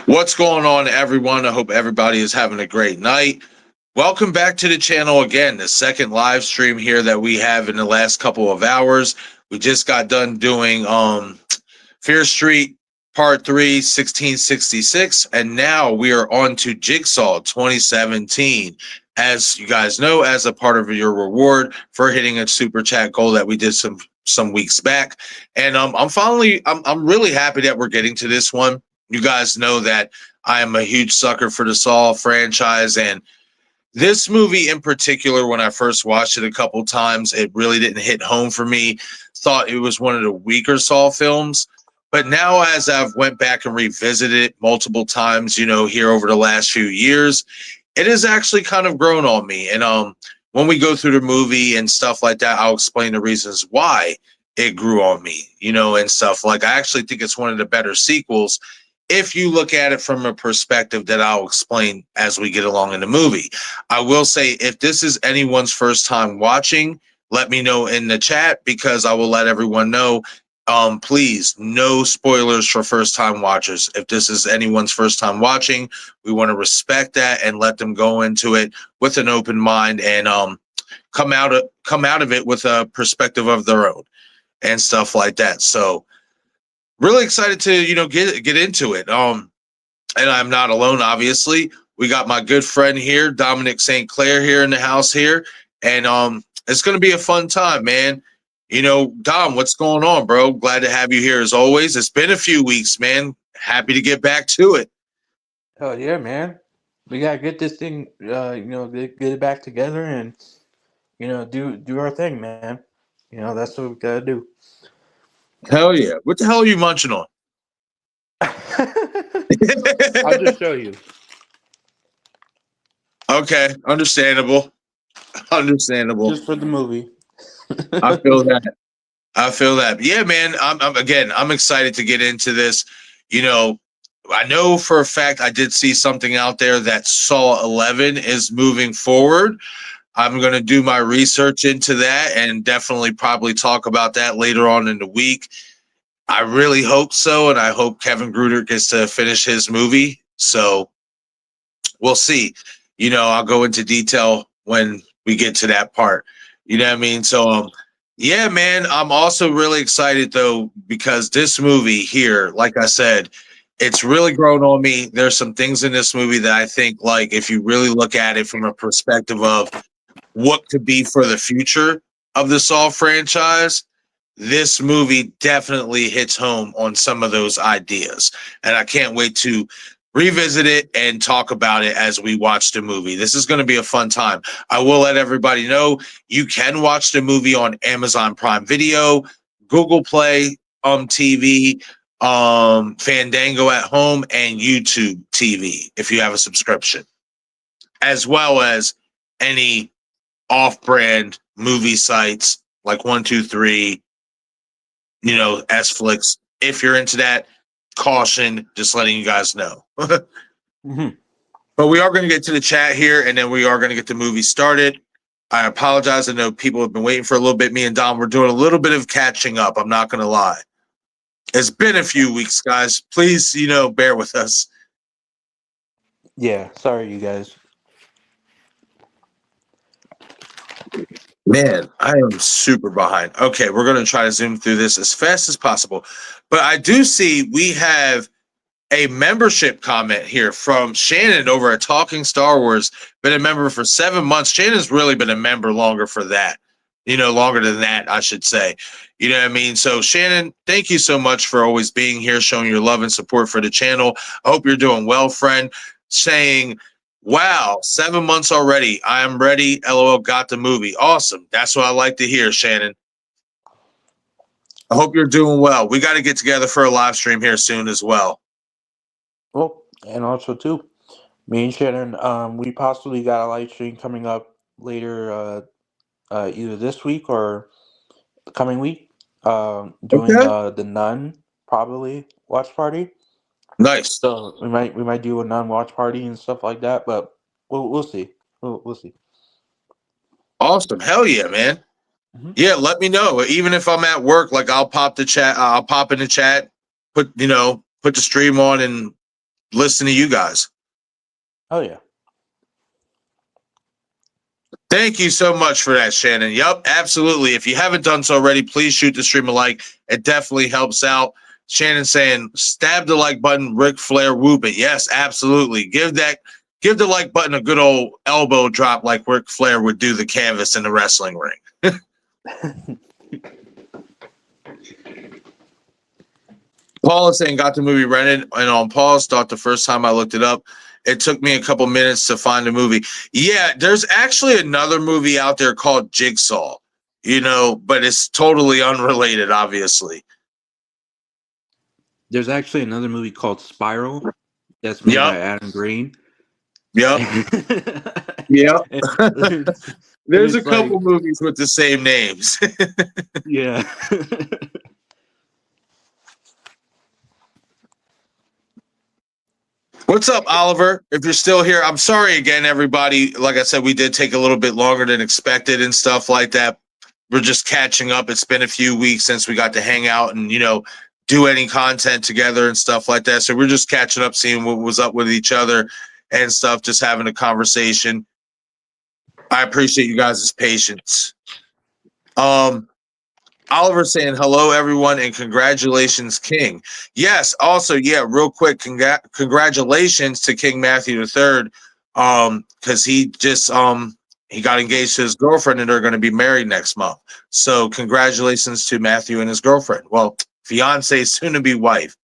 What's going on, everyone? I hope everybody is having a great night. Welcome back to the channel again, the second live stream here that we have in the last couple of hours. We just got done doing Fear Street Part 3, 1666, and now we are on to Jigsaw 2017. As you guys know, as a part of your reward for hitting a super chat goal that we did some weeks back. And I'm really happy that we're getting to this one. You guys know that I am a huge sucker for the Saw franchise, and this movie in particular, when I first watched it a couple times, it really didn't hit home for me. Thought it was one of the weaker Saw films. But now as I've went back and revisited it multiple times, here over the last few years, it has actually kind of grown on me. And when we go through the movie and stuff like that, I'll explain the reasons why it grew on me, and stuff. Like, I actually think it's one of the better sequels if you look at it from a perspective that I'll explain as we get along in the movie. I will say, if this is anyone's first time watching, let me know in the chat, because I will let everyone know, please, no spoilers for first time watchers. If this is anyone's first time watching, we want to respect that and let them go into it with an open mind and come out of it with a perspective of their own and stuff like that. So really excited to, get into it. And I'm not alone, obviously. We got my good friend here, Dominic St. Clair, here in the house here. And it's going to be a fun time, man. Dom, what's going on, bro? Glad to have you here as always. It's been a few weeks, man. Happy to get back to it. Oh yeah, man. We gotta get this thing, get it back together and do our thing, man. That's what we gotta do. Hell yeah. What the hell are you munching on? I'll just show you. Okay, understandable. Just for the movie. I feel that. Yeah, man. I'm excited to get into this. I know for a fact I did see something out there that Saw 11 is moving forward. I'm going to do my research into that and definitely probably talk about that later on in the week. I really hope so, and I hope Kevin Gruder gets to finish his movie. So we'll see. I'll go into detail when we get to that part. You know what I mean? So, yeah, man, I'm also really excited, though, because this movie here, like I said, it's really grown on me. There's some things in this movie that I think, like, if you really look at it from a perspective of what could be for the future of the Saw franchise, this movie definitely hits home on some of those ideas. And I can't wait to revisit it and talk about it as we watch the movie. This is going to be a fun time. I will let everybody know you can watch the movie on Amazon Prime Video, Google Play TV, Fandango at home, and YouTube TV if you have a subscription, as well as any off-brand movie sites like 123, S-Flix. If you're into that, caution, just letting you guys know. Mm-hmm. But we are going to get to the chat here, and then we are going to get the movie started. I apologize. I know people have been waiting for a little bit. Me and Dom, we're doing a little bit of catching up. I'm not going to lie. It's been a few weeks, guys. Please, bear with us. Yeah, sorry, you guys. Man, I am super behind. Okay, we're going to try to zoom through this as fast as possible. But I do see we have a membership comment here from Shannon over at Talking Star Wars. Been a member for 7 months. Shannon's really been a member longer for that. Longer than that, I should say. You know what I mean? So, Shannon, thank you so much for always being here, showing your love and support for the channel. I hope you're doing well, friend. Saying, wow, 7 months already. I am ready. LOL, got the movie. Awesome. That's what I like to hear, Shannon. I hope you're doing well. We got to get together for a live stream here soon as well. And also too, me and Shannon, we possibly got a live stream coming up later, either this week or the coming week. Doing Okay. the Nun probably watch party. Nice. So we might do a Nun watch party and stuff like that. But we'll see. We'll see. Awesome. Hell yeah, man. Hmm. Yeah, let me know. Even if I'm at work, like I'll pop the chat, I'll pop in the chat, put the stream on and listen to you guys. Oh yeah. Thank you so much for that, Shannon. Yep, absolutely. If you haven't done so already, please shoot the stream a like. It definitely helps out. Shannon saying, stab the like button, Ric Flair whoop it. Yes, absolutely. Give the like button a good old elbow drop like Ric Flair would do the canvas in the wrestling ring. Paul is saying got the movie rented and on pause. Thought the first time I looked it up, it took me a couple minutes to find the movie. Yeah, there's actually another movie out there called Jigsaw, but it's totally unrelated, obviously. There's actually another movie called Spiral that's made by Yep, Adam Green. yep, And yep. it's, and There's a it's like, couple movies with the same names. yeah. What's up, Oliver? If you're still here, I'm sorry again, everybody. Like I said, we did take a little bit longer than expected and stuff like that. We're just catching up. It's been a few weeks since we got to hang out and, do any content together and stuff like that. So we're just catching up, seeing what was up with each other and stuff, just having a conversation. I appreciate you guys' patience. Oliver saying hello, everyone, and congratulations, King. Yes, also, yeah, real quick, congratulations to King Matthew III, because he just he got engaged to his girlfriend and they're going to be married next month. So congratulations to Matthew and his girlfriend. Well, fiance, soon to be wife.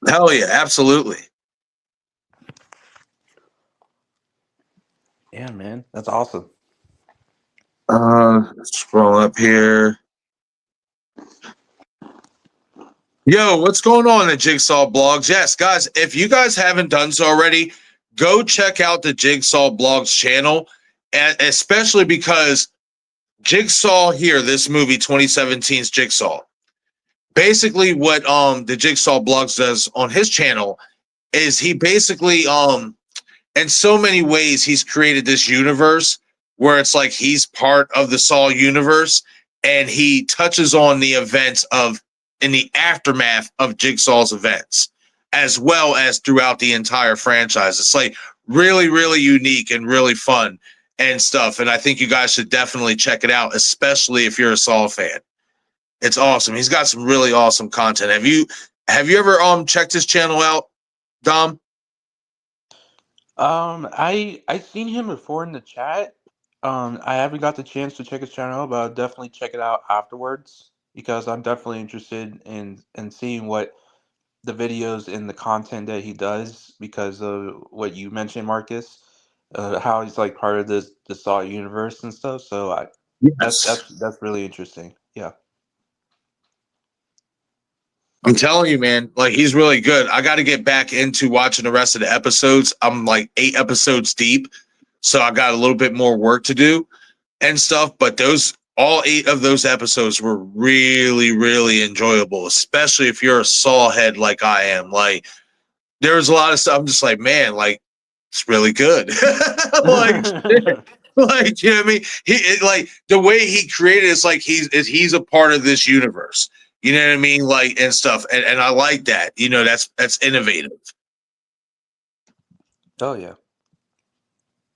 Hell yeah, absolutely. Yeah, man, that's awesome. Scroll up here. Yo, what's going on in Jigsaw blogs? Yes, guys, if you guys haven't done so already, go check out the Jigsaw blogs channel, and especially because Jigsaw here, this movie 2017's Jigsaw. Basically, what the Jigsaw blogs does on his channel is he basically in so many ways he's created this universe where it's like he's part of the Saw universe and he touches on the events of in the aftermath of Jigsaw's events as well as throughout the entire franchise. It's like really, really unique and really fun and stuff. And I think you guys should definitely check it out, especially if you're a Saw fan. It's awesome. He's got some really awesome content. Have you ever checked his channel out, Dom? I seen him before in the chat. I haven't got the chance to check his channel, but I'll definitely check it out afterwards because I'm definitely interested in seeing what the videos and the content that he does because of what you mentioned, Marcus, how he's like part of the Saw universe and stuff. So that's Yes. that's that's really interesting. Yeah. I'm telling you, man, like he's really good. I got to get back into watching the rest of the episodes. I'm like 8 episodes deep, so I got a little bit more work to do and stuff. But all 8 of those episodes were really, really enjoyable, especially if you're a Saw head like I am. Like there was a lot of stuff. I'm just like, man, like it's really good. like, like you know what I mean? Like the way he created it's like he's a part of this universe. You know what I mean? Like and stuff. And I like that. That's innovative. Oh yeah.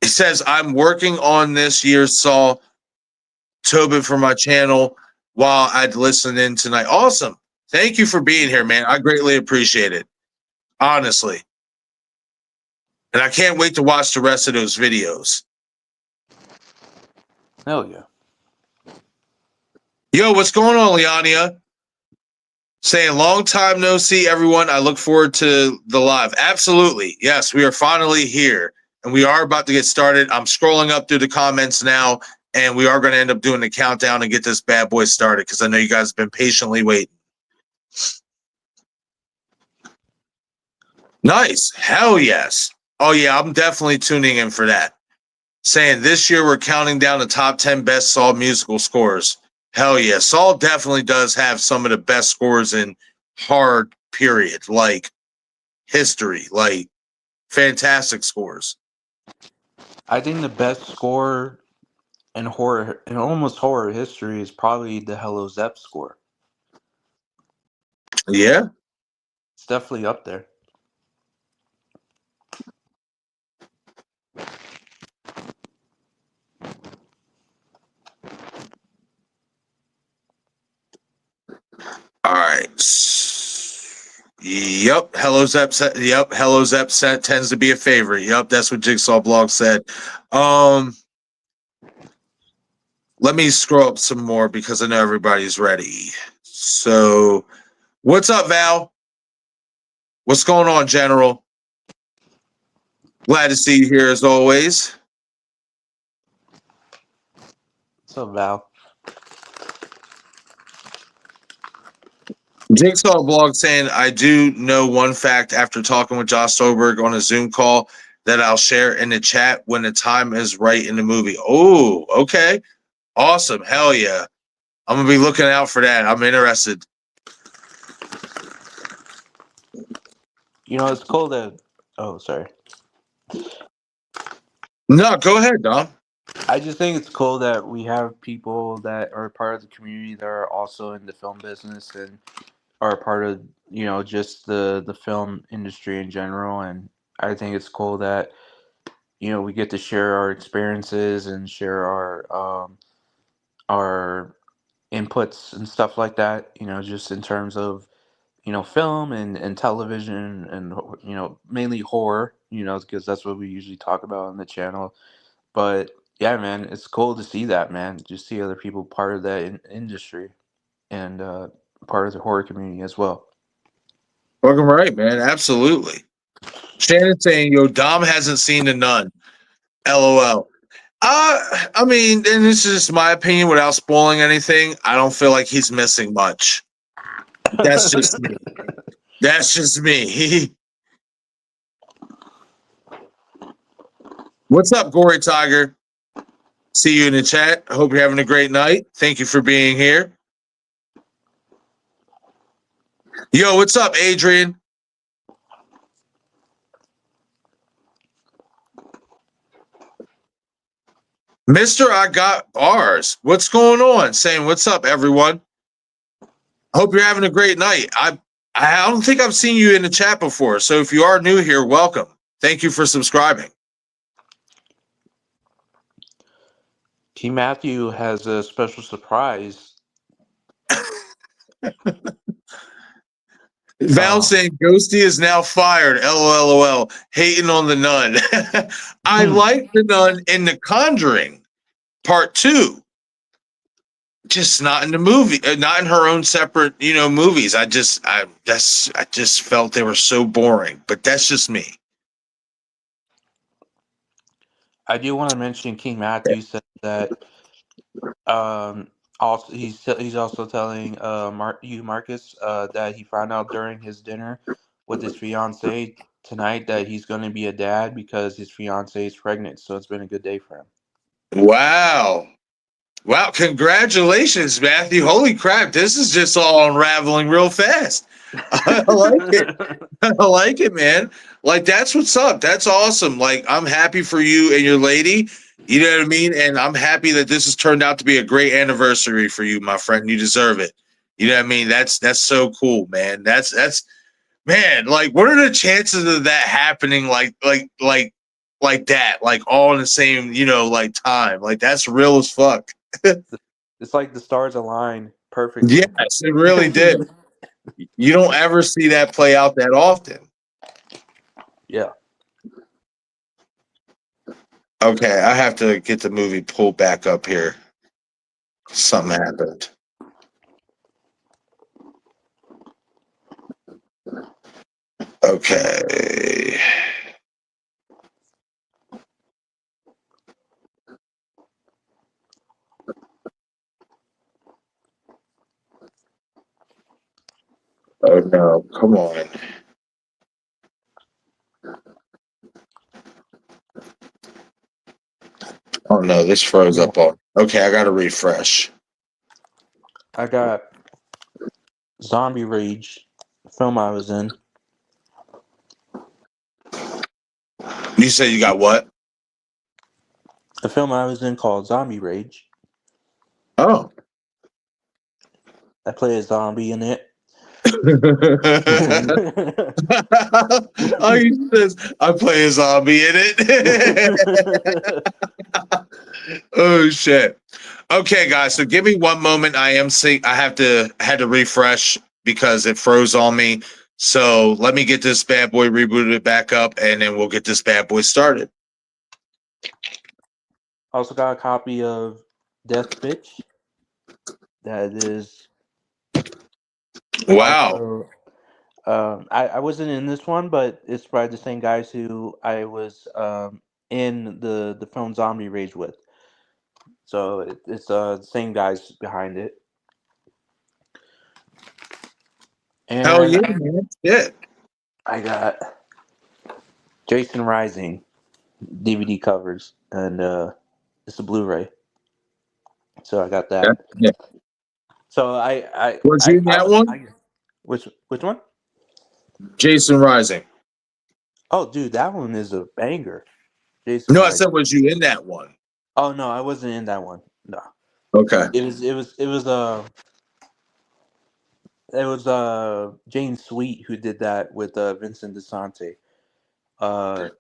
It says I'm working on this year's Saw Tobin for my channel while I'd listen in tonight. Awesome. Thank you for being here, man. I greatly appreciate it. Honestly. And I can't wait to watch the rest of those videos. Hell yeah. Yo, what's going on, Liania? Saying long time no see, everyone. I look forward to the live. Absolutely. Yes, we are finally here and we are about to get started. I'm scrolling up through the comments now and we are going to end up doing the countdown and get this bad boy started because I know you guys have been patiently waiting. Nice. Hell yes. Oh yeah, I'm definitely tuning in for that. Saying this year we're counting down the top 10 best Saw musical scores. Hell yeah. Saw definitely does have some of the best scores in hard period, like history, like fantastic scores. I think the best score in horror, in almost horror history, is probably the Hello Zep score. Yeah. It's definitely up there. All right. Yep. Hello Zep. Yep. Hello Zep set tends to be a favorite. Yep. That's what Jigsaw blog said. Um, Let me scroll up some more because I know everybody's ready. So, what's up, Val? What's going on, General? Glad to see you here as always. What's up, Val? Jigsaw blog saying, I do know one fact after talking with Josh Soberg on a Zoom call that I'll share in the chat when the time is right in the movie. Oh, okay. Awesome. Hell yeah. I'm going to be looking out for that. I'm interested. You know, it's cool that. Oh, sorry. No, go ahead, Dom. I just think it's cool that we have people that are part of the community that are also in the film business and are part of, just the film industry in general. And I think it's cool that, we get to share our experiences and share our inputs and stuff like that, just in terms of, film and television and, mainly horror, because that's what we usually talk about on the channel. But yeah, man, it's cool to see that, man. Just see other people part of that industry and part of the horror community as well. Fucking right, man. Absolutely. Shannon saying, yo, Dom hasn't seen the nun. LOL. I mean, and this is just my opinion without spoiling anything. I don't feel like he's missing much. That's just me. That's just me. What's up, Gory Tiger? See you in the chat. I hope you're having a great night. Thank you for being here. Yo, what's up, Adrian? Mr. I Got Bars. What's going on? Saying what's up, everyone. Hope you're having a great night. I don't think I've seen you in the chat before. So if you are new here, welcome. Thank you for subscribing. T. Matthew has a special surprise. Val saying Ghosty is now fired. LOL. Hating on the nun. I like the nun in The Conjuring Part 2. Just not in the movie, not in her own separate, movies. I just felt they were so boring. But that's just me. I do want to mention King Matthew said that also he's also telling Marcus that he found out during his dinner with his fiance tonight that he's going to be a dad because his fiance is pregnant. So it's been a good day for him. Wow. Wow, congratulations, Matthew. Holy crap, this is just all unraveling real fast. I like it. I like it, man. Like, that's what's up. That's awesome. Like, I'm happy for you and your lady. You know what I mean? And I'm happy that this has turned out to be a great anniversary for you, my friend. You deserve it. You know what I mean? That's so cool, man. That's man, like, what are the chances of that happening like that? Like all in the same, like time. Like that's real as fuck. It's like the stars align perfectly. Yes, it really did. You don't ever see that play out that often. Yeah. Okay, I have to get the movie pulled back up here. Something happened. Okay. Oh no, come on. Oh no, this froze up on. Okay, I gotta refresh. I got Zombie Rage, the film I was in. You said you got what? The film I was in called Zombie Rage. Oh. I play a zombie in it. Oh, you says I play a zombie in it. Oh shit. Okay, guys. So give me one moment. I had to refresh because it froze on me. So let me get this bad boy rebooted back up, and then we'll get this bad boy started. Also got a copy of Death Bitch. That is Wow. also. I wasn't in this one, but it's by the same guys who I was in the film Zombie Rage with. So it's the same guys behind it. Hell And yeah, man. Shit. I got Jason Rising DVD covers, and it's a Blu-ray. So I got that. Yeah. So I Was you I in I, that one? I which one? Jason Rising. Oh, dude, that one is a banger. Jason No, I said, Rising. was you in that one? Oh no, I wasn't in that one. No, Okay. it was Jane Sweet who did that with Vincent DeSante. Uh,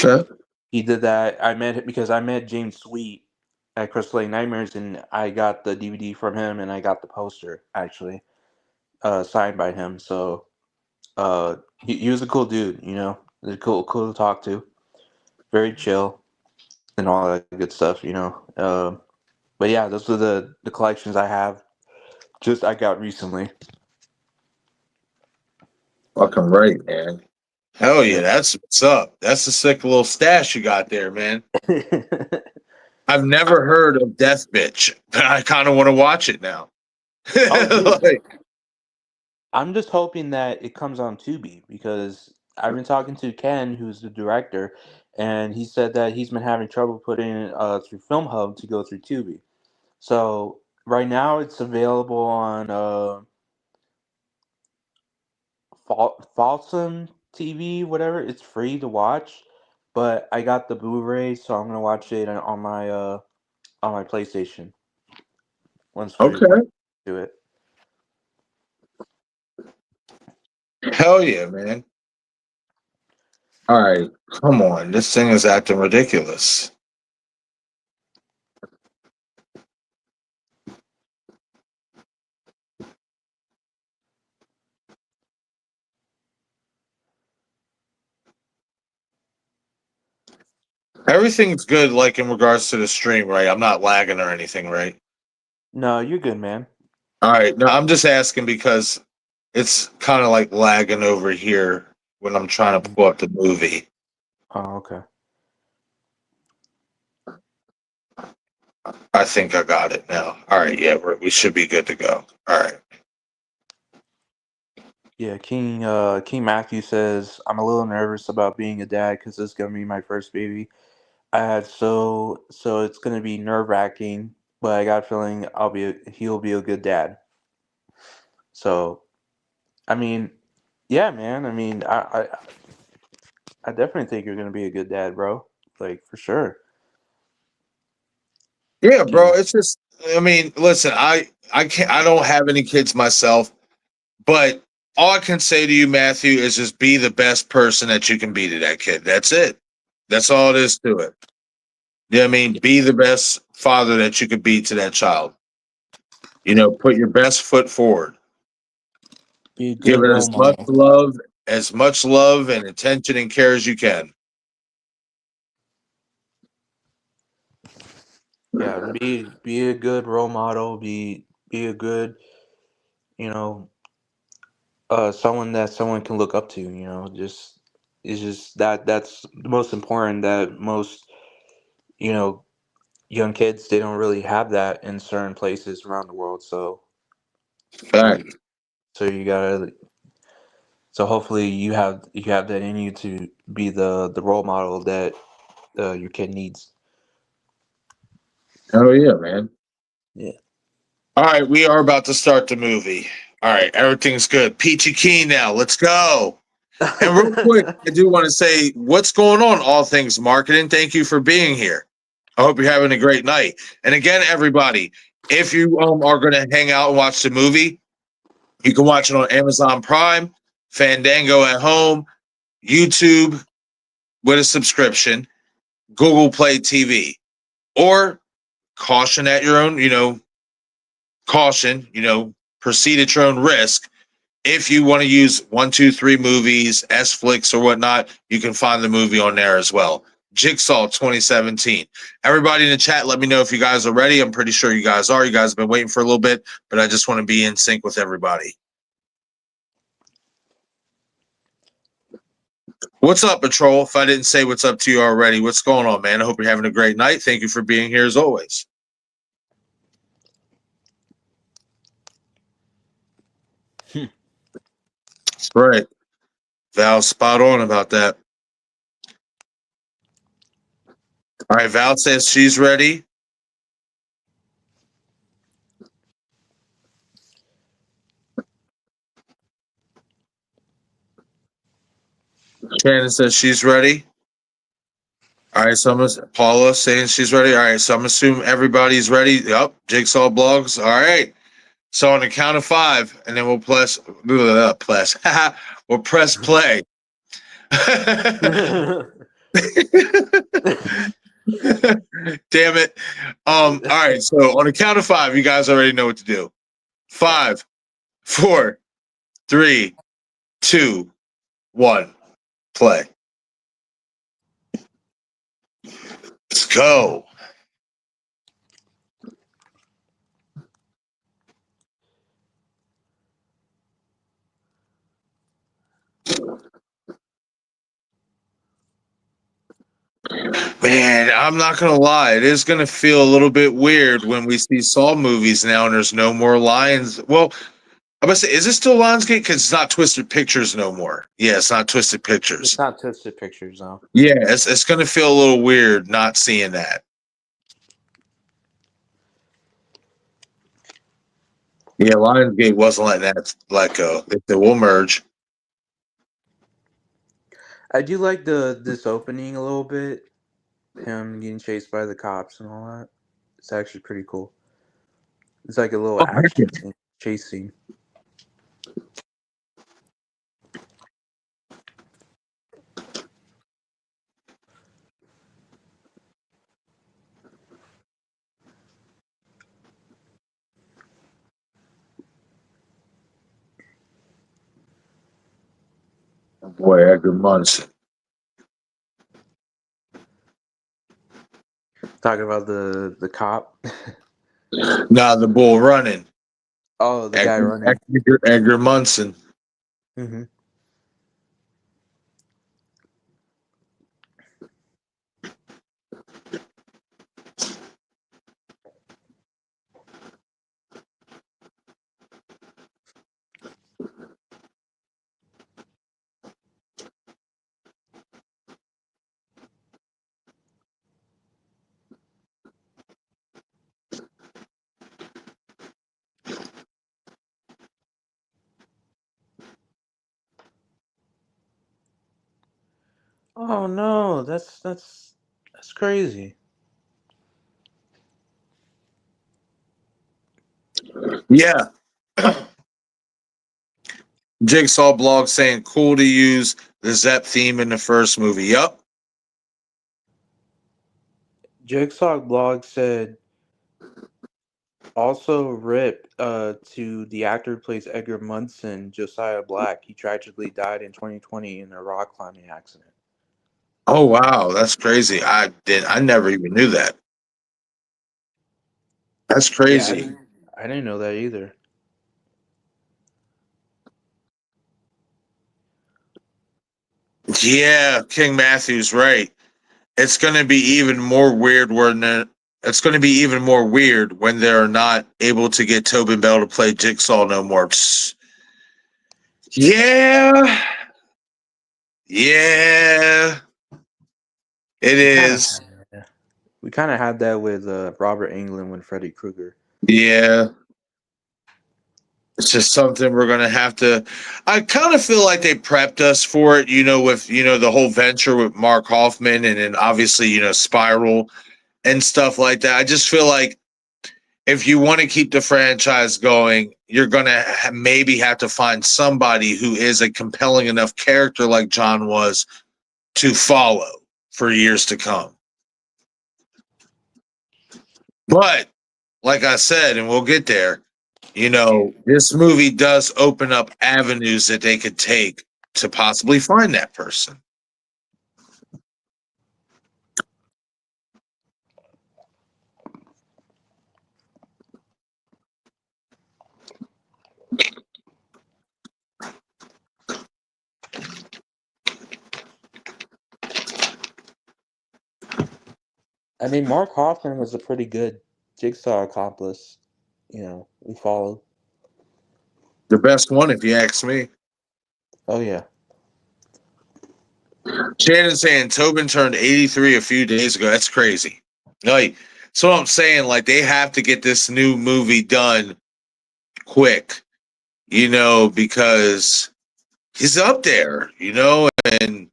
Okay. he did that. I met him because I met James Sweet at Crystal Lake Nightmares, and I got the DVD from him, and I got the poster actually signed by him. So he was a cool dude, you know, he was cool to talk to, very chill and all that good stuff, you know. But yeah, those are the collections I have. Just I got recently. Fucking right, man. Hell yeah, Yeah. that's what's up. That's a sick little stash you got there, man. I've never heard of Death Bitch, but I kind of want to watch it now. Oh, dude. Like, I'm just hoping that it comes on Tubi because I've been talking to Ken, who's the director, and he said that he's been having trouble putting it through Film Hub to go through Tubi. So right now it's available on Falsum TV, whatever. It's free to watch, but I got the Blu-ray, so I'm gonna watch it on my PlayStation once okay. we do it. Hell yeah, man. All right. Come on. This thing is acting ridiculous. Everything's good, like in regards to the stream, right? I'm not lagging or anything, right? No, you're good, man. All right. No, I'm just asking because it's kind of like lagging over here when I'm trying to Mhm. pull up the movie. Oh, okay. I think I got it now. All right. Yeah, we should be good to go. All right. Yeah, King Matthew says I'm a little nervous about being a dad because it's gonna be my first baby. So it's gonna be nerve wracking, but I got a feeling he'll be a good dad. So I mean, yeah, man. I mean, I definitely think you're gonna be a good dad, bro. Like for sure. Yeah, You bro. know. It's just, I mean, listen, I don't have any kids myself, but all I can say to you, Matthew, is just be the best person that you can be to that kid. That's it. That's all it is to it. You know what I mean? Be the best father that you could be to that child. You know, put your best foot forward. Be a Give good it role model. as much love and attention and care as you can. Yeah, be a good role model. Be a good, you know, someone that someone can look up to. You know, just it's just that's the most important. That most you know young kids they don't really have that in certain places around the world. Fact. So you gotta so hopefully you have that in you to be the role model that your kid needs. Oh yeah, man. Yeah. All right, we are about to start the movie. All right, everything's good. Peachy Keen now. Let's go. And real quick, I do want to say what's going on, All Things Marketing. Thank you for being here. I hope you're having a great night. And again, everybody, if you are going to hang out and watch the movie, you can watch it on Amazon Prime, Fandango at home, YouTube with a subscription, Google Play TV, or caution at your own, caution, proceed at your own risk. If you want to use 123 movies, S Flicks or whatnot, you can find the movie on there as well. Jigsaw 2017. Everybody in the chat, let me know if you guys are ready. I'm pretty sure you guys are. You guys have been waiting for a little bit, but I just want to be in sync with everybody. What's up, Patrol? If I didn't say what's up to you already, what's going on, man? I hope you're having a great night. Thank you for being here as always. That's right. Val's spot on about that. All right, Val says she's ready. Shannon says she's ready. All right, so Paula saying she's ready. All right, so I'm assuming everybody's ready. Yep, Jigsaw blogs. All right. So on the count of 5, and then we'll press. We'll press play. Damn it. All right. So on the count of 5, you guys already know what to do. 5, 4, 3, 2, 1. Play. Let's go. Man, I'm not gonna lie. It is gonna feel a little bit weird when we see Saw movies now and there's no more Lions. Well, I'm gonna say, is it still Lionsgate? Because it's not Twisted Pictures no more. Yeah, it's not Twisted Pictures. It's not Twisted Pictures, though. Yeah, it's gonna feel a little weird not seeing that. Yeah, Lionsgate wasn't letting that let go. They said we'll merge. I do like this opening a little bit. Him getting chased by the cops and all that. It's actually pretty cool. It's like a little Oh, action scene, chase scene. boy, Edgar Munson. Talking about the cop. Now the bull running. Oh, the guy running. Edgar Munson. Mm-hmm. Oh no, that's crazy. Yeah. Jigsaw blog saying cool to use the Zep theme in the first movie. Yup. Jigsaw blog said also rip to the actor who plays Edgar Munson, Josiah Black. He tragically died in 2020 in a rock climbing accident. Oh wow, that's crazy. I never even knew that. That's Yeah, crazy. I didn't know that either. Yeah, King Matthew's right. It's gonna be even more weird it's gonna be even more weird when they're not able to get Tobin Bell to play Jigsaw no more. Yeah. Yeah. It You kind of is. yeah. We kind of had that with Robert Englund with Freddy Krueger. Yeah, it's just something we're gonna have to. I kind of feel like they prepped us for it, with the whole venture with Mark Hoffman, and then obviously Spiral and stuff like that. I just feel like if you want to keep the franchise going, you're gonna maybe have to find somebody who is a compelling enough character like John was to follow for years to come. But like I said, and we'll get there, this movie does open up avenues that they could take to possibly find that person. I mean, Mark Hoffman was a pretty good Jigsaw accomplice. We followed. The best one, if you ask me. Oh yeah. Shannon saying Tobin turned 83 a few days ago. That's crazy. Like, so I'm saying, like, they have to get this new movie done quick, because he's up there, and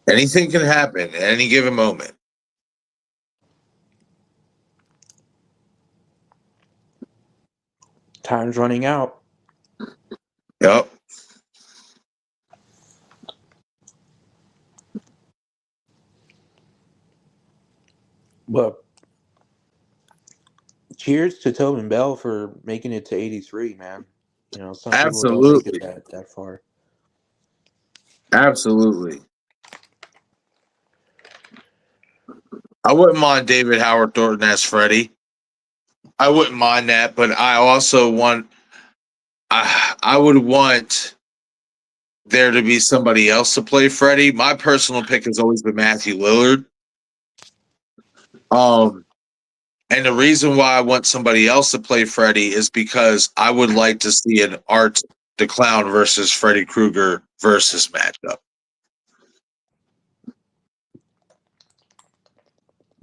anything can happen at any given moment. Time's running out. Yep. But cheers to Tobin Bell for making it to 83, man. Some people don't make it Absolutely. that far. Absolutely. I wouldn't mind David Howard Thornton as Freddy. I wouldn't mind that, but I also want I would want there to be somebody else to play Freddy. My personal pick has always been Matthew Lillard. Um, and the reason why I want somebody else to play Freddy is because I would like to see an Art the Clown versus Freddy Krueger versus matchup.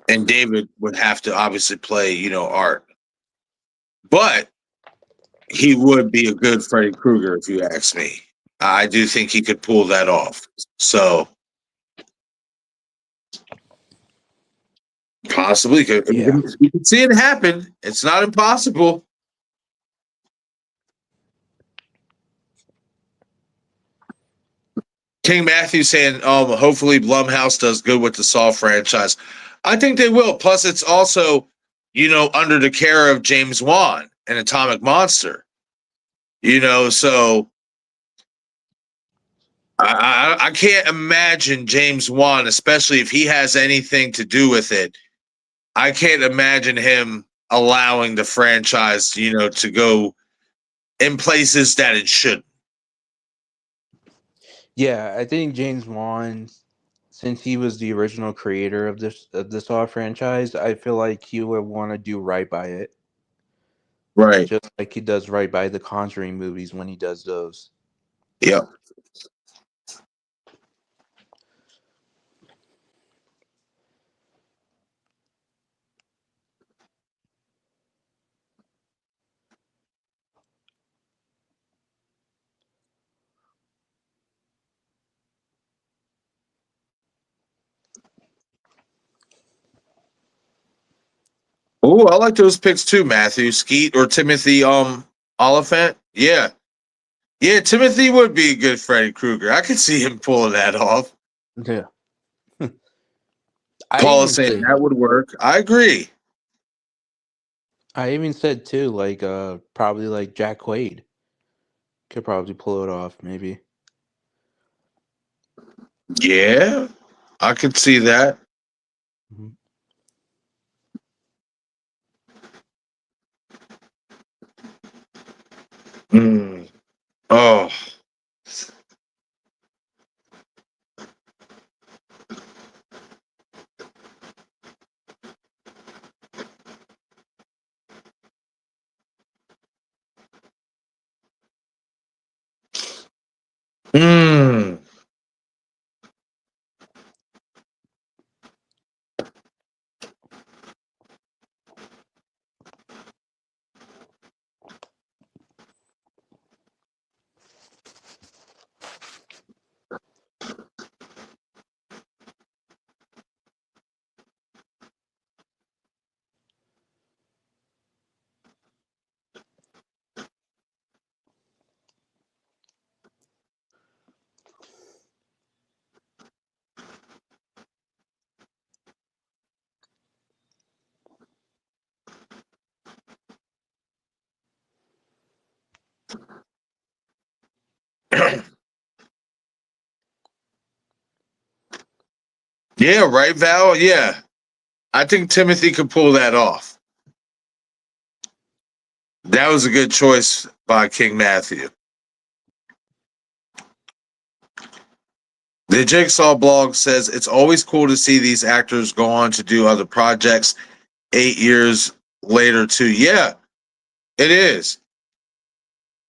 And David would have to obviously play, Art. But he would be a good Freddy Krueger if you ask me. I do think he could pull that off. So possibly could Yeah. you can see it happen. It's not impossible. King Matthew saying, hopefully Blumhouse does good with the Saw franchise. I think they will. Plus, it's also, under the care of James Wan and Atomic Monster. So I can't imagine James Wan, especially if he has anything to do with it. I can't imagine him allowing the franchise, to go in places that it shouldn't. Yeah, I think James Wan, since he was the original creator of the Saw franchise, I feel like he would want to do right by it, Right. just like he does right by the Conjuring movies when he does those. Yep. Oh, I like those picks too, Matthew. Skeet or Timothy Oliphant. Yeah. Yeah, Timothy would be a good Freddy Krueger. I could see him pulling that off. Yeah, I Paul is even saying said, that would work. I agree. too, like probably like Jack Quaid could probably pull it off, maybe. Yeah, I could see that. Mhm. Mm. Oh. Mm. Yeah, right, Val? Yeah. I think Timothy could pull that off. That was a good choice by King Matthew. The Jigsaw blog says it's always cool to see these actors go on to do other projects 8 years later, too. Yeah, it is.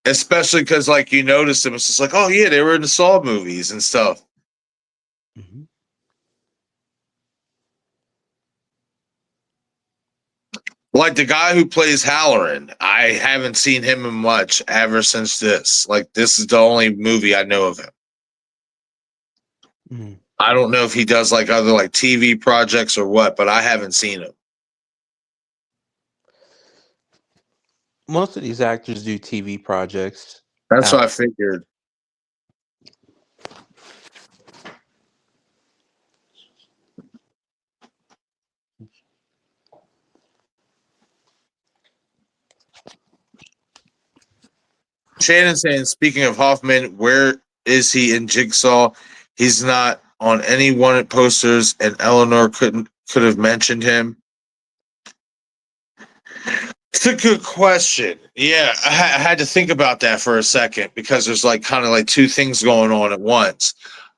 Especially because, like, you notice them. It's just like, oh, yeah, they were in the Saw movies and stuff. Mm-hmm. Like the guy who plays Halloran, I haven't seen him in much ever since this. Like, this is the only movie I know of him. Mm. I don't know if he does like other like TV projects or what, but I haven't seen him. Most of these actors do TV projects. That's Uh, what I figured. Shannon saying, speaking of Hoffman, where is he in Jigsaw? He's not on any wanted posters, and Eleanor could have mentioned him. It's a good question. Yeah, I had to think about that for a second because there's like kind of like two things going on at once.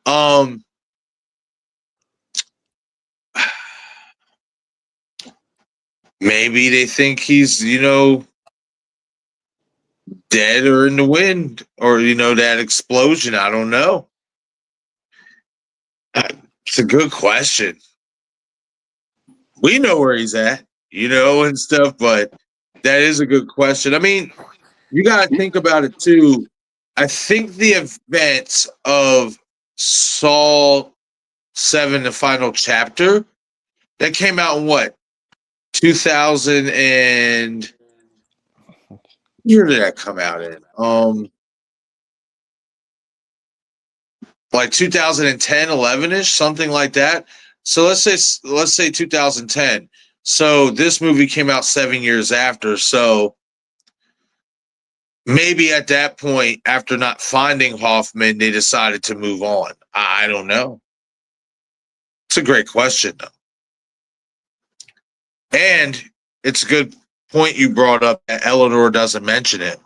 Um, maybe they think he's dead or in the wind or that explosion. I don't know. It's a good question. We know where he's at, and stuff, but that is a good question. I mean, you got to think about it too. I think the events of Saul 7, the final chapter, that came out in what? 2000 and year did that come out in? Like 2010, 11ish, something like that. So let's say 2010. So this movie came out 7 years after. So maybe at that point, after not finding Hoffman, they decided to move on. I don't know. It's a great question, though. And it's a good point you brought up that Eleanor doesn't mention it.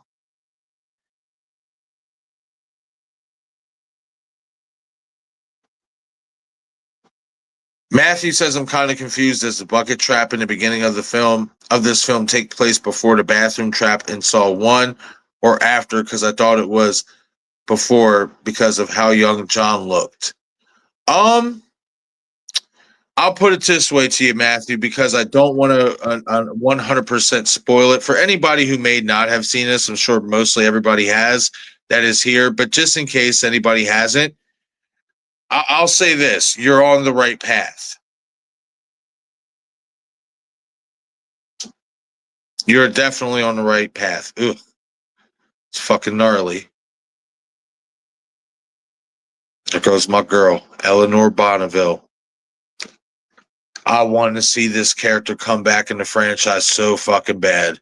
Matthew says I'm kind of confused as the bucket trap in the beginning of this film take place before the bathroom trap in Saw 1 or after, because I thought it was before because of how young John looked. Um, I'll put it this way to you, Matthew, because I don't want to 100% spoil it for anybody who may not have seen this. I'm sure mostly everybody has that is here, but just in case anybody hasn't, I'll say this: you're on the right path. You're definitely on the right path. Ugh, it's fucking gnarly. There goes my girl, Eleanor Bonneville. I wanted to see this character come back in the franchise so fucking bad.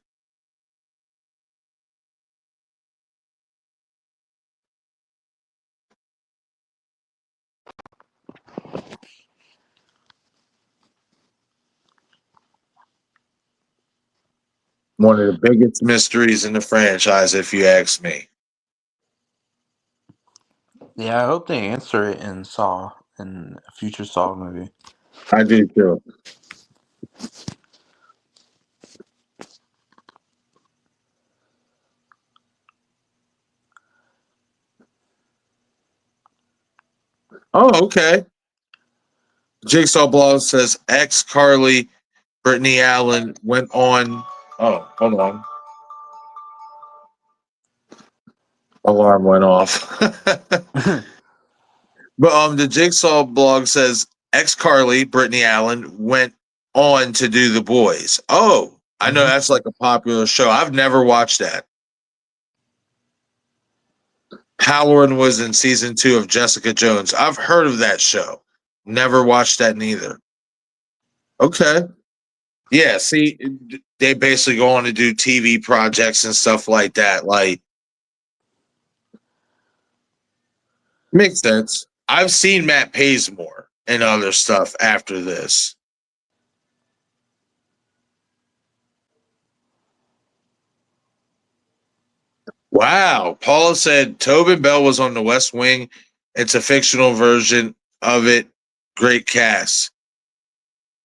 One of the biggest mysteries in the franchise, if you ask me. yeah, I hope they answer it in a future Saw movie. I do too. Oh, okay. Jigsaw Blog says ex Carly Brittany Allen went on. Oh, hold on. Alarm went off. But the Jigsaw blog says ex Carly Brittany Allen went on to do The Boys. Oh, I know Mhm. that's like a popular show. I've never watched that. Halloran was in season 2 of Jessica Jones. I've heard of that show. Never watched that neither. Okay. Yeah, see, they basically go on to do TV projects and stuff like that. Like, Makes sense. I've seen Matt Paysmore and other stuff after this. Wow. Paula said Tobin Bell was on the West Wing. It's a fictional version of it. Great cast.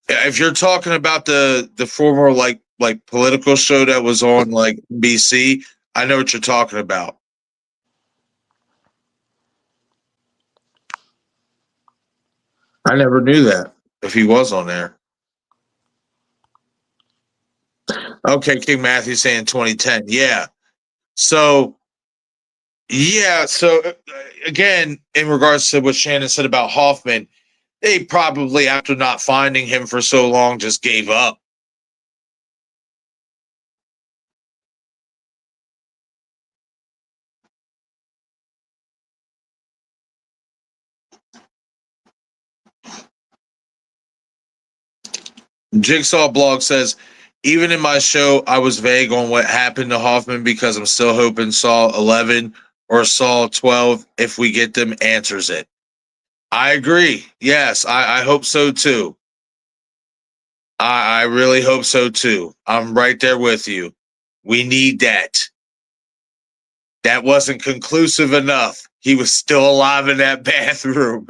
If you're talking about the former like political show that was on like BC, I know what you're talking about. I never knew that if he was on there. Okay, King Matthew saying 2010. Yeah. So so again, in regards to what Shannon said about Hoffman, they probably after not finding him for so long just gave up. Jigsaw blog says, even in my show, I was vague on what happened to Hoffman because I'm still hoping Saw 11 or Saw 12, if we get them, answers it. I agree. Yes, I hope so too. I really hope so too. I'm right there with you. We need that. That wasn't conclusive enough. He was still alive in that bathroom.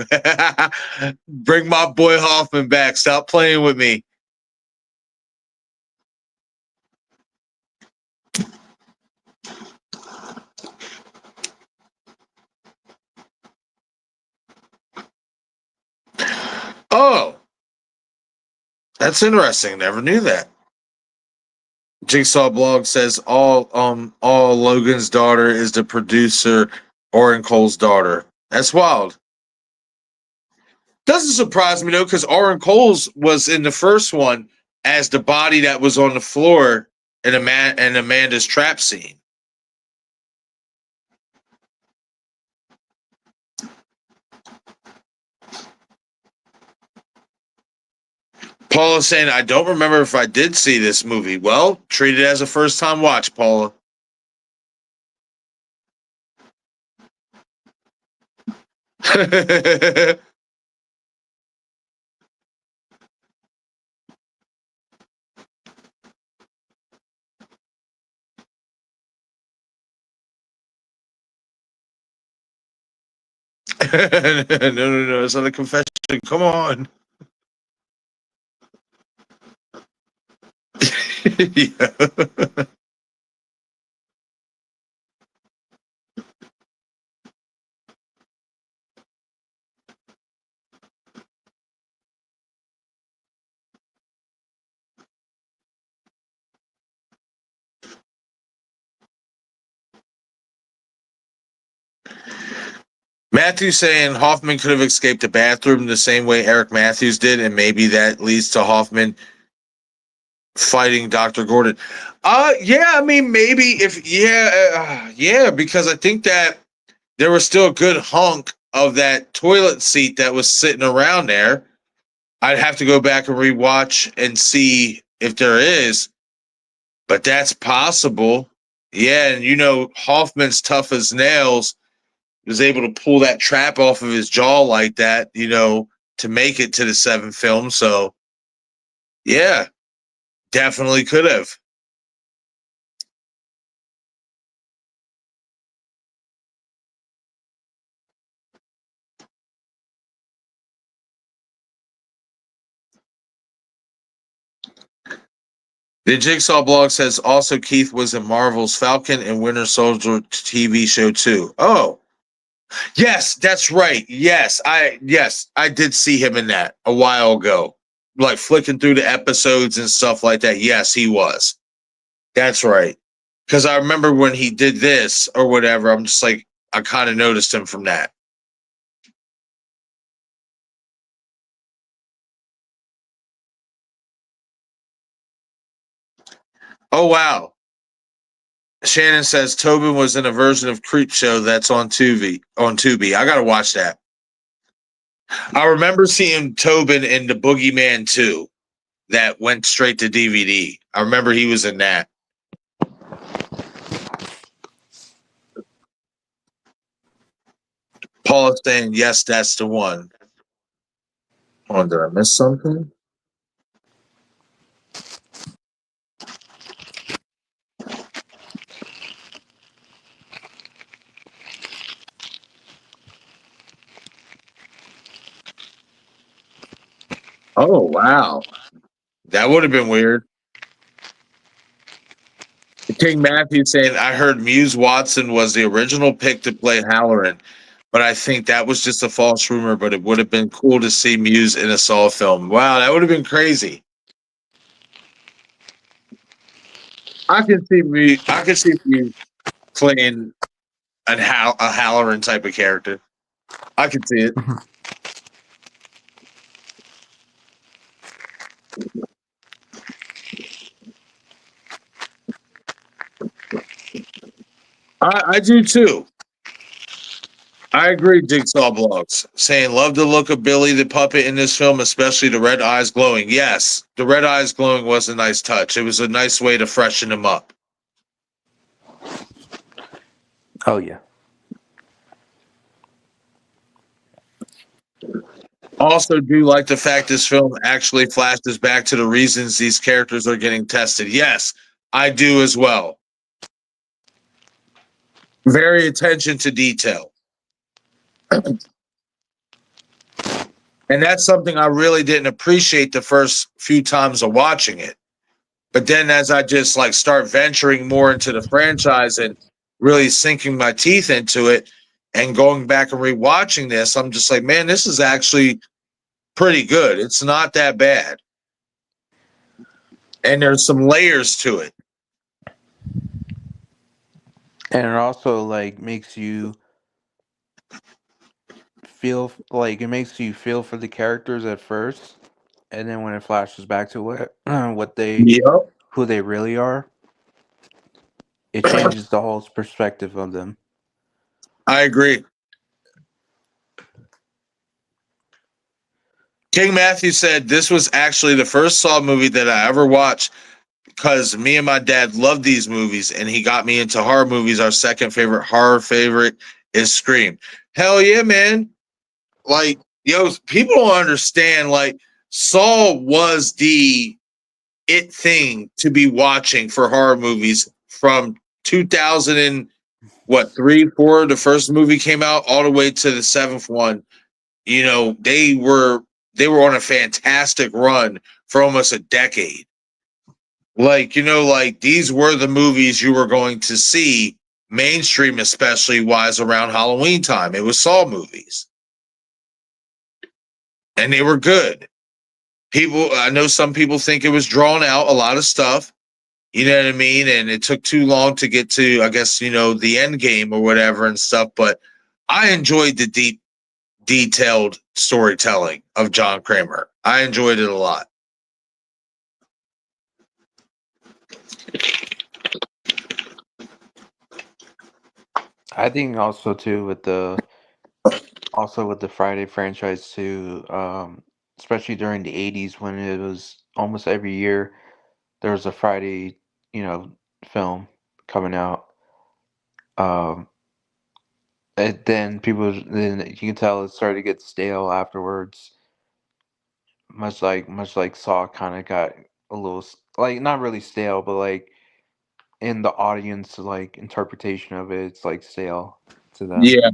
Bring my boy Hoffman back. Stop playing with me. Oh, that's interesting. Never knew that. Jigsaw blog says all Logan's daughter is the producer Oren Cole's daughter. That's wild. Doesn't surprise me though, because Oren Cole's was in the first one as the body that was on the floor in Amanda's trap scene. Paula saying, I don't remember if I did see this movie. Well, treat it as a first time watch, Paula. No. It's not a confession. Come on. Yeah. Matthew saying Hoffman could have escaped the bathroom the same way Eric Matthews did, and maybe that leads to Hoffman fighting Dr. Gordon. Yeah, I mean, maybe yeah, because I think that there was still a good hunk of that toilet seat that was sitting around there. I'd have to go back and rewatch and see if there is, but that's possible. Yeah, and Hoffman's tough as nails was able to pull that trap off of his jaw like that, to make it to the 7th film. So, yeah, definitely could have. The Jigsaw blog says also Keith was in Marvel's Falcon and Winter Soldier TV show too. Oh, yes, that's right. Yes, I did see him in that a while ago, like flicking through the episodes and stuff like that. Yes, he was. That's right. Because I remember when he did this or whatever, I'm just like, I kind of noticed him from that. Oh wow. Shannon says Tobin was in a version of Creep Show that's on Tubi. On Tubi, I gotta watch that. I remember seeing Tobin in the Boogeyman 2 that went straight to DVD. I remember he was in that. Paul is saying, yes, that's the one. Hold on, did I miss something? Oh, wow. That would have been weird. King Matthew saying, I heard Muse Watson was the original pick to play Halloran, but I think that was just a false rumor, but it would have been cool to see Muse in a Saw film. Wow, that would have been crazy. I can see Muse playing a Halloran type of character. I can see it. I do too. I agree, Jigsaw Blogs. Saying, love the look of Billy the puppet in this film, especially the red eyes glowing. Yes, the red eyes glowing was a nice touch. It was a nice way to freshen him up. Oh yeah. Also, do like the fact this film actually flashes back to the reasons these characters are getting tested. Yes, I do as well. Very attention to detail. And that's something I really didn't appreciate the first few times of watching it. But then as I just like start venturing more into the franchise and really sinking my teeth into it and going back and rewatching this, I'm just like, man, this is actually pretty good. It's not that bad. And there's some layers to it. And it also like makes you feel for the characters at first, and then when it flashes back to what they Yep. who they really are, it changes the whole perspective of them. I agree. King Matthew said this was actually the first Saw movie that I ever watched because me and my dad loved these movies and he got me into horror movies. Our second favorite horror favorite is Scream. Hell yeah, man. Like, yo, people don't understand. Like, Saw was the it thing to be watching for horror movies from 2000 and what, 3, 4, the first movie came out, all the way to the seventh one. You know, they were on a fantastic run for almost a decade. Like, you know, like these were the movies you were going to see mainstream, especially wise around Halloween time. It was Saw movies. And they were good. People, I know some people think it was drawn out, a lot of stuff. You know what I mean? And it took too long to get to, I guess, you know, the end game or whatever and stuff. But I enjoyed the deep, detailed storytelling of John Kramer. I enjoyed it a lot. I think also with the Friday franchise too, especially during the '80s when it was almost every year there was a Friday, you know, film coming out. Um, and then you can tell it started to get stale afterwards. Much like Saw kind of got a little like not really stale, but like in the audience like interpretation of it, it's like stale to them. Yeah.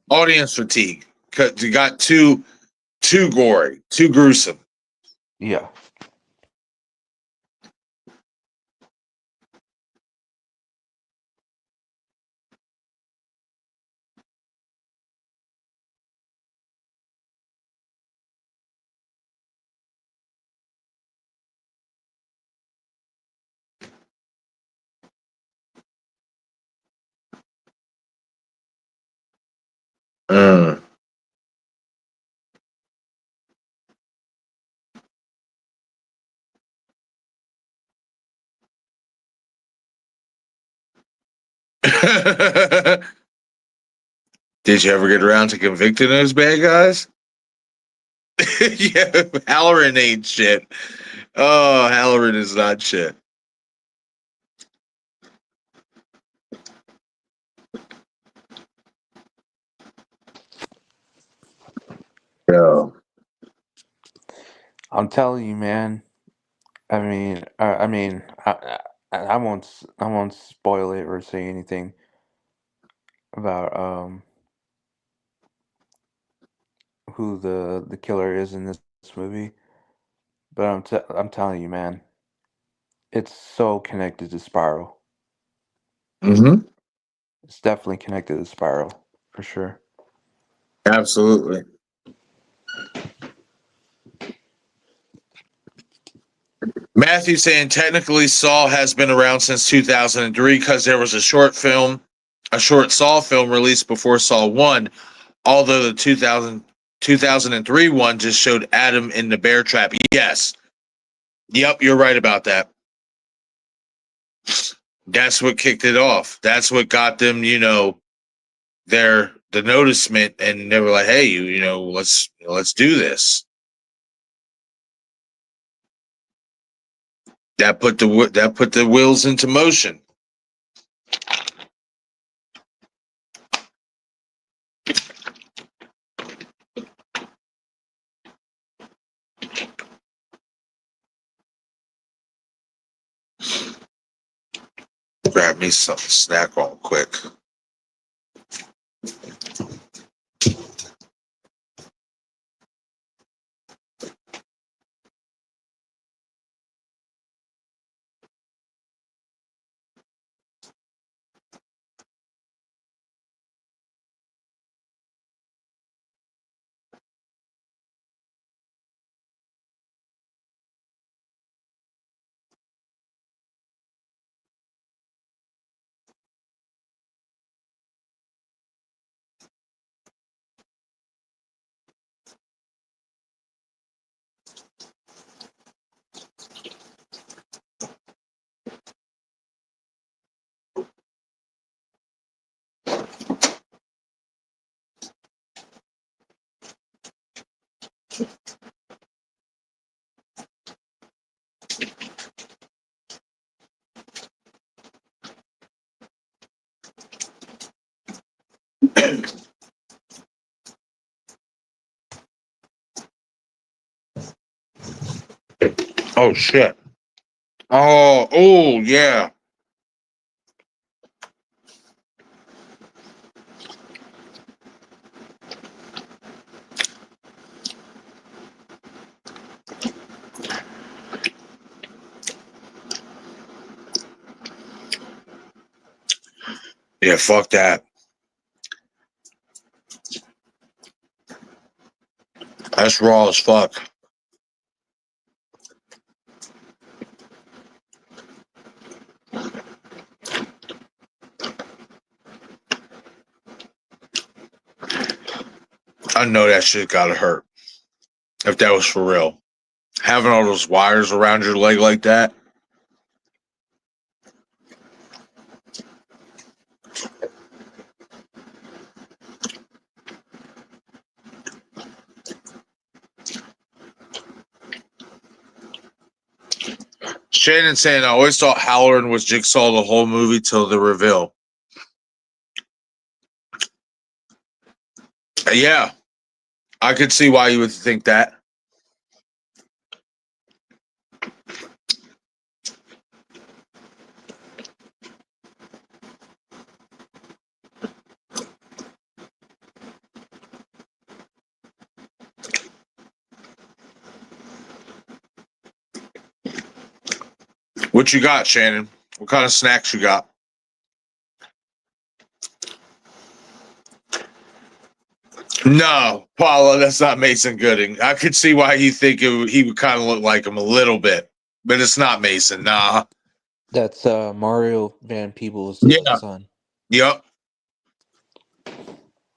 Audience fatigue. Cause you got too gory, too gruesome. Yeah. Mm. Did you ever get around to convicting those bad guys? Yeah, Halloran ain't shit. Oh, Halloran is not shit. Yeah. I'm telling you, man. I won't spoil it or say anything about who the killer is in this movie, but I'm telling you, man, it's so connected to Spiral. Mm-hmm. It's definitely connected to Spiral for sure. Absolutely. Matthew saying technically Saw has been around since 2003 because there was a short Saw film released before Saw 1, although the 2003 one just showed Adam in the bear trap. Yes. Yep, you're right about that. That's what kicked it off. That's what got them, the noticement, and they were like, "Hey, let's do this." That put the wheels into motion. Grab me some snack real quick. Oh shit. Oh yeah. Yeah, fuck that. That's raw as fuck. I know that shit gotta hurt. If that was for real. Having all those wires around your leg like that. Shannon saying I always thought Halloran was Jigsaw the whole movie till the reveal. Yeah, I could see why you would think that. What you got, Shannon? What kind of snacks you got? No, Paula, that's not Mason Gooding. I could see why you think he would kind of look like him a little bit, but it's not Mason. Nah. That's Mario Van Peebles' Yeah. son. Yep.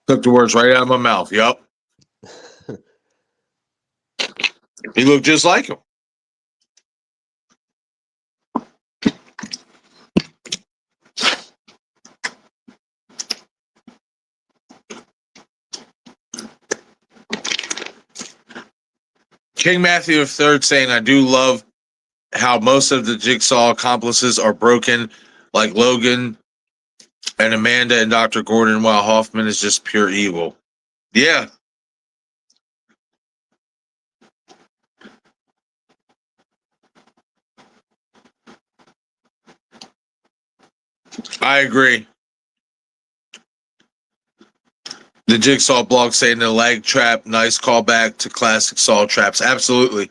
Took the words right out of my mouth. Yep. He looked just like him. King Matthew III saying, I do love how most of the Jigsaw accomplices are broken, like Logan and Amanda and Dr. Gordon, while Hoffman is just pure evil. Yeah. I agree. The Jigsaw blog saying the leg trap, nice callback to classic Saw traps. Absolutely.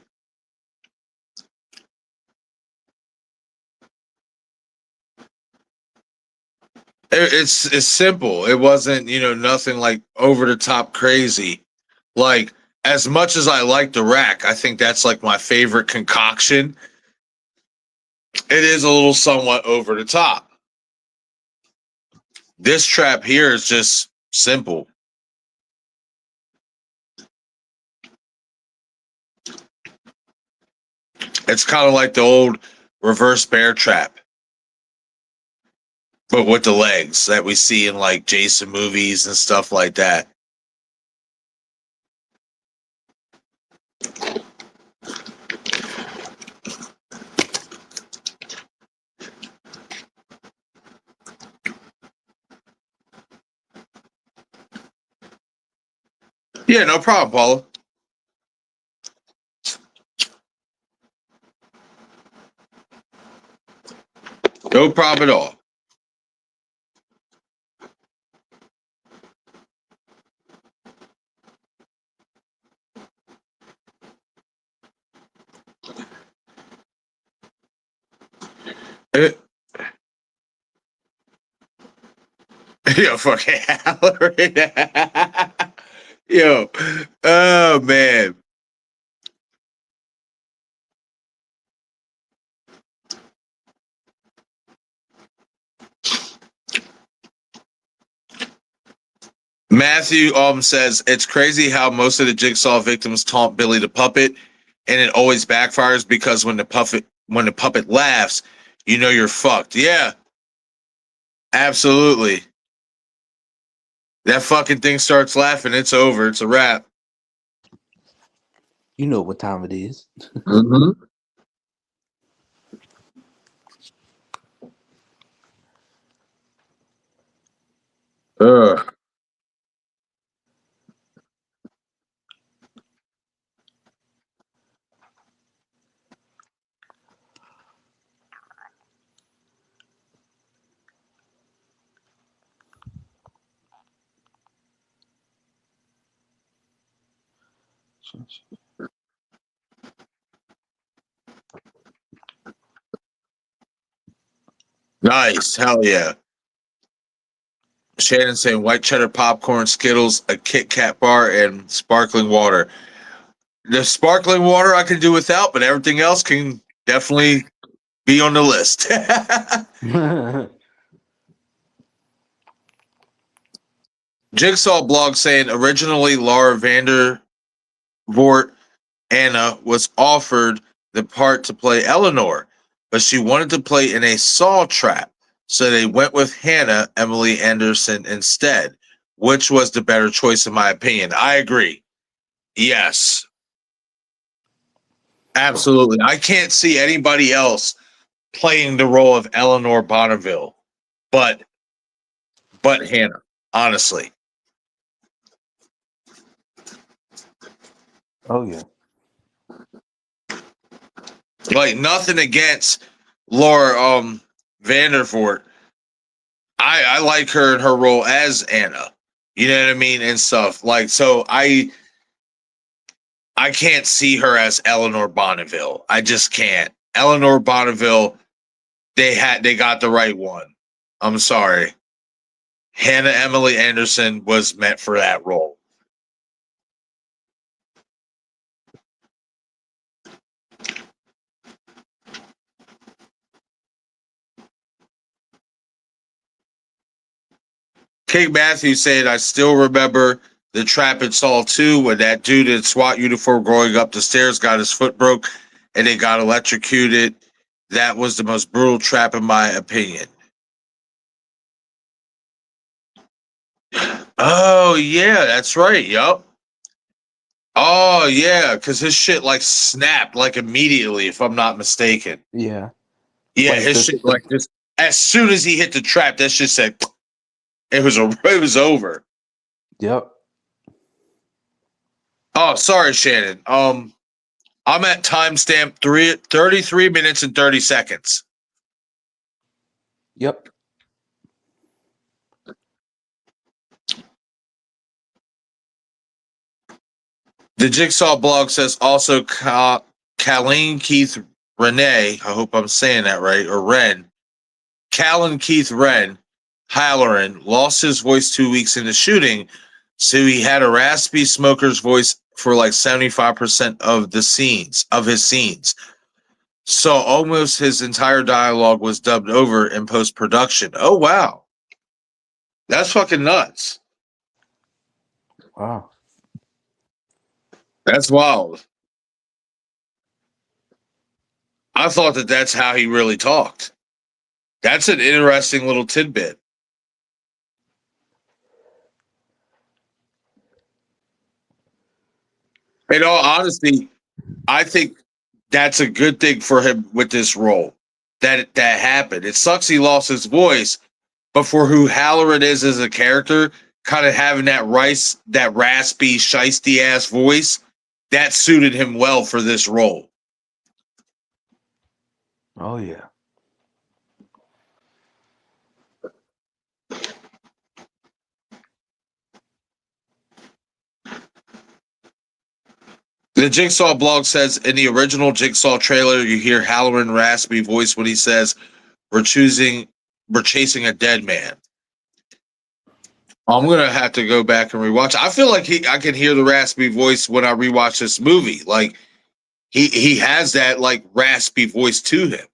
It's simple. It wasn't, nothing like over the top crazy. Like, as much as I like the rack, I think that's like my favorite concoction. It is a little somewhat over the top. This trap here is just simple. It's kind of like the old reverse bear trap, but with the legs that we see in like Jason movies and stuff like that. Yeah, no problem, Paula. No problem at all. It, yo, fucking Hallery. Yo, oh man. Matthew says it's crazy how most of the Jigsaw victims taunt Billy the puppet, and it always backfires because when the puppet laughs, you're fucked. Yeah, absolutely. That fucking thing starts laughing, it's over. It's a wrap. You know what time it is. Mm-hmm. Ugh. Nice. Hell yeah. Shannon saying white cheddar popcorn, Skittles, a Kit Kat bar, and sparkling water. The sparkling water I can do without, but everything else can definitely be on the list. Jigsaw blog saying originally Laura Vandervoort Anna was offered the part to play Eleanor, but she wanted to play in a Saw trap. So they went with Hannah Emily Anderson instead, which was the better choice in my opinion. I agree. Yes, absolutely. I can't see anybody else playing the role of Eleanor Bonneville, but Hannah, honestly. Oh yeah. Like nothing against Laura Vandervoort. I like her in her role as Anna. You know what I mean? And stuff. Like so I can't see her as Eleanor Bonneville. I just can't. Eleanor Bonneville, they got the right one. I'm sorry. Hannah Emily Anderson was meant for that role. King Matthew said, I still remember the trap in Saw 2 when that dude in SWAT uniform going up the stairs got his foot broke and they got electrocuted. That was the most brutal trap in my opinion. Oh yeah, that's right. Yup. Oh yeah, because his shit like snapped like immediately, if I'm not mistaken. Yeah. Yeah, Like his this. shit like just as soon as he hit the trap, that shit said it was over. Yep. Oh, sorry, Shannon. I'm at timestamp 33 minutes and 30 seconds. Yep. The Jigsaw blog says also Colleen Keith Renee, I hope I'm saying that right, or Ren, Callan Keith Wren Halloran lost his voice 2 weeks into shooting, so he had a raspy smoker's voice for like 75% of his scenes. So almost his entire dialogue was dubbed over in post production. Oh wow, that's fucking nuts. Wow. That's wild. I thought that that's how he really talked. That's an interesting little tidbit. In all honesty, I think that's a good thing for him with this role. That happened. It sucks he lost his voice, but for who Halloran is as a character, kind of having that raspy, shisty ass voice, that suited him well for this role. Oh yeah. The Jigsaw blog says in the original Jigsaw trailer, you hear Halloran raspy voice when he says, we're chasing a dead man." I'm gonna have to go back and rewatch. I feel like I can hear the raspy voice when I rewatch this movie. Like he has that like raspy voice to him.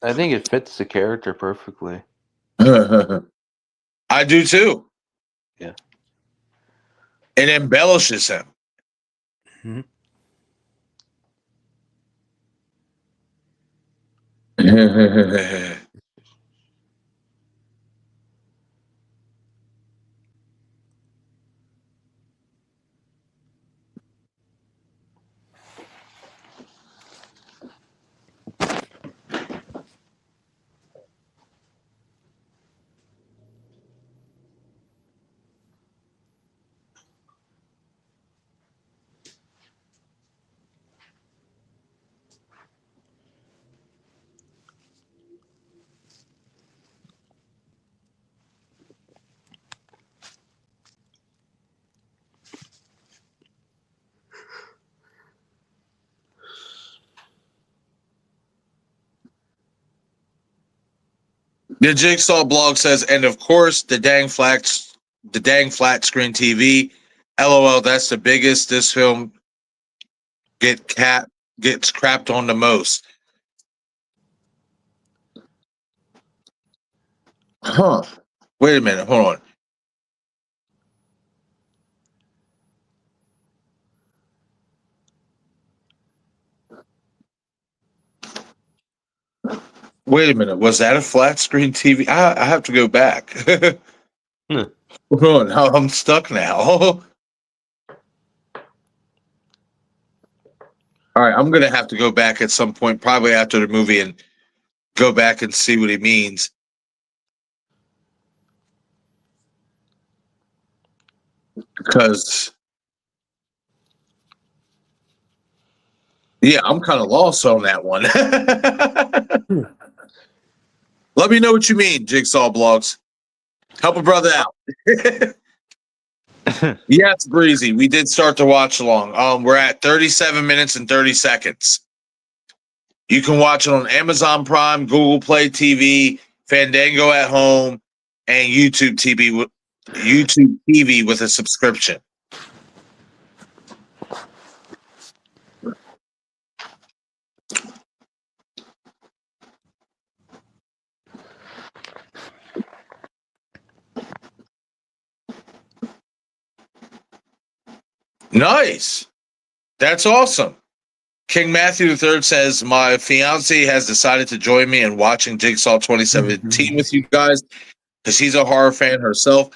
I think it fits the character perfectly. I do too. Yeah. It embellishes him. Mm-hmm. The Jigsaw blog says, and of course, the dang flat screen TV. LOL, that's the biggest. This film gets crapped on the most. Huh. Wait a minute. Hold on. Wait a minute. Was that a flat screen TV? I have to go back. Hold on. I'm stuck now. All right. I'm going to have to go back at some point, probably after the movie, and go back and see what he means. Because, yeah, I'm kind of lost on that one. Let me know what you mean, Jigsaw blogs. Help a brother out. Yeah, it's breezy. We did start to watch along. We're at 37 minutes and 30 seconds. You can watch it on Amazon Prime, Google Play TV, Fandango at home, and YouTube TV with a subscription. Nice. That's awesome. King Matthew III says, my fiance has decided to join me in watching Jigsaw 2017 with you guys because she's a horror fan herself.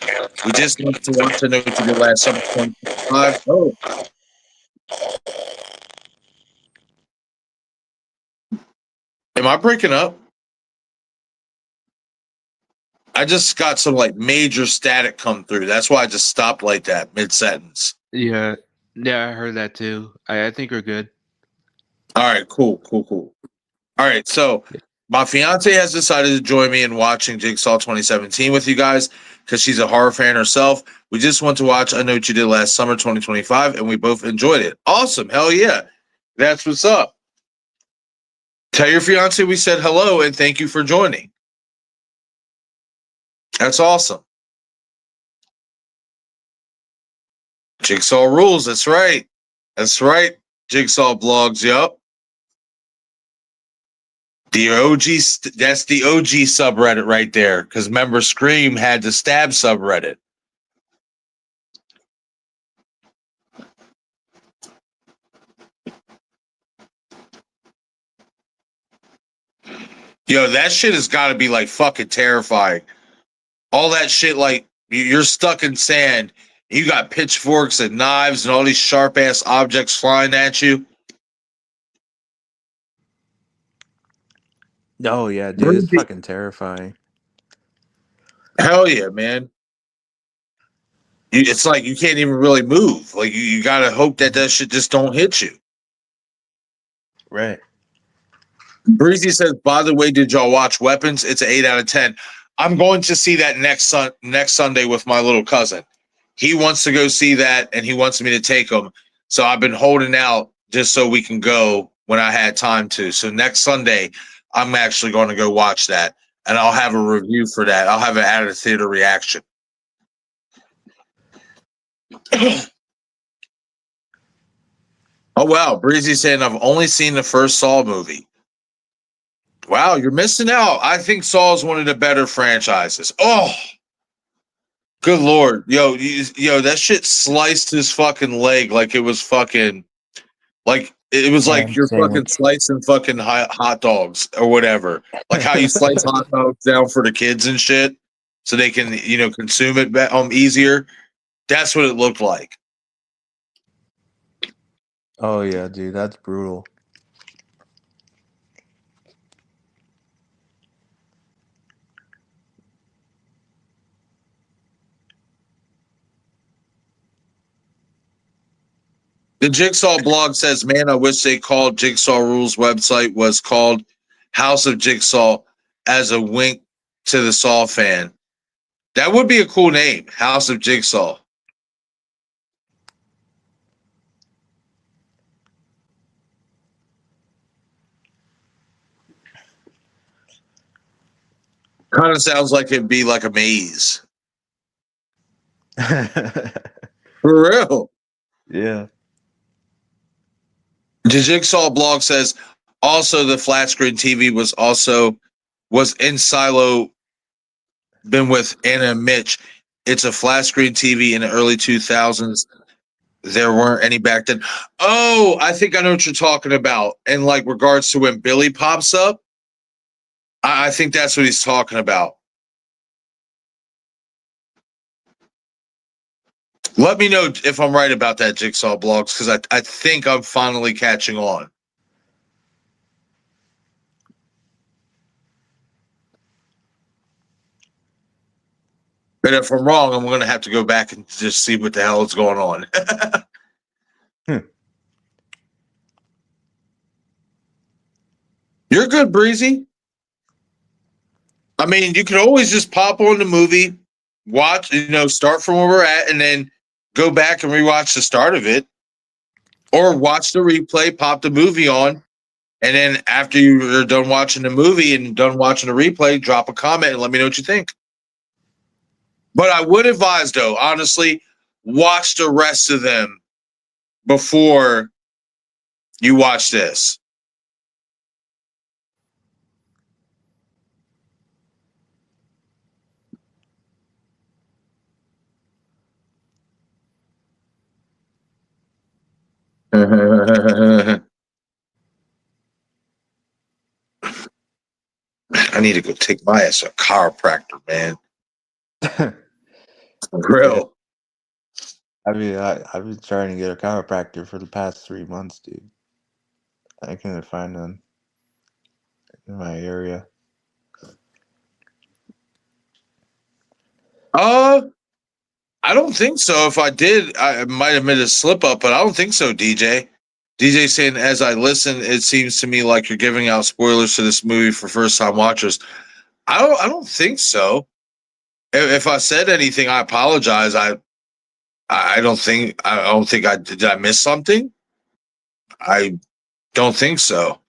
We just want to know what you did last summer, 2025. Oh. Am I breaking up? I just got some like major static come through. That's why I just stopped like that mid-sentence. Yeah. Yeah, I heard that too. I think we're good. All right, cool. All right, so My fiance has decided to join me in watching Jigsaw 2017 with you guys because she's a horror fan herself. We just went to watch I Know What You Did Last Summer 2025, and we both enjoyed it. Awesome. Hell yeah. That's what's up. Tell your fiance we said hello and thank you for joining. That's awesome. Jigsaw rules. That's right. That's right. Jigsaw blogs. Yup. The OG. That's the OG subreddit right there. Because remember, Scream had the stab subreddit. Yo, that shit has got to be like fucking terrifying. All that shit, like you're stuck in sand. You got pitchforks and knives and all these sharp ass objects flying at you. Oh yeah, dude, it's fucking terrifying. Hell yeah, man. It's like you can't even really move. Like you gotta hope that shit just don't hit you. Right. Breezy says, by the way, did y'all watch Weapons? It's an 8 out of 10. I'm going to see that next Sunday with my little cousin. He wants to go see that and he wants me to take him. So I've been holding out just so we can go when I had time to. So next Sunday, I'm actually going to go watch that and I'll have a review for that. I'll have an out of theater reaction. Oh, wow. Breezy saying, I've only seen the first Saw movie. Wow, you're missing out. I think Saw is one of the better franchises. Oh, good Lord. Yo, that shit sliced his fucking leg like it was fucking, like, it was like you're fucking slicing fucking hot dogs or whatever. Like how you slice hot dogs down for the kids and shit so they can, consume it easier. That's what it looked like. Oh yeah, dude, that's brutal. The Jigsaw blog says, man, I wish they called Jigsaw Rules website was called House of Jigsaw as a wink to the Saw fan. That would be a cool name, House of Jigsaw. Kind of sounds like it'd be like a maze. For real. Yeah. The Jigsaw blog says also the flat screen TV was in Silo, been with Anna and Mitch. It's a flat screen TV in the early 2000s. There weren't any back then. Oh, I think I know what you're talking about. In like regards to when Billy pops up, I think that's what he's talking about. Let me know if I'm right about that, Jigsaw blogs, because I think I'm finally catching on. But if I'm wrong, I'm going to have to go back and just see what the hell is going on. You're good, Breezy. I mean, you can always just pop on the movie, watch, start from where we're at, and then go back and rewatch the start of it. Or watch the replay, pop the movie on, and then after you're done watching the movie and done watching the replay, drop a comment and let me know what you think. But I would advise, though, honestly, watch the rest of them before you watch this. I need to go take my ass to a chiropractor, man. For real. I mean, I've been trying to get a chiropractor for the past 3 months, dude. I couldn't find none in my area. I don't think so. If I did, I might have made a slip up, but I don't think so, DJ. DJ saying, as I listen, it seems to me like you're giving out spoilers to this movie for first time watchers. I don't think so. If I said anything, I apologize. I don't think I did. I miss something? I don't think so.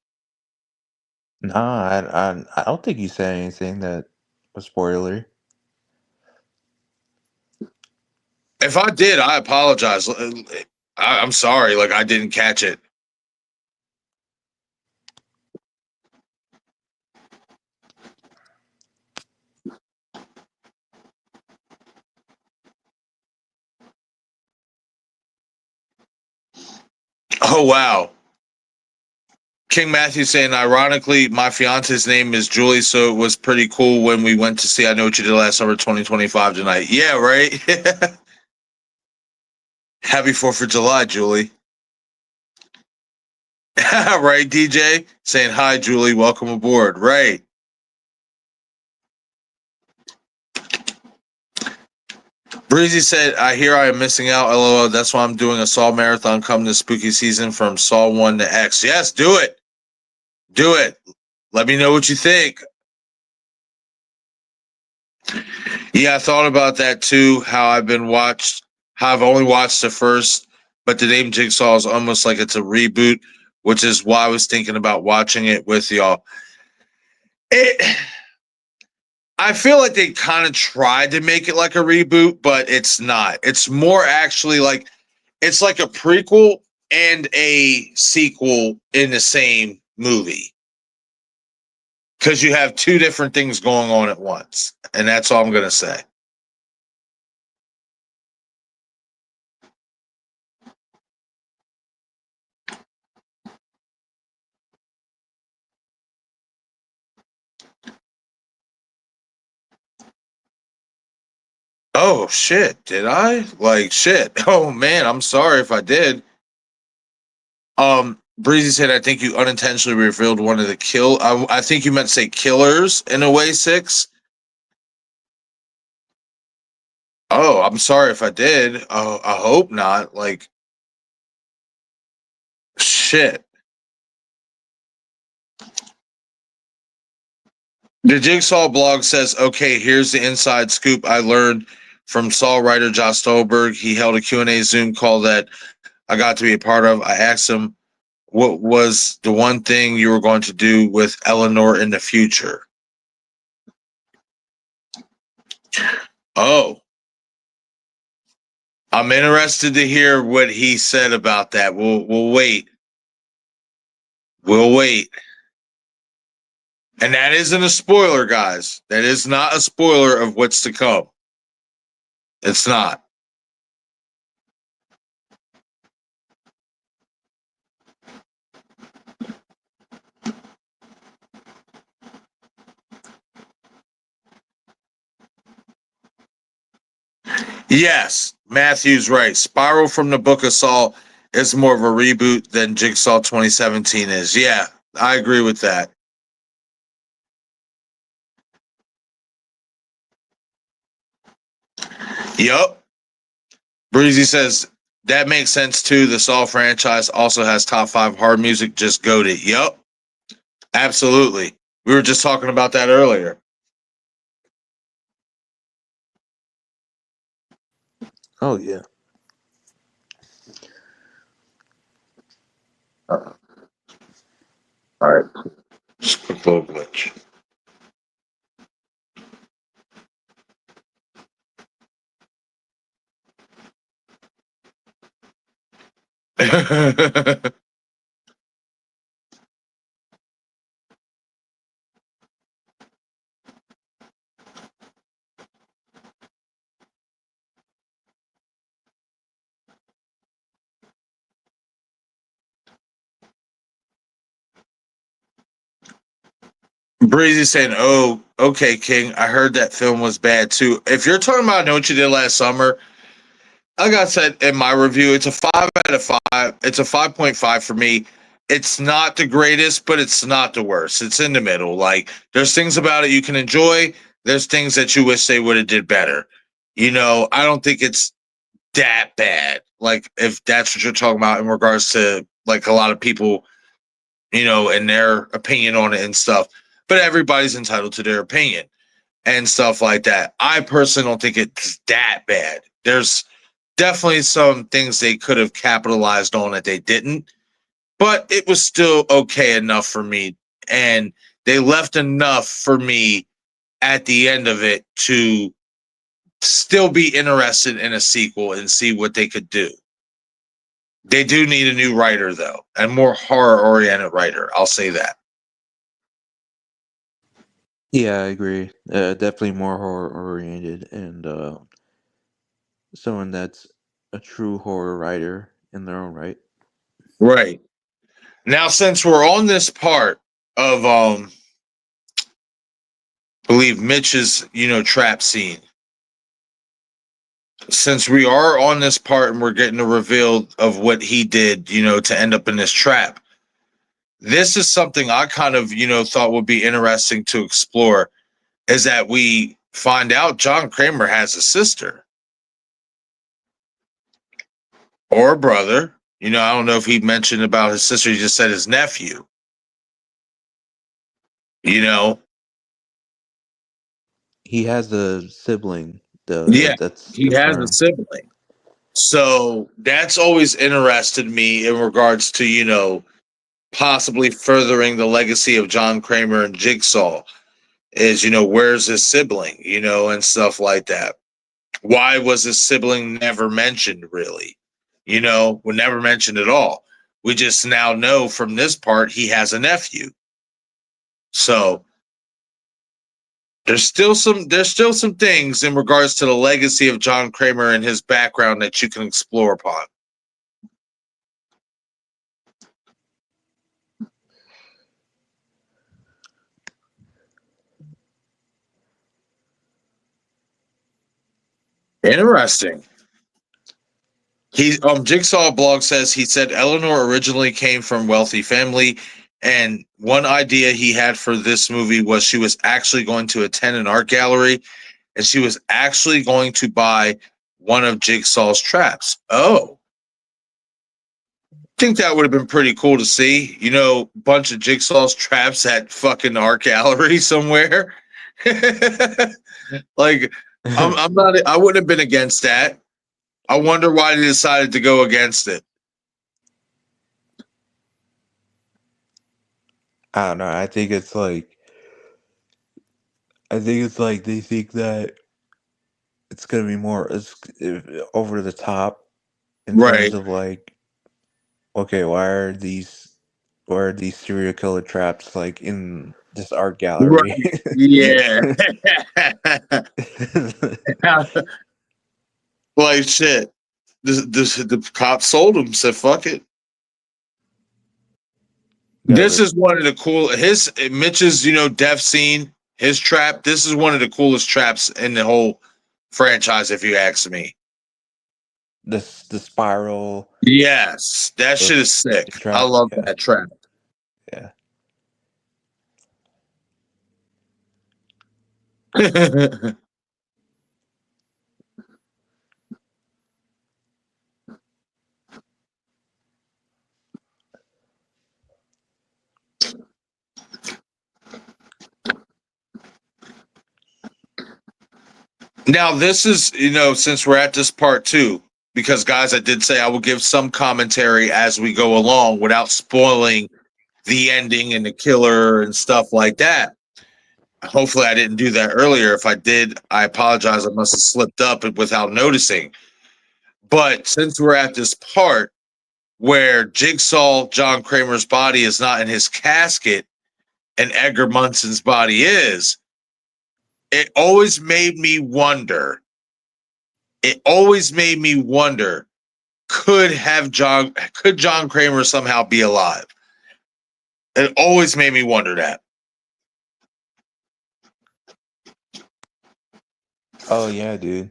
Nah, I don't think you said anything that was spoilery. If I did, I apologize. I'm sorry. Like I didn't catch it. Oh wow. King Matthew saying, ironically, my fiance's name is Julie, so it was pretty cool when we went to see I Know What You Did Last Summer 2025 tonight. Yeah, right? Happy 4th of July, Julie. Right, DJ? Saying, hi, Julie, welcome aboard. Right. Breezy said, I hear I am missing out. LOL. That's why I'm doing a Saw marathon come this spooky season from Saw 1 to X. Yes, do it. Do it. Let me know what you think. Yeah, I thought about that too. How I've only watched the first, but the name Jigsaw is almost like it's a reboot, which is why I was thinking about watching it with y'all. I feel like they kind of tried to make it like a reboot, but it's not. It's more actually like it's like a prequel and a sequel in the same movie. Because you have two different things going on at once. And that's all I'm going to say. Oh shit! Did I like shit? Oh man, I'm sorry if I did. Breezy said, "I think you unintentionally revealed one of the kill. I think you meant to say killers in a way 6. Oh, I'm sorry if I did. I hope not. Like shit. The Jigsaw blog says, okay, here's the inside scoop I learned from Saw writer Josh Stolberg. He held a Q&A Zoom call that I got to be a part of. I asked him, what was the one thing you were going to do with Eleanor in the future? Oh, I'm interested to hear what he said about that. We'll wait. We'll wait. And that isn't a spoiler, guys. That is not a spoiler of what's to come. It's not. Yes, Matthew's right. Spiral from the Book of Saul is more of a reboot than Jigsaw 2017 is. Yeah, I agree with that. Yup. Breezy says that makes sense too. The Saw franchise also has top 5 hard music. Just goated. Yup. Absolutely. We were just talking about that earlier. Oh yeah. All right. Just a quick little glitch. Breezy saying, "Oh, okay, King. I heard that film was bad too. If you're talking about Know What You Did Last Summer, like I said in my review, it's a 5 out of 5. It's a 5.5 for me. It's not the greatest, but it's not the worst. It's in the middle. Like there's things about it you can enjoy. There's things that you wish they would have did better. I don't think it's that bad. Like if that's what you're talking about in regards to like a lot of people, and their opinion on it and stuff. But everybody's entitled to their opinion and stuff like that. I personally don't think it's that bad. There's definitely some things they could have capitalized on that they didn't, but it was still okay enough for me. And they left enough for me at the end of it to still be interested in a sequel and see what they could do. They do need a new writer, though, and more horror oriented writer. I'll say that. Yeah, I agree. Definitely more horror oriented and someone that's a true horror writer in their own right. Right. Now, since we're on this part of believe Mitch's, trap scene. Since we are on this part and we're getting a reveal of what he did, to end up in this trap, this is something I kind of, thought would be interesting to explore, is that we find out John Kramer has a sister or a brother. I don't know if he mentioned about his sister. He just said his nephew. You know, He has a sibling, yeah, that's he has a confirmed. sibling. So that's always interested me in regards to, possibly furthering the legacy of John Kramer and Jigsaw is, where's his sibling, and stuff like that. Why was his sibling never mentioned, really? Was never mentioned at all. We just now know from this part he has a nephew. So there's still some things in regards to the legacy of John Kramer and his background that you can explore upon. Interesting. Jigsaw blog says he said Eleanor originally came from wealthy family, and one idea he had for this movie was she was actually going to attend an art gallery, and she was actually going to buy one of Jigsaw's traps. Oh, I think that would have been pretty cool to see. Bunch of Jigsaw's traps at fucking art gallery somewhere. Like, I'm not. I wouldn't have been against that. I wonder why they decided to go against it. I don't know. I think it's like they think that it's gonna be more over the top in terms Right. of like, okay, why are these serial killer traps like in this art gallery? Right. Yeah. Like shit. The cop sold him, said fuck it. Yeah, This but is one of the cool his Mitch's, death scene, his trap. This is one of the coolest traps in the whole franchise, if you ask me. the spiral, Yes. That the, shit is the sick. I trap. love Yeah, that trap. yeah. Now, this is, since we're at this part too, because guys, I did say I will give some commentary as we go along without spoiling the ending and the killer and stuff like that. Hopefully, I didn't do that earlier. If I did, I apologize. I must have slipped up without noticing. But since we're at this part where Jigsaw, John Kramer's body is not in his casket and Edgar Munson's body is, it always made me wonder. It always made me wonder, could John Kramer somehow be alive? It always made me wonder that. Oh yeah, dude.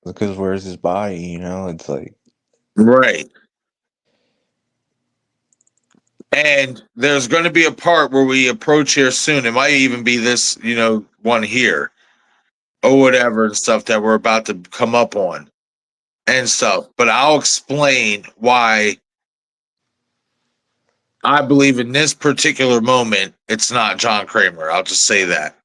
Because where's his body? It's like, Right. And there's going to be a part where we approach here soon. It might even be this, one here or whatever and stuff that we're about to come up on and stuff. But I'll explain why I believe in this particular moment, it's not John Kramer. I'll just say that.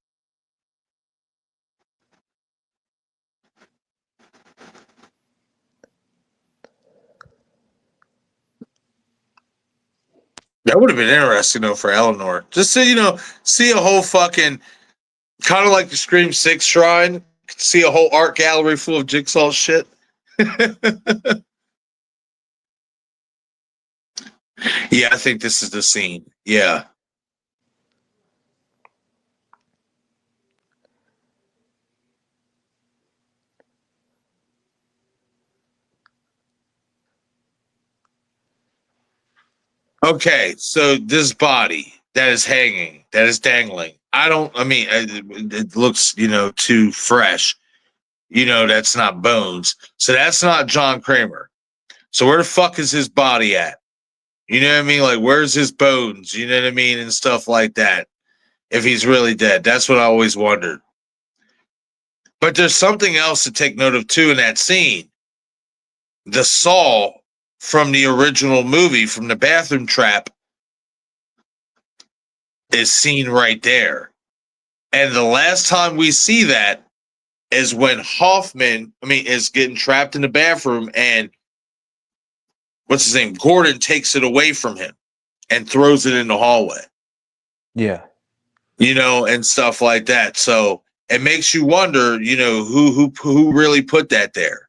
That would have been interesting though for Eleanor. Just so you know, see a whole fucking kind of like the Scream 6 shrine, see a whole art gallery full of Jigsaw shit. Yeah, I think this is the scene. Yeah. Okay, so this body that is hanging, that is dangling. I mean, it looks, too fresh. That's not bones. So that's not John Kramer. So where the fuck is his body at? You know what I mean? Like, where's his bones? You know what I mean? And stuff like that. If he's really dead. That's what I always wondered. But there's something else to take note of, too, in that scene. The saw from the original movie, from the bathroom trap, is seen right there. And the last time we see that is when Hoffman, is getting trapped in the bathroom and what's his name? Gordon takes it away from him and throws it in the hallway. Yeah. And stuff like that. So it makes you wonder, who really put that there.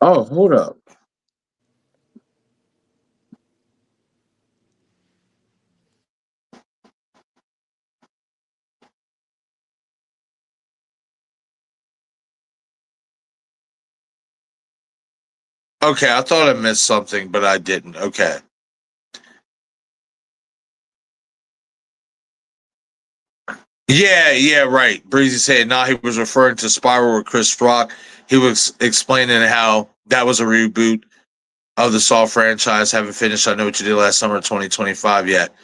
Oh, hold up. Okay, I thought I missed something, but I didn't. Okay. Yeah, right. Breezy said, nah, he was referring to Spiral with Chris Rock. He was explaining how that was a reboot of the Saw franchise. Haven't finished. I Know What You Did Last Summer 2025 yet.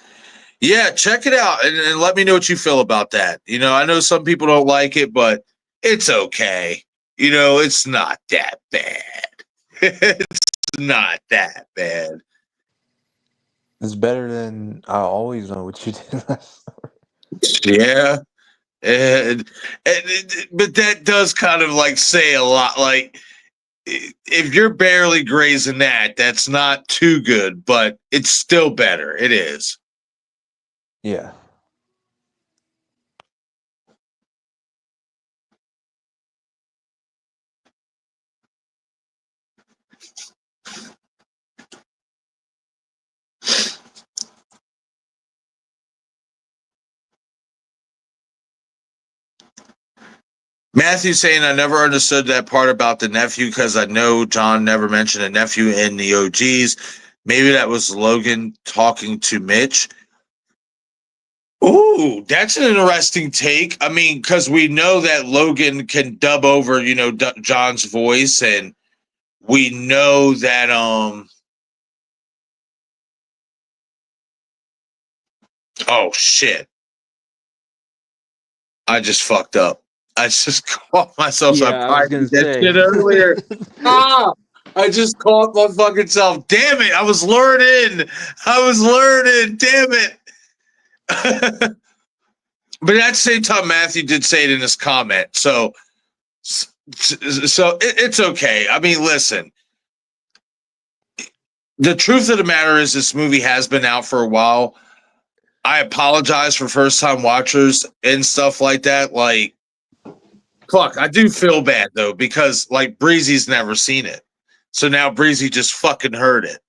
Yeah, check it out and let me know what you feel about that. I know some people don't like it, but it's okay. It's not that bad. It's not that bad. It's better than I always know what you did last. Yeah. But that does kind of like say a lot. Like, if you're barely grazing that, that's not too good, but it's still better. It is. Yeah. Matthew saying, I never understood that part about the nephew because I know John never mentioned a nephew in the OGs. Maybe that was Logan talking to Mitch. Ooh, that's an interesting take. Because we know that Logan can dub over, John's voice, and we know that oh shit. I just fucked up. I just caught myself. So I Yeah, I was probably gonna did that say. shit earlier. I just caught my fucking self. Damn it. I was learning. Damn it. But at the same time, Matthew did say it in his comment. So it's okay. Listen, the truth of the matter is this movie has been out for a while. I apologize for first time watchers and stuff like that. Like, fuck, I do feel bad though, because like Breezy's never seen it. So now Breezy just fucking heard it.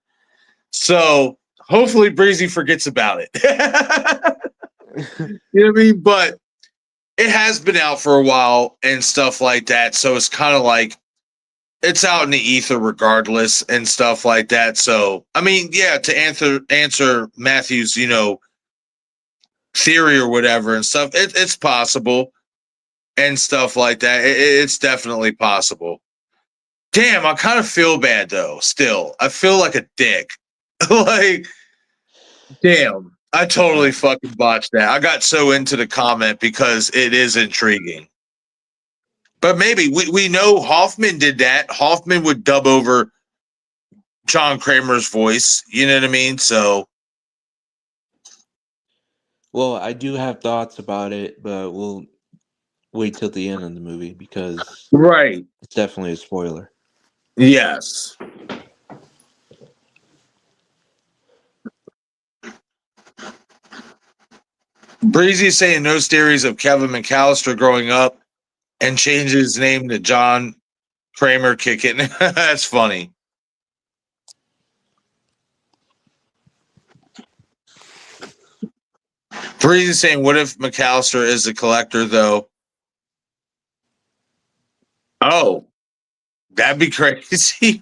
So hopefully Breezy forgets about it. You know what I mean? But it has been out for a while and stuff like that. So it's kind of like it's out in the ether regardless and stuff like that. So yeah, to answer Matthew's, theory or whatever and stuff, it's possible and stuff like that. It's definitely possible. Damn, I kind of feel bad though. Still, I feel like a dick. Like, damn. I Uh, totally fucking botched that. I got so into the comment because it is intriguing. But maybe we know Hoffman did that. Hoffman would dub over John Kramer's voice. You know what I mean? So well, I do have thoughts about it, but we'll wait till the end of the movie because right. it's definitely a spoiler. Yes. Breezy saying no theories of Kevin McAllister growing up and changed his name to John Kramer kicking. That's funny. Breezy saying, what if McAllister is a collector though? Oh, that'd be crazy.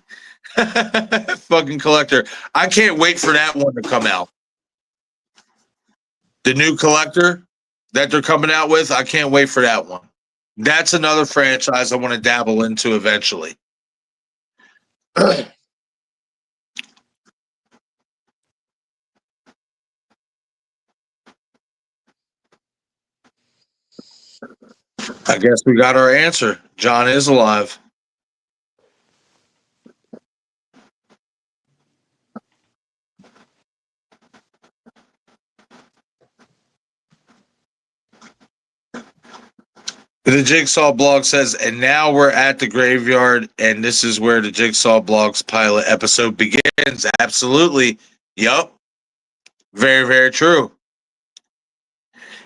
Fucking collector. I can't wait for that one to come out. The new collector that they're coming out with, I can't wait for that one. That's another franchise I want to dabble into eventually. I guess we got our answer. John is alive. The Jigsaw blog says, and now we're at the graveyard, and this is where the Jigsaw blog's pilot episode begins. Absolutely. Yup. Very, very true.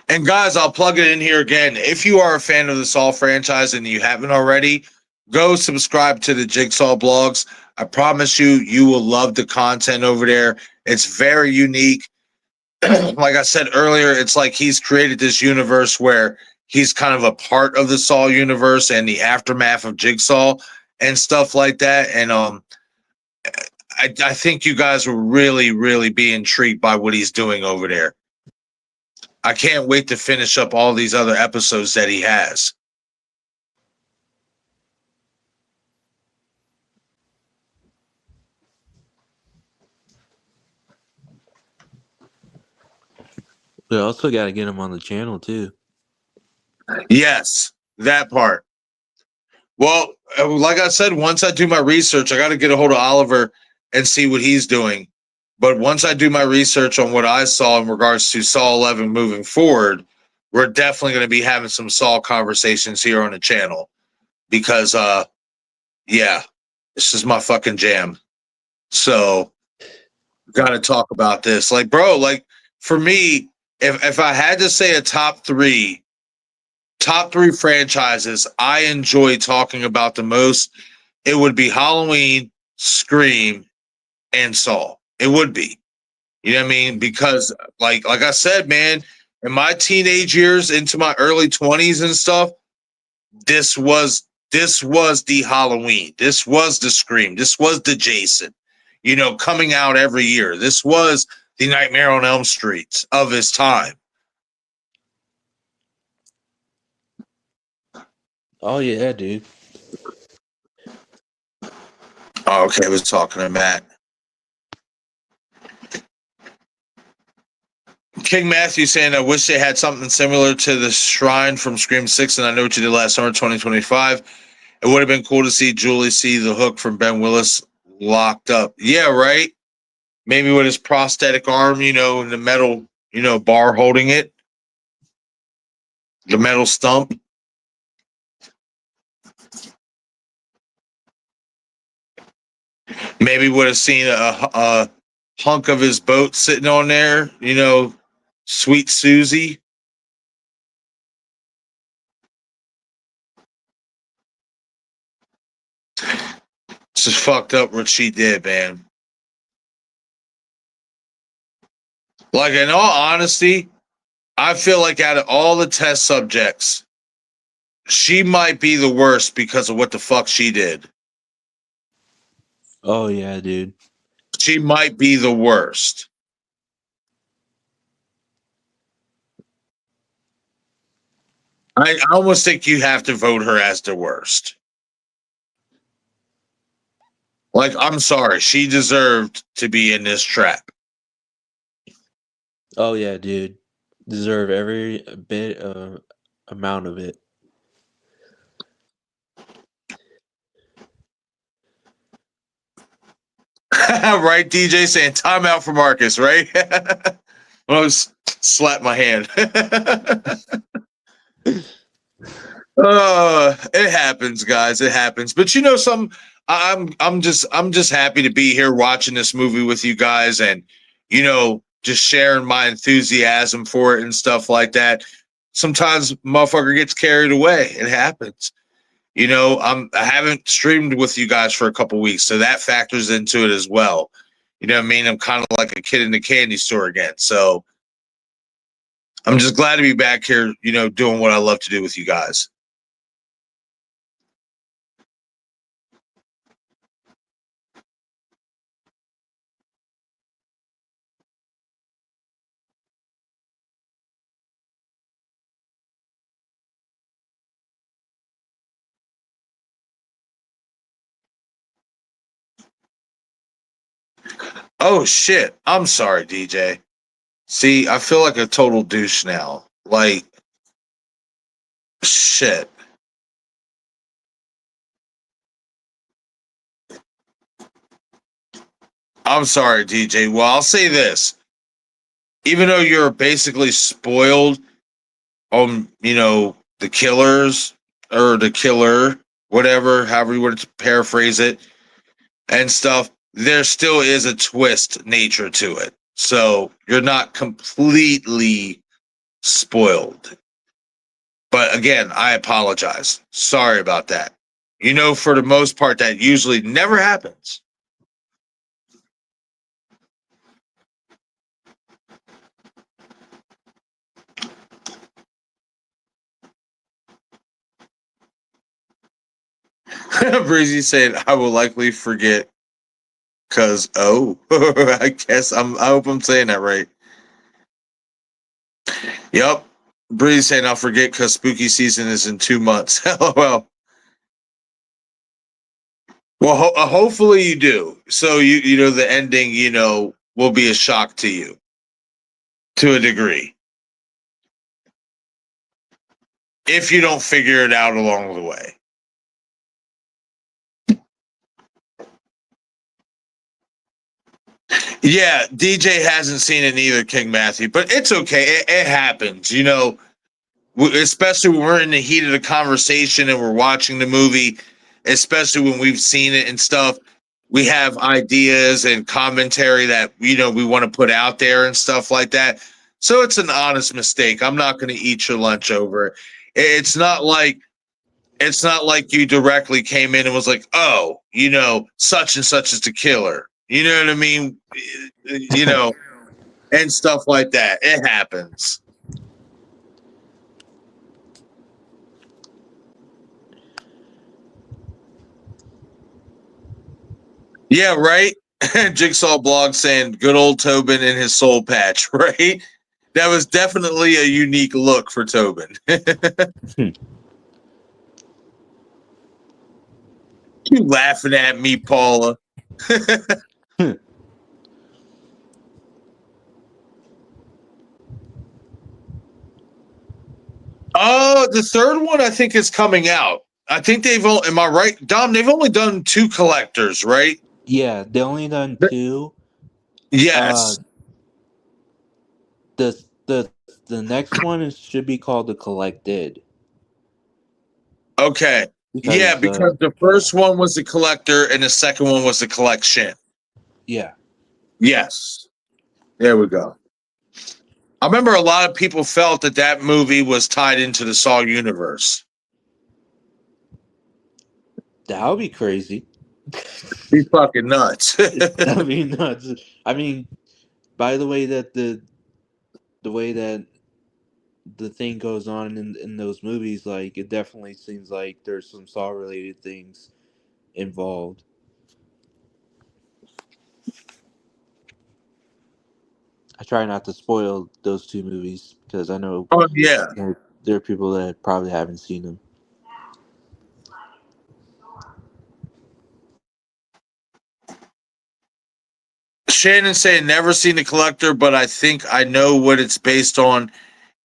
And guys, I'll plug it in here again. If you are a fan of the Saw franchise and you haven't already, go subscribe to the Jigsaw blogs. I promise you, you will love the content over there. It's very unique. Like I said earlier, it's like he's created this universe where he's kind of a part of the Saw universe and the aftermath of Jigsaw and stuff like that. And I think you guys will really, really be intrigued by what he's doing over there. I can't wait to finish up all these other episodes that he has. We also got to get him on the channel too. Yes, that part. Well, like I said, once I do my research, I got to get a hold of Oliver and see what he's doing. But once I do my research on what I saw in regards to Saw 11 moving forward, we're definitely going to be having some Saw conversations here on the channel because, yeah, this is my fucking jam. So, got to talk about this. Like, bro, like for me, if I had to say a top three franchises I enjoy talking about the most, it would be Halloween, Scream, and Saw. It would be. You know what I mean? Because like I said, man, in my teenage years into my early 20s and stuff, this was the Halloween. This was the Scream. This was the Jason. You know, coming out every year. This was the Nightmare on Elm Street of his time. Oh yeah, dude. Oh, okay, I was talking to Matt. King Matthew saying, I wish they had something similar to the Shrine from Scream 6, and I know what you did last summer, 2025. It would have been cool to see Julie see the hook from Ben Willis locked up. Yeah, right? Maybe with his prosthetic arm, you know, and the metal, you know, bar holding it, the metal stump. Maybe would have seen a hunk of his boat sitting on there, you know, Sweet Susie. It's just fucked up what she did, man. Like, in all honesty, I feel like out of all the test subjects, she might be the worst because of what the fuck she did. Oh yeah, dude. She might be the worst. I almost think you have to vote her as the worst. Like, I'm sorry, she deserved to be in this trap. Oh yeah, dude. Deserve every bit amount of it. Right, DJ saying timeout for Marcus, right? I was slap my hand. It happens, guys. It happens. But you know, I'm just happy to be here watching this movie with you guys, and just sharing my enthusiasm for it and stuff like that. Sometimes motherfucker gets carried away. It happens. I haven't streamed with you guys for a couple weeks, so that factors into it as well. You know what I mean? I'm kind of like a kid in the candy store again. So I'm just glad to be back here, doing what I love to do with you guys. Oh shit. I'm sorry, DJ. See, I feel like a total douche now. Like shit. I'm sorry, DJ. Well, I'll say this. Even though you're basically spoiled on, the killers or the killer, whatever, however you want to paraphrase it and stuff, there still is a twist nature to it. So you're not completely spoiled. But again, I apologize. Sorry about that. For the most part, that usually never happens. Breezy said, I will likely forget because, I guess I hope I'm saying that right. Yep. Breezy saying, I'll forget because spooky season is in 2 months. LOL. Well, hopefully you do. So the ending, will be a shock to you to a degree if you don't figure it out along the way. Yeah, DJ hasn't seen it either, King Matthew, but it's okay. It happens, especially when we're in the heat of the conversation and we're watching the movie, especially when we've seen it and stuff. We have ideas and commentary that we want to put out there and stuff like that. So it's an honest mistake. I'm not going to eat your lunch over it. It's not like you directly came in and was like, oh, such and such is the killer. You know what I mean? You know, and stuff like that. It happens. Yeah, right. Jigsaw blog saying good old Tobin in his soul patch, right? That was definitely a unique look for Tobin. You laughing at me, Paula? Oh, the third one I think is coming out. I think they've only, am I right, Dom? They've only done 2 collectors, right? Yeah, they only done two. Uh, Yes. the next one should be called the Collected Okay. Yeah, because because the yeah, first one was the collector and the second one was the collection. yeah, Yes. There we go. I remember a lot of people felt that movie was tied into the Saw universe. that would be crazy. Be fucking nuts. That'd be nuts. I mean, by the way that the thing goes on in those movies, like it definitely seems like there's some Saw related things involved. I try not to spoil those two movies because I know Oh yeah. there are people that probably haven't seen them. Shannon saying never seen The Collector, but I think I know what it's based on,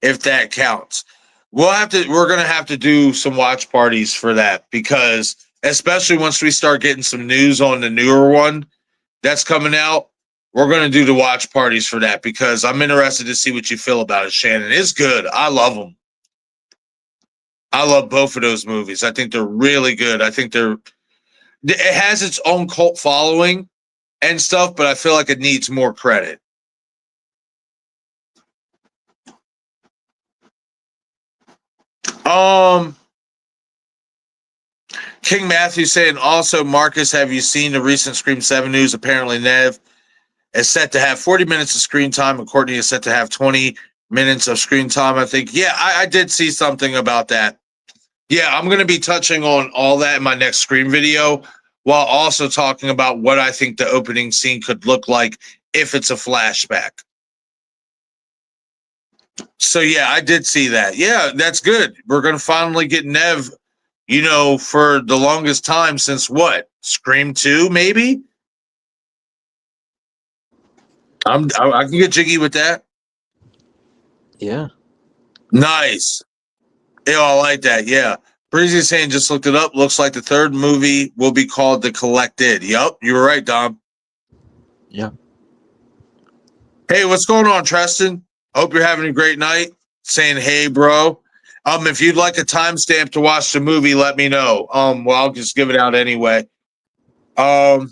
if that counts. We're gonna have to do some watch parties for that, because especially once we start getting some news on the newer one that's coming out, we're gonna do the watch parties for that, because I'm interested to see what you feel about it, Shannon. It's good. I love them. I love both of those movies. I think they're really good. I think it has its own cult following and stuff, but I feel like it needs more credit. Um, King Matthew saying also, Marcus, have you seen the recent Scream 7 news? Apparently, Nev is set to have 40 minutes of screen time, and Courtney is set to have 20 minutes of screen time, I think. Yeah, I did see something about that. Yeah, I'm going to be touching on all that in my next Scream video, while also talking about what I think the opening scene could look like if it's a flashback. So, yeah, I did see that. Yeah, that's good. We're going to finally get Nev, for the longest time since what? Scream 2, maybe? I can get jiggy with that. Yeah. Nice. Yeah, I like that. Yeah. Breezy saying just looked it up. Looks like the third movie will be called The Collected. Yup, you were right, Dom. Yeah. Hey, what's going on, Tristan? Hope you're having a great night. Saying hey, bro. If you'd like a timestamp to watch the movie, let me know. Well, I'll just give it out anyway. I'm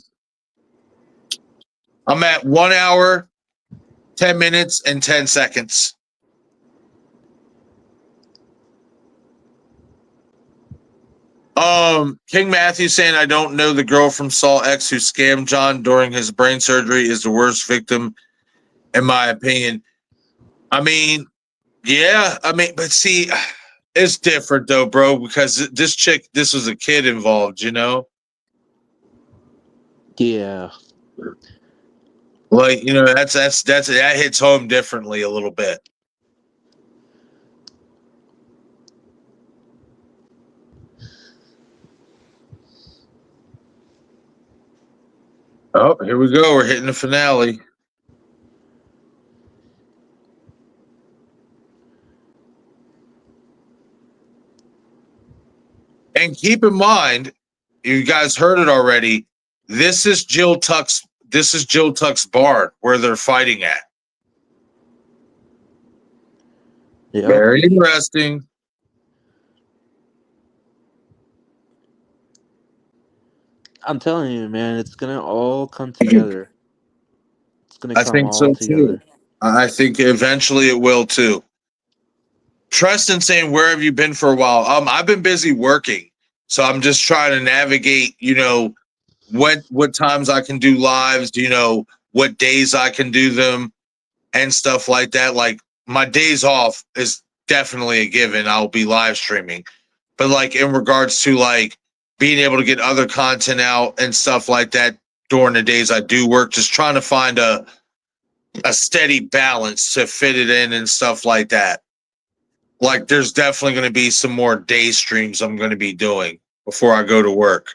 at 1 hour, 10 minutes, and 10 seconds. King Matthew saying I don't know the girl from Saw X who scammed John during his brain surgery is the worst victim, in my opinion. I mean, yeah, but see, it's different though, bro, because this was a kid involved, Yeah. Like, that hits home differently a little bit. Oh, here we go. We're hitting the finale. And keep in mind, you guys heard it already. This is Jill Tuck's barn where they're fighting at. Yeah. Very interesting. I'm telling you, man, it's gonna all come together. It's gonna I come think all so too. together. I think eventually it will too. Tristan saying, "Where have you been for a while?" I've been busy working, so I'm just trying to navigate. What times I can do lives. What days I can do them and stuff like that. Like my days off is definitely a given. I'll be live streaming, but like in regards to like being able to get other content out and stuff like that during the days I do work, just trying to find a steady balance to fit it in and stuff like that. Like there's definitely going to be some more day streams I'm going to be doing before I go to work.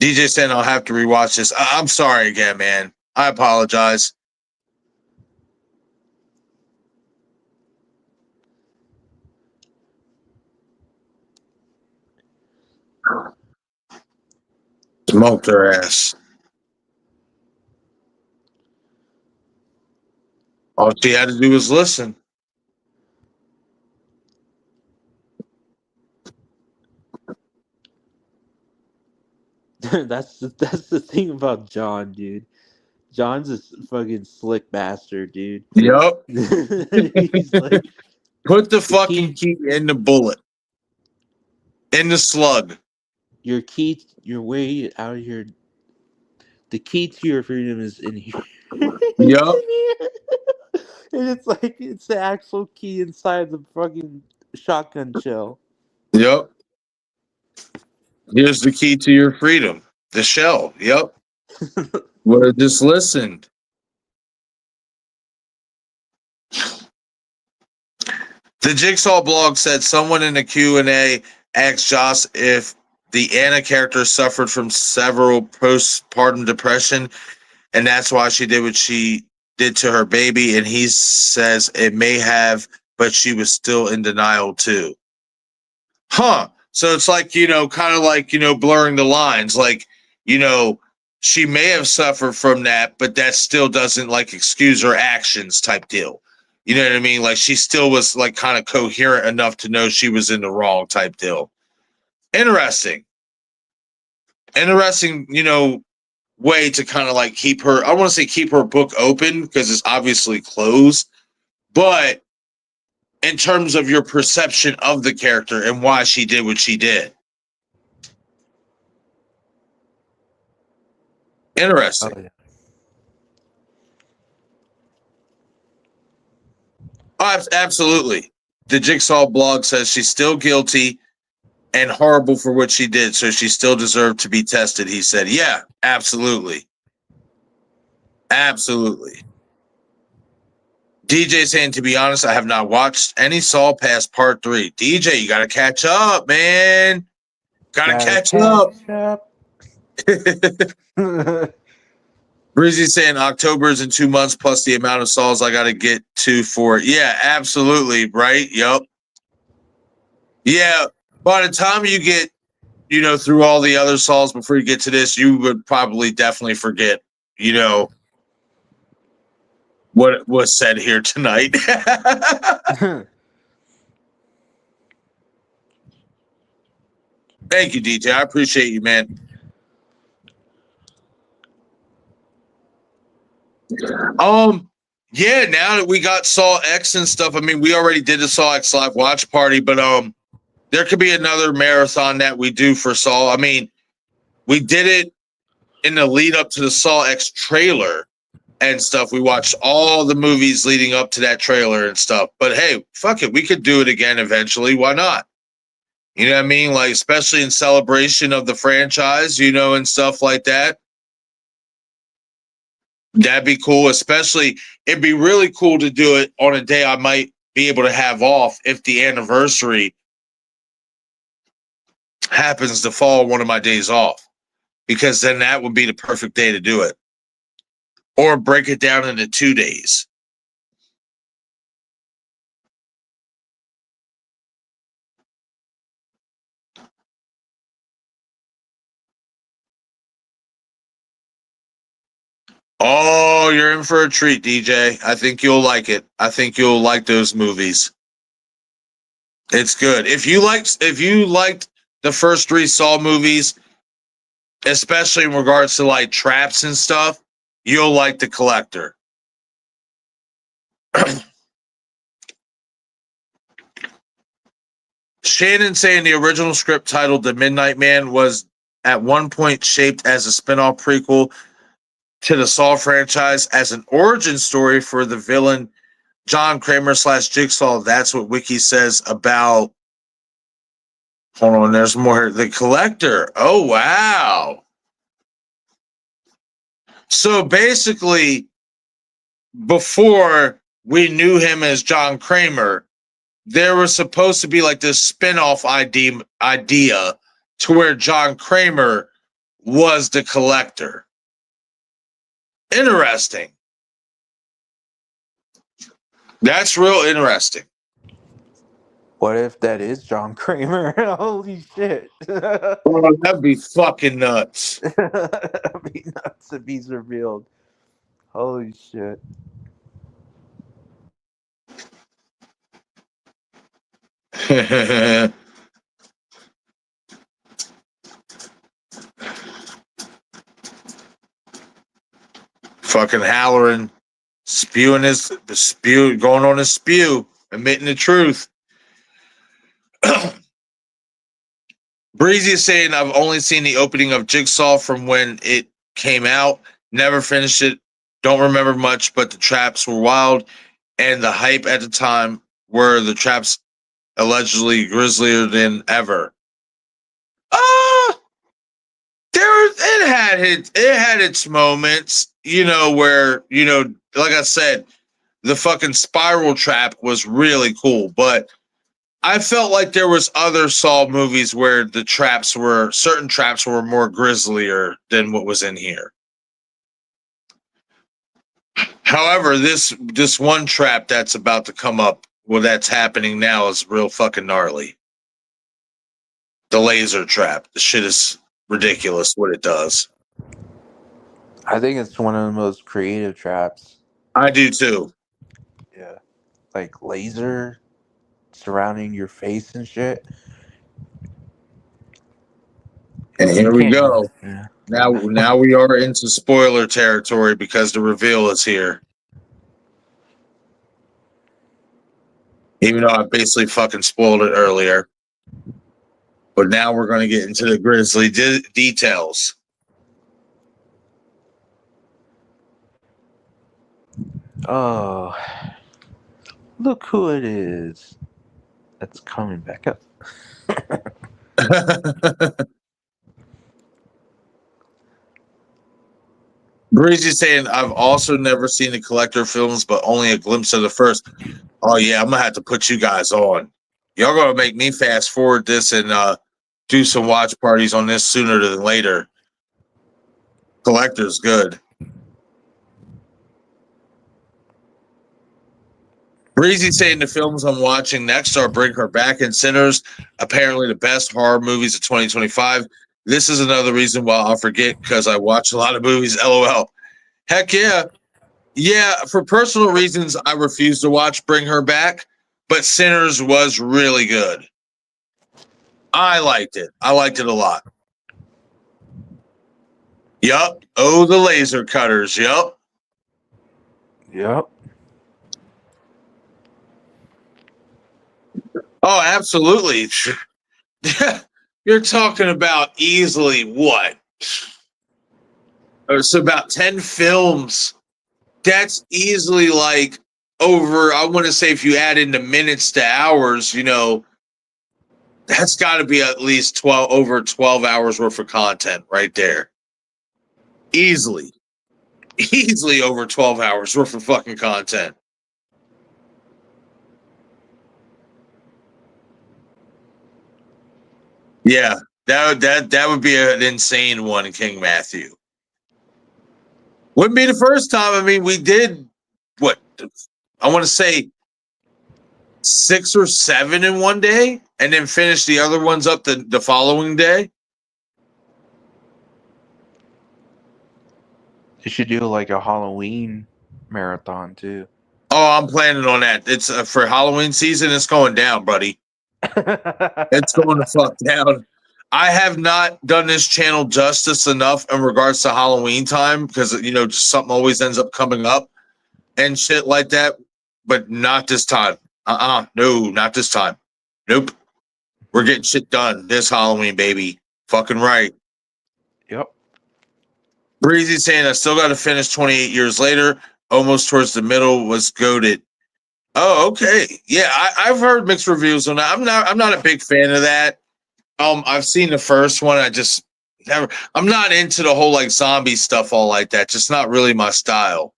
DJ saying I'll have to rewatch this. I'm sorry again, man. I apologize. Smoked her ass. All she had to do was listen. That's the thing about John, dude. John's a fucking slick bastard, dude. Yup. He's like Put the the fucking key. key in the bullet. In the slug. Your way out of here. The key to your freedom is in here. It's Yup. in here. And it's like it's the actual key inside the fucking shotgun shell. Yup. Here's the key to your freedom. The shell. Yup. Would have just listened. The Jigsaw blog said someone in the Q&A asked Joss if the Anna character suffered from several postpartum depression, and that's why she did what she did to her baby. And he says it may have, but she was still in denial too. Huh. So it's like, kind of like, blurring the lines. Like, you know, she may have suffered from that, but that still doesn't like excuse her actions type deal. You know what I mean? Like she still was like kind of coherent enough to know she was in the wrong type deal. Interesting. Interesting, way to kind of like keep her, I want to say keep her book open because it's obviously closed, but in terms of your perception of the character and why she did what she did. Interesting. Oh yeah. Oh, absolutely. The Jigsaw blog says she's still guilty and horrible for what she did, so she still deserved to be tested. He said, yeah, absolutely. Absolutely. DJ saying, to be honest, I have not watched any Saw past part 3. DJ, you got to catch up, man. Got to catch up. Breezy saying October is in 2 months plus the amount of Saws I got to get to for it. Yeah, absolutely. Right. Yep. Yeah. By the time you get, through all the other Saws before you get to this, you would probably definitely forget, what was said here tonight. Thank you, DJ. I appreciate you, man. Yeah, now that we got Saw X and stuff, I mean, we already did the Saw X live watch party, but there could be another marathon that we do for Saw. I mean, we did it in the lead up to the Saw X trailer and stuff. We watched all the movies leading up to that trailer and stuff. But hey, fuck it, we could do it again eventually. Why not? You know what I mean? Like, especially in celebration of the franchise, and stuff like that. That'd be cool. Especially, it'd be really cool to do it on a day I might be able to have off if the anniversary happens to fall one of my days off, because then that would be the perfect day to do it. Or break it down into 2 days. Oh, you're in for a treat, DJ. I think you'll like it. I think you'll like those movies. It's good. If you liked the first 3 Saw movies, especially in regards to like traps and stuff, you'll like The Collector. Shannon saying the original script titled The Midnight Man was at one point shaped as a spin-off prequel to the Saw franchise as an origin story for the villain John Kramer / Jigsaw. That's what Wiki says about. Hold on, there's more. The Collector. Oh, wow. So basically, before we knew him as John Kramer, there was supposed to be like this spin-off idea to where John Kramer was the Collector. Interesting. That's real interesting. What if that is John Kramer? Holy shit. Oh, that'd be fucking nuts. That'd be nuts if he's revealed. Holy shit. Fucking Halloran spewing his spew, going on his spew, admitting the truth. Breezy is saying, I've only seen the opening of Jigsaw from when it came out. Never finished it. Don't remember much, but the traps were wild. And the hype at the time were the traps allegedly grislier than ever. It had its moments, where, like I said, the fucking spiral trap was really cool, but I felt like there was other Saw movies where certain traps were more grislier than what was in here. However, this one trap that's about to come up, well, that's happening now, is real fucking gnarly. The laser trap. The shit is ridiculous what it does. I think it's one of the most creative traps. I do too. Yeah. Like laser surrounding your face and shit. And You here we can't. go. Yeah. Now we are into spoiler territory because the reveal is here. Even though I basically fucking spoiled it earlier. But now we're going to get into the grisly details. Oh, look who it is. That's coming back up. Breezy saying, I've also never seen the collector films, but only a glimpse of the first. Oh, yeah, I'm going to have to put you guys on. Y'all going to make me fast forward this and do some watch parties on this sooner than later. Collector's good. Breezy saying the films I'm watching next are Bring Her Back and Sinners, apparently the best horror movies of 2025. This is another reason why I'll forget because I watch a lot of movies. LOL. Heck yeah. Yeah, for personal reasons, I refuse to watch Bring Her Back, but Sinners was really good. I liked it. I liked it a lot. Yup. Oh, the laser cutters. Yup. Yep. Oh, absolutely. You're talking about easily what? It's about 10 films. That's easily like over, I want to say, if you add in the minutes to hours, that's got to be at least over 12 hours worth of content right there. Easily over 12 hours worth of fucking content. Yeah, that would be an insane one, King Matthew. Wouldn't be the first time. I mean, we did what I want to say 6 or 7 in one day, and then finish the other ones up the following day. You should do like a Halloween marathon too. Oh, I'm planning on that. It's for Halloween season. It's going down, buddy. It's going to fuck down. I have not done this channel justice enough in regards to Halloween time because just something always ends up coming up and shit like that. But not this time. No, not this time. Nope. We're getting shit done this Halloween, baby. Fucking right. Yep. Breezy saying I still got to finish 28 years later. Almost towards the middle was goated. Oh, okay. Yeah, I've heard mixed reviews on that. I'm not a big fan of that. I've seen the first one. I'm not into the whole like zombie stuff all like that. Just not really my style.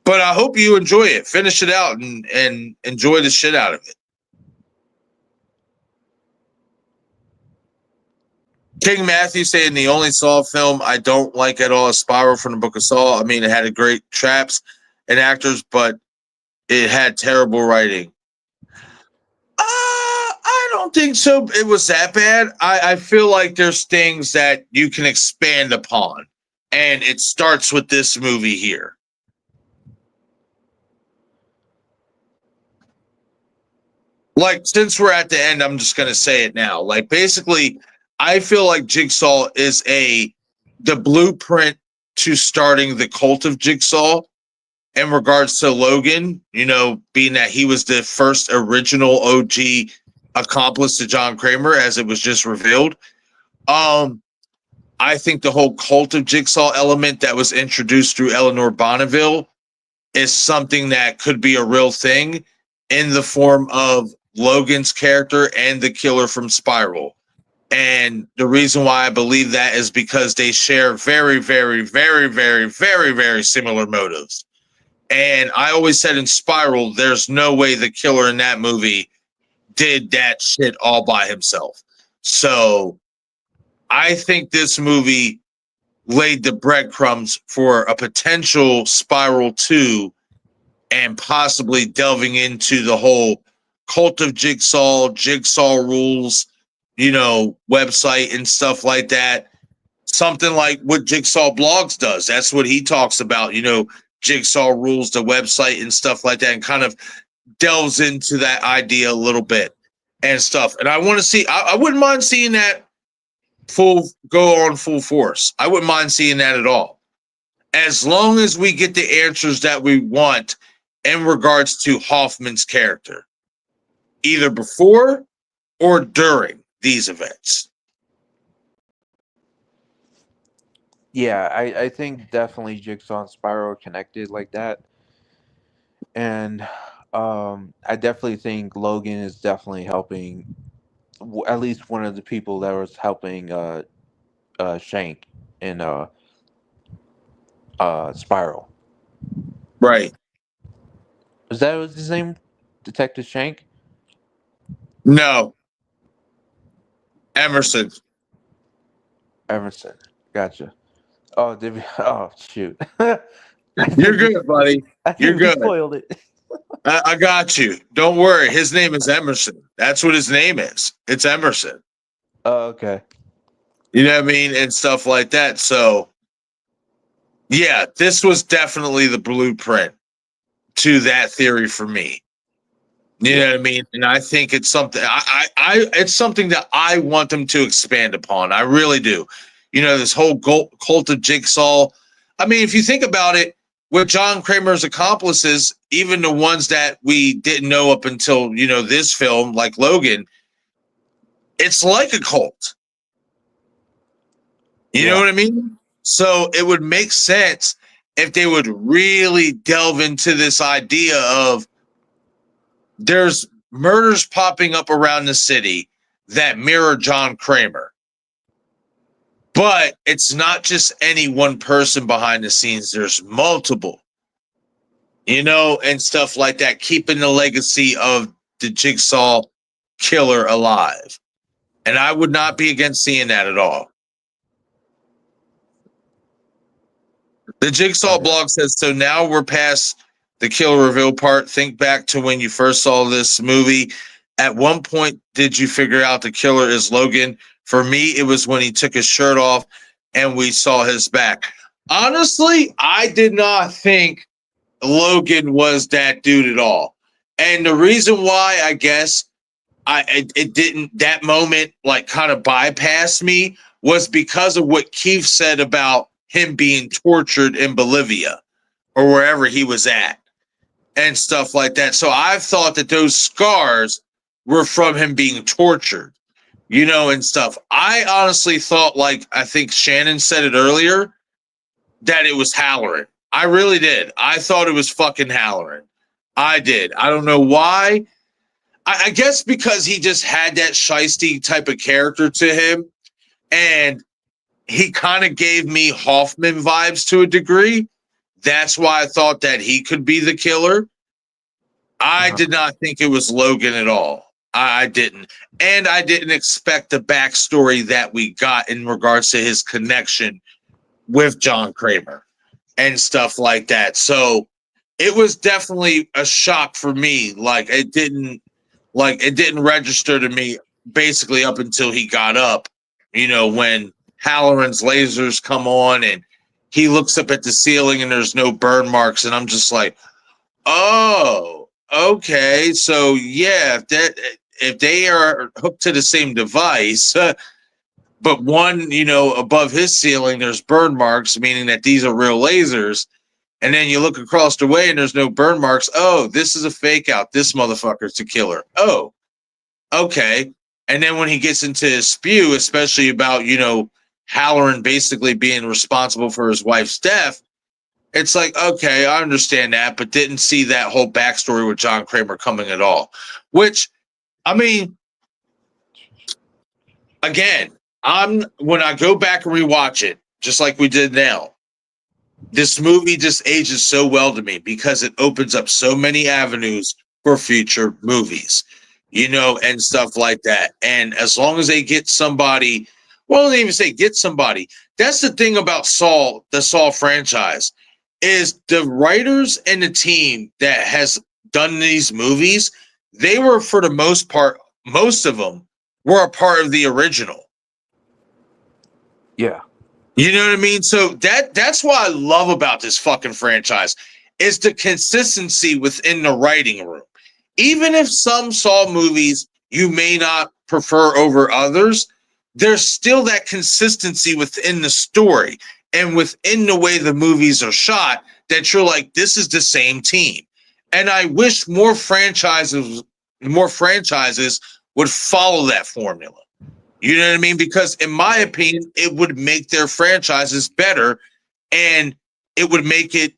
But I hope you enjoy it. Finish it out and enjoy the shit out of it. King Matthew saying the only Saw film I don't like at all is Spiral from the Book of Saw. I mean, it had a great traps and actors, but it had terrible writing. I don't think so. It was that bad. I feel like there's things that you can expand upon, and it starts with this movie here. Like, since we're at the end, I'm just gonna say it now. Like, basically, I feel like Jigsaw is the blueprint to starting the cult of Jigsaw in regards to Logan, being that he was the first original OG accomplice to John Kramer, as it was just revealed. I think the whole cult of Jigsaw element that was introduced through Eleanor Bonneville is something that could be a real thing in the form of Logan's character and the killer from Spiral. And the reason why I believe that is because they share very, very, very, very, very, very similar motives. And I always said in Spiral, there's no way the killer in that movie did that shit all by himself. So I think this movie laid the breadcrumbs for a potential Spiral 2 and possibly delving into the whole cult of Jigsaw rules, website and stuff like that. Something like what Jigsaw Blogs does. That's what he talks about, Jigsaw rules, the website and stuff like that, and kind of delves into that idea a little bit and stuff. And I want to see, I wouldn't mind seeing that full force. I wouldn't mind seeing that at all. As long as we get the answers that we want in regards to Hoffman's character, either before or during these events. Yeah, I think definitely Jigsaw and Spiral are connected like that. And I definitely think Logan is definitely helping, at least one of the people that was helping Shank in Spiral. Right. Is that was his name? Detective Shank? No. Emerson. Emerson. Gotcha. Oh, did we? Oh, shoot. I You're think we, good, buddy. I You're think we good. spoiled it. I got you. Don't worry. His name is Emerson. That's what his name is. It's Emerson. Oh, okay. You know what I mean? And stuff like that. So, yeah, this was definitely the blueprint to that theory for me. You know what I mean? And I think it's something it's something that I want them to expand upon. I really do. This whole cult of Jigsaw. I mean, if you think about it, with John Kramer's accomplices, even the ones that we didn't know up until, this film, like Logan, it's like a cult. You know what I mean? So it would make sense if they would really delve into this idea of there's murders popping up around the city that mirror John Kramer. But it's not just any one person behind the scenes. There's multiple, and stuff like that, keeping the legacy of the Jigsaw killer alive. And I would not be against seeing that at all. The Jigsaw blog says, so now we're past the killer reveal part. Think back to when you first saw this movie. At one point, did you figure out the killer is Logan? For me, it was when he took his shirt off and we saw his back. Honestly, I did not think Logan was that dude at all. And the reason why, I guess, it didn't, that moment, like, kind of bypass me was because of what Keith said about him being tortured in Bolivia or wherever he was at and stuff like that. So I've thought that those scars were from him being tortured, and stuff. I honestly thought, like, I think Shannon said it earlier, that it was Halloran. I really did. I thought it was fucking Halloran. I did. I don't know why. I guess because he just had that shisty type of character to him. And he kind of gave me Hoffman vibes to a degree. That's why I thought that he could be the killer. I did not think it was Logan at all. I didn't. And I didn't expect the backstory that we got in regards to his connection with John Kramer and stuff like that. So it was definitely a shock for me. It didn't register to me basically up until he got up, when Halloran's lasers come on and he looks up at the ceiling and there's no burn marks. And I'm just like, oh, okay. So yeah, if they are hooked to the same device, but one, above his ceiling, there's burn marks, meaning that these are real lasers. And then you look across the way and there's no burn marks. Oh, this is a fake out. This motherfucker's the killer. Oh, okay. And then when he gets into his spew, especially about, Halloran basically being responsible for his wife's death, it's like, okay, I understand that, but didn't see that whole backstory with John Kramer coming at all. Which, I mean, again, when I go back and rewatch it, just like we did now, this movie just ages so well to me because it opens up so many avenues for future movies, and stuff like that. And as long as they get somebody, well, they even say get somebody. That's the thing about the Saw franchise, is the writers and the team that has done these movies, they were, for the most part, most of them were a part of the original. Yeah. You know what I mean? So that's what I love about this fucking franchise, is the consistency within the writing room. Even if some Saw movies you may not prefer over others, there's still that consistency within the story and within the way the movies are shot, that you're like, this is the same team. And I wish more franchises would follow that formula. You know what I mean? Because in my opinion, it would make their franchises better, and it would make it,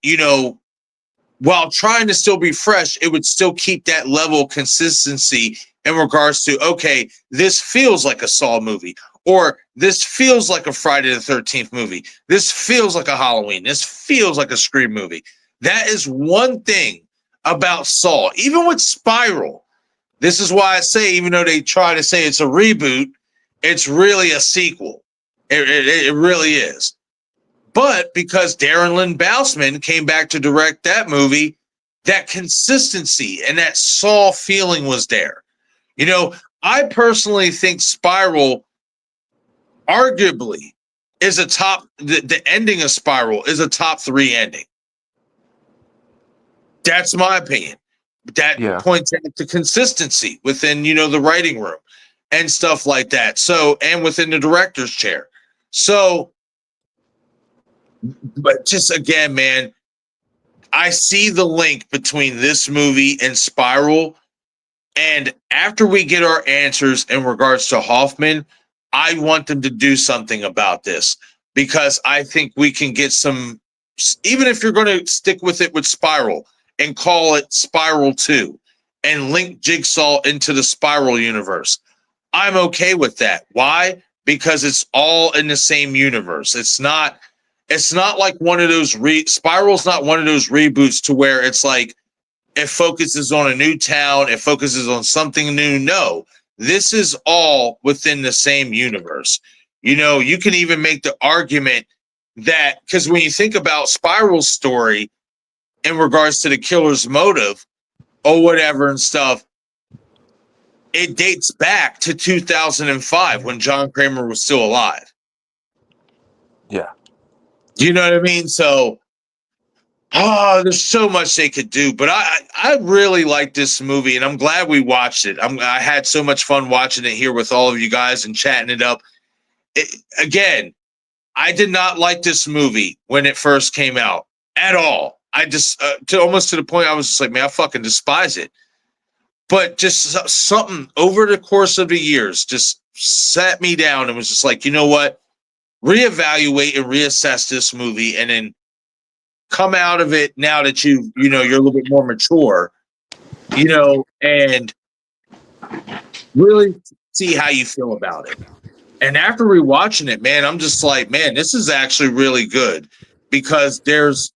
while trying to still be fresh, it would still keep that level of consistency in regards to, okay, this feels like a Saw movie, or this feels like a Friday the 13th movie. This feels like a Halloween. This feels like a Scream movie. That is one thing about Saw. Even with Spiral, this is why I say, even though they try to say it's a reboot, it's really a sequel. It really is. But because Darren Lynn Bousman came back to direct that movie, that consistency and that Saw feeling was there. I personally think Spiral arguably is the ending of Spiral is a top 3 ending. That's my opinion. That points out to consistency within, the writing room and stuff like that. So, and within the director's chair. So, but just again, man, I see the link between this movie and Spiral. And after we get our answers in regards to Hoffman, I want them to do something about this, because I think we can get some, even if you're going to stick with it with Spiral and call it Spiral 2 and link Jigsaw into the Spiral universe, I'm okay with that. Why? Because it's all in the same universe. It's not like one of those Spiral's not one of those reboots to where it's like it focuses on a new town, it focuses on something new. No, this is all within the same universe. You can even make the argument that, because when you think about Spiral's story in regards to the killer's motive or whatever and stuff, it dates back to 2005 when John Kramer was still alive. Yeah. Do you know what I mean? So, there's so much they could do, but I really like this movie, and I'm glad we watched it. I had so much fun watching it here with all of you guys and chatting it up. Again, I did not like this movie when it first came out at all. I just almost to the point I was just like, man, I fucking despise it. But just something over the course of the years just sat me down and was just like, you know what? Reevaluate and reassess this movie, and then come out of it now that you're a little bit more mature, and really see how you feel about it. And after rewatching it, man, I'm just like, man, this is actually really good, because there's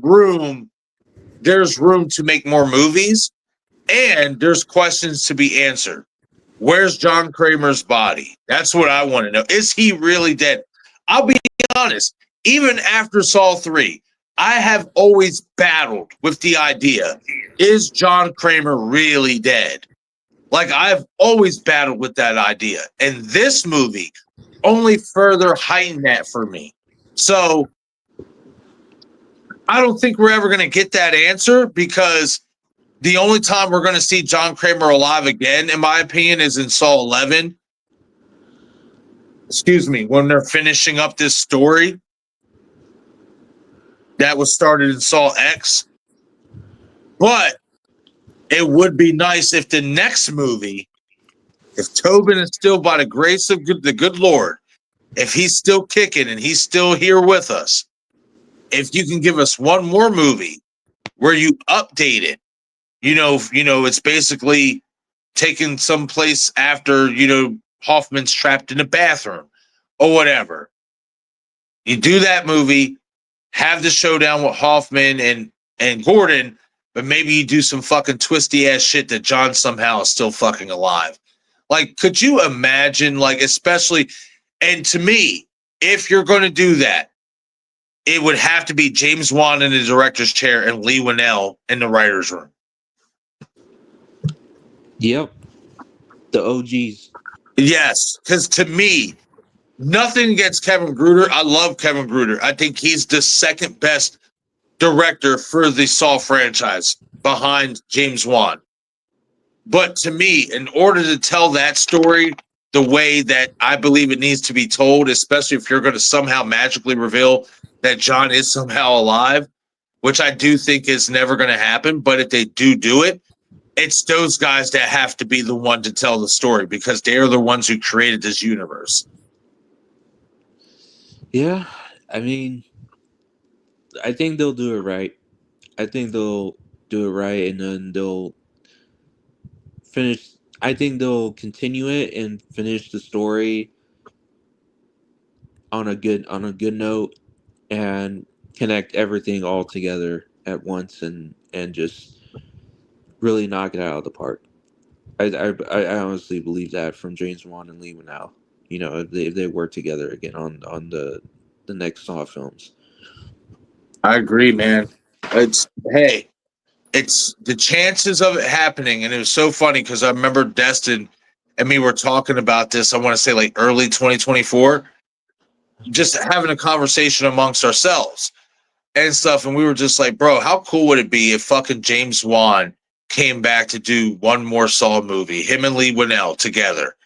room to make more movies, and there's questions to be answered. Where's John Kramer's body? That's what I want to know. Is he really dead? I'll be honest, even after Saw 3, I have always battled with the idea, is John Kramer really dead? Like, I've always battled with that idea. And this movie only further heightened that for me. So I don't think we're ever going to get that answer, because the only time we're going to see John Kramer alive again, in my opinion, is in Saw 11. Excuse me, when they're finishing up this story that was started in Saw X. But it would be nice if the next movie, if Tobin is still, by the grace of the good Lord, if he's still kicking and he's still here with us, if you can give us one more movie where you update it, it's basically taken someplace after, Hoffman's trapped in a bathroom or whatever. You do that movie, have the showdown with Hoffman and Gordon, but maybe you do some fucking twisty ass shit that John somehow is still fucking alive. Like, could you imagine, like, especially, and to me, if you're going to do that, it would have to be James Wan in the director's chair and Lee Winnell in the writer's room. Yep. The OGs. Yes, because to me, nothing against Kevin Gruder. I love Kevin Gruder. I think he's the second best director for the Saw franchise behind James Wan. But to me, in order to tell that story the way that I believe it needs to be told, especially if you're going to somehow magically reveal that John is somehow alive, which I do think is never going to happen, but if they do it, it's those guys that have to be the one to tell the story because they're the ones who created this universe. Yeah, I mean, I think they'll do it right. I think they'll do it right, and then they'll finish. I think they'll continue it and finish the story on a good note, and connect everything all together at once, and just really knock it out of the park. I honestly believe that from James Wan and Lee Winnell. You know, if they work together again on the next Saw films. I agree, man. It's the chances of it happening, and it was so funny because I remember Destin and me were talking about this. I want to say like early 2024, just having a conversation amongst ourselves and stuff, and we were just like, bro, how cool would it be if fucking James Wan came back to do one more Saw movie, him and Lee Winnell together,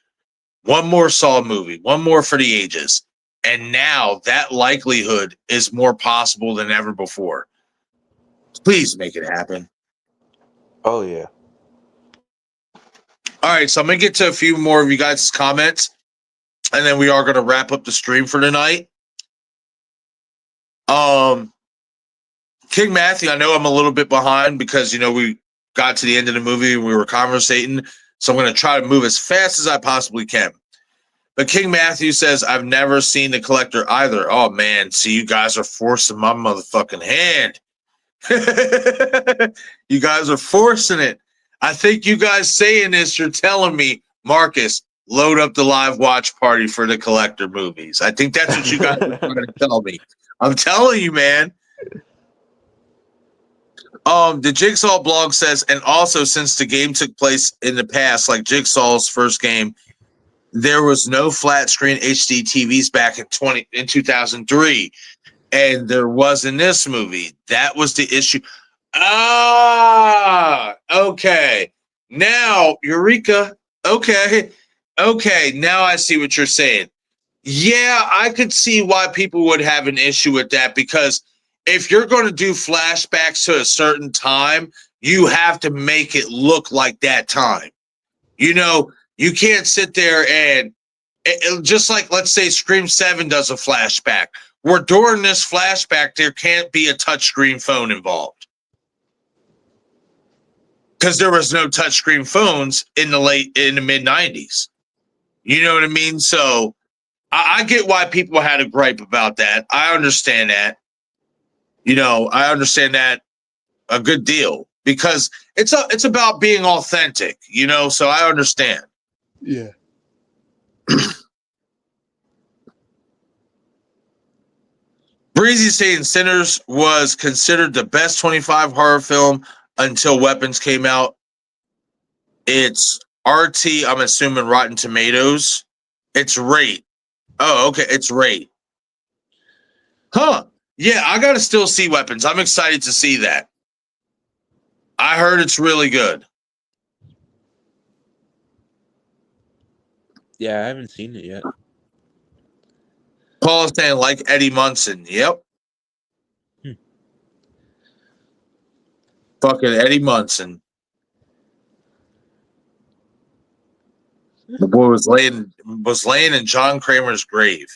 one more Saw movie, one more for the ages, and now that likelihood is more possible than ever before. Please make it happen. Oh yeah. All right, so I'm gonna get to a few more of you guys' comments, and then we are gonna wrap up the stream for tonight. King Matthew, I know I'm a little bit behind because we got to the end of the movie and we were conversating, so I'm gonna try to move as fast as I possibly can. But King Matthew says, I've never seen The Collector either. Oh man, see, you guys are forcing my motherfucking hand. You guys are forcing it. I think you guys saying this, you're telling me, Marcus, load up the live watch party for The Collector movies. I think that's what you guys are trying to tell me. I'm telling you, man. The Jigsaw blog says, and also since the game took place in the past, like Jigsaw's first game, there was no flat screen HD TVs back in 2003. And there was in this movie. That was the issue. Ah, okay. Now, Eureka. Okay. Okay. Now I see what you're saying. Yeah, I could see why people would have an issue with that because if you're going to do flashbacks to a certain time, you have to make it look like that time. You can't sit there and just like, let's say Scream 7 does a flashback. Where during this flashback, there can't be a touchscreen phone involved. Because there was no touchscreen phones in the mid 90s. You know what I mean? So I get why people had a gripe about that. I understand that. I understand that a good deal because it's about being authentic, so I understand. Yeah. Breezy saying Sinners was considered the best 25 horror film until Weapons came out. It's RT, I'm assuming Rotten Tomatoes. It's rate. Oh, okay, it's rate. Huh. Yeah, I got to still see Weapons. I'm excited to see that. I heard it's really good. Yeah, I haven't seen it yet. Paul is saying like Eddie Munson. Yep. Fucking Eddie Munson. The boy was laying in John Kramer's grave.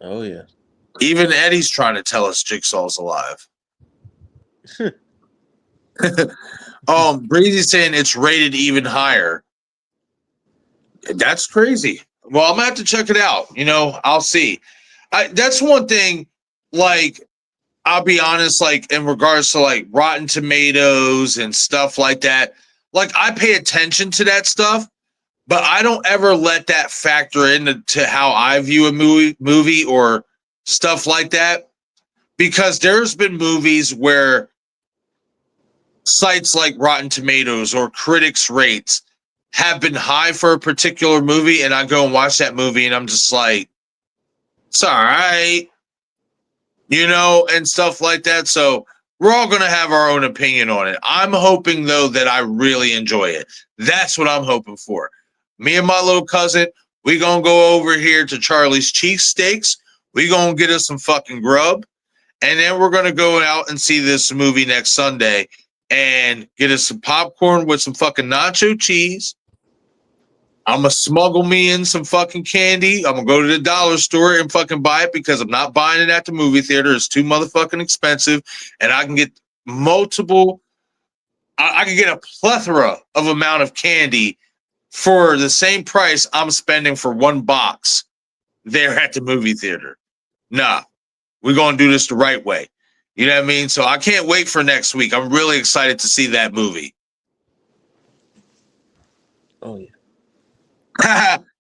Oh yeah. Even Eddie's trying to tell us Jigsaw's alive. Breezy's saying it's rated even higher. That's crazy. Well, I'm gonna have to check it out. I'll see. That's one thing. Like, I'll be honest, like in regards to like Rotten Tomatoes and stuff like that, like I pay attention to that stuff, but I don't ever let that factor into how I view a movie or stuff like that. Because there's been movies where sites like Rotten Tomatoes or critics rates have been high for a particular movie, and I go and watch that movie and I'm just like, it's all right, and stuff like that. So we're all going to have our own opinion on it. I'm hoping, though, that I really enjoy it. That's what I'm hoping for. Me and my little cousin, we going to go over here to Charlie's Cheesesteaks. We going to get us some fucking grub. And then we're going to go out and see this movie next Sunday and get us some popcorn with some fucking nacho cheese. I'm going to smuggle me in some fucking candy. I'm going to go to the dollar store and fucking buy it because I'm not buying it at the movie theater. It's too motherfucking expensive. And I can get I can get a plethora of amount of candy for the same price I'm spending for one box there at the movie theater. Nah, we're going to do this the right way. You know what I mean? So I can't wait for next week. I'm really excited to see that movie. Oh, yeah.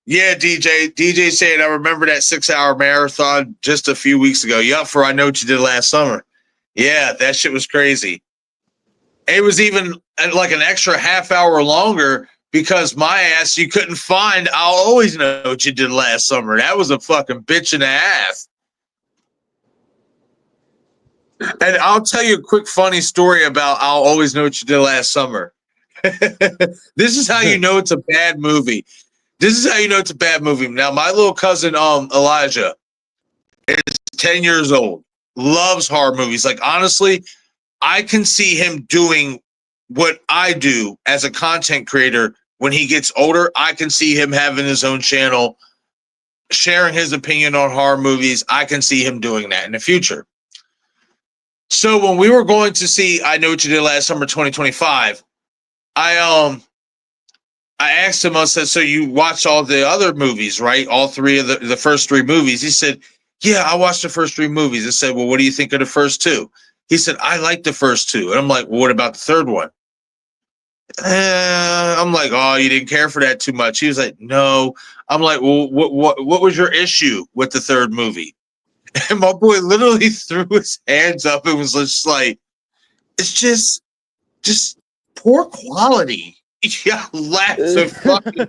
Yeah, DJ. DJ saying, I remember that 6-hour marathon just a few weeks ago. Yup, for I Know What You Did Last Summer. Yeah, that shit was crazy. It was even like an extra half hour longer because my ass, you couldn't find I'll Always Know What You Did Last Summer. That was a fucking bitch and a half. And I'll tell you a quick funny story about I'll Always Know What You Did Last Summer. This is how you know it's a bad movie. This is how you know it's a bad movie. Now, my little cousin, Elijah, is 10 years old, loves horror movies. Like, honestly, I can see him doing what I do as a content creator when he gets older. I can see him having his own channel, sharing his opinion on horror movies. I can see him doing that in the future. So when we were going to see I Know What You Did Last Summer 2025, I asked him, I said, so you watched all the other movies, right? All three of the first three movies. He said, yeah, I watched the first three movies. I said, well, what do you think of the first two? He said, I like the first two. And I'm like, well, what about the third one? I'm like, oh, you didn't care for that too much. He was like, no. I'm like, well, what was your issue with the third movie? And my boy literally threw his hands up and was just like, it's just poor quality. Yeah, laughed so fucking.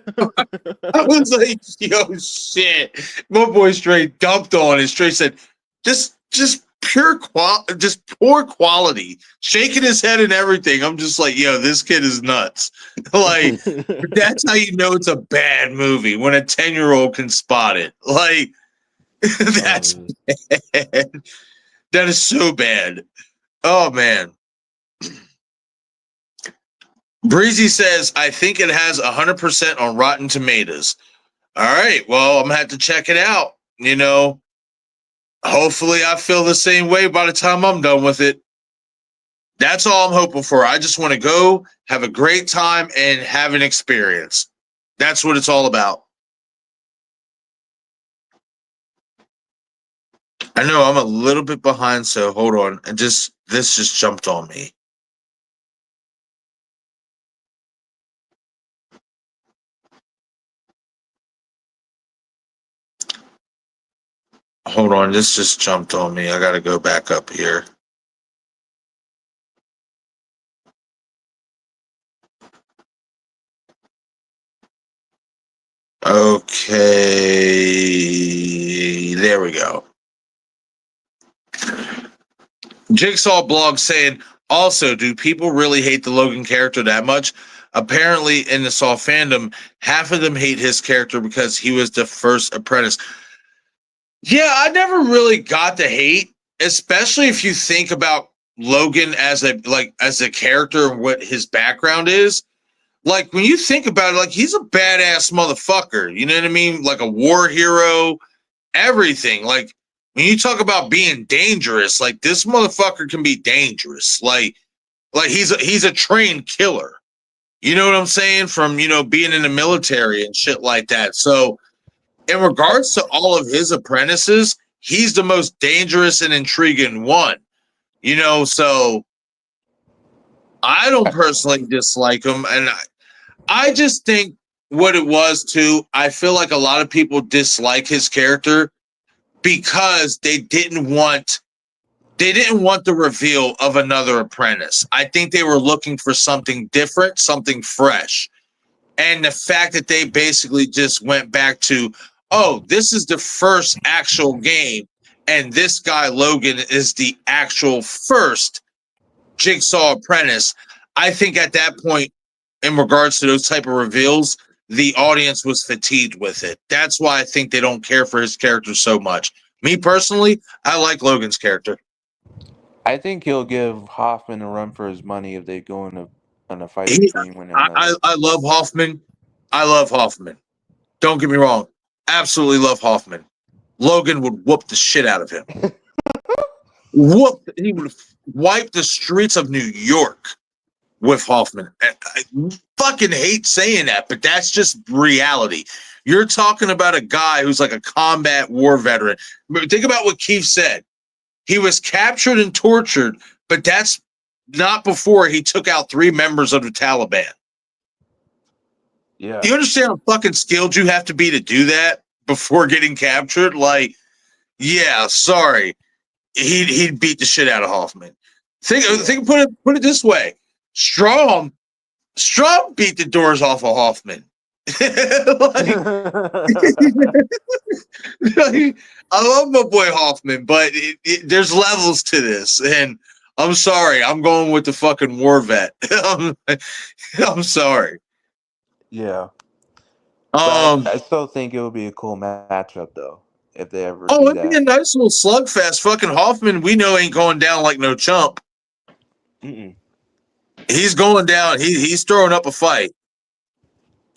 I was like, yo, shit. My boy straight dumped on it. Straight said, just poor quality. Shaking his head and everything. I'm just like, yo, this kid is nuts. Like, that's how you know it's a bad movie when a 10-year-old can spot it. Like, that's bad. That is so bad. Oh man. Breezy says, I think it has 100% on Rotten Tomatoes. All right. Well, I'm going to have to check it out. Hopefully I feel the same way by the time I'm done with it. That's all I'm hoping for. I just want to go, have a great time, and have an experience. That's what it's all about. I know I'm a little bit behind, so hold on. This just jumped on me. Hold on, this just jumped on me. I got to go back up here. Okay, there we go. Jigsaw blog saying, also, do people really hate the Logan character that much? Apparently, in the Saw fandom, half of them hate his character because he was the first apprentice. Yeah, I never really got the hate, especially if you think about Logan as a character and what his background is. Like, when you think about it, like, he's a badass motherfucker. You know what I mean? Like a war hero, everything. Like, when you talk about being dangerous, like, this motherfucker can be dangerous. Like he's a trained killer. You know what I'm saying? From, being in the military and shit like that. So in regards to all of his apprentices, he's the most dangerous and intriguing one. So I don't personally dislike him, and I just think what it was too. I feel like a lot of people dislike his character because they didn't want the reveal of another apprentice. I think they were looking for something different, something fresh. And the fact that they basically just went back to, oh, this is the first actual game, and this guy Logan is the actual first Jigsaw apprentice. I think at that point, in regards to those type of reveals, the audience was fatigued with it. That's why I think they don't care for his character so much. Me personally, I like Logan's character. I think he'll give Hoffman a run for his money if they go on a fighting scene with another. I love Hoffman. I love Hoffman. Don't get me wrong. Absolutely love Hoffman. Logan would whoop the shit out of him. He would wipe the streets of New York with Hoffman. I fucking hate saying that, but that's just reality. You're talking about a guy who's like a combat war veteran. Think about what Keith said. He was captured and tortured, but that's not before he took out 3 members of the Taliban. Yeah. Do you understand how fucking skilled you have to be to do that before getting captured? Like, yeah, sorry. He'd beat the shit out of Hoffman. Put it this way. Strom beat the doors off of Hoffman. I love my boy Hoffman, but there's levels to this, and I'm sorry. I'm going with the fucking war vet. I'm sorry. Yeah. I still think it would be a cool matchup, though, if they ever do it'd that. be a nice little slugfest. Fucking Hoffman, we know ain't going down like no chump. Mm-mm. He's going down. He's throwing up a fight.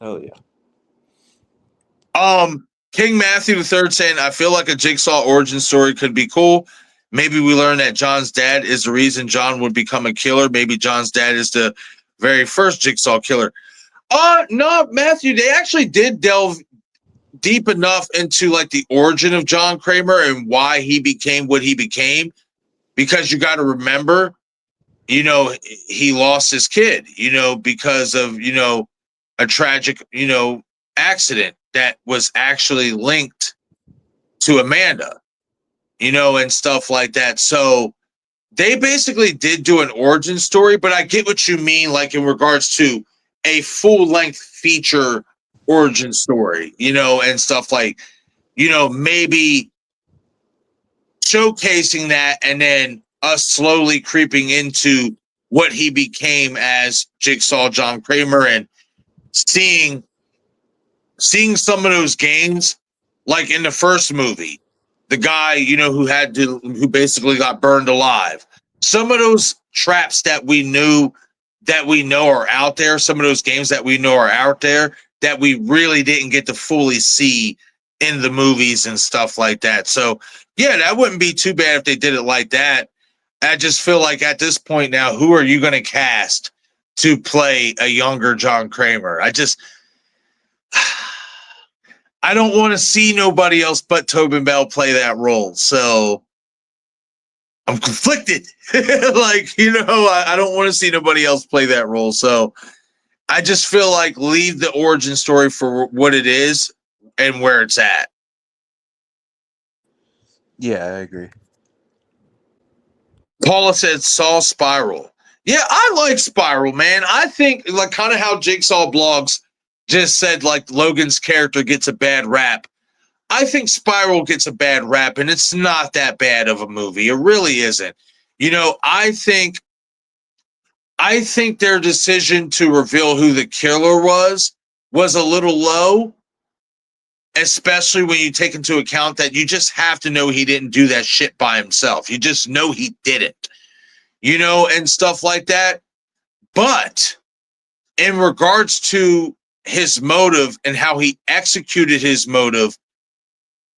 Oh yeah. King Matthew III saying, I feel like a Jigsaw origin story could be cool. Maybe we learn that John's dad is the reason John would become a killer. Maybe John's dad is the very first Jigsaw killer. No, Matthew, they actually did delve deep enough into like the origin of John Kramer and why he became what he became. Because you got to remember, he lost his kid, because of, a tragic, accident that was actually linked to Amanda, and stuff like that. So they basically did do an origin story, but I get what you mean, like in regards to a full-length feature origin story, and stuff like, maybe showcasing that and then us slowly creeping into what he became as Jigsaw John Kramer and seeing some of those games, like in the first movie, the guy, who basically got burned alive. Some of those traps that we know are out there, some of those games that we know are out there that we really didn't get to fully see in the movies and stuff like that. So yeah, that wouldn't be too bad if they did it like that. I just feel like at this point now, who are you going to cast to play a younger John Kramer? I don't want to see nobody else but Tobin Bell play that role. So I'm conflicted. I don't want to see nobody else play that role. So I just feel like leave the origin story for what it is and where it's at. Yeah, I agree. Paula said Saw Spiral. Yeah, I like Spiral, man. I think like kind of how Jigsaw blogs just said like Logan's character gets a bad rap. I think Spiral gets a bad rap, and it's not that bad of a movie. It really isn't. I think their decision to reveal who the killer was a little low, especially when you take into account that you just have to know he didn't do that shit by himself. You just know he didn't, and stuff like that. But in regards to his motive and how he executed his motive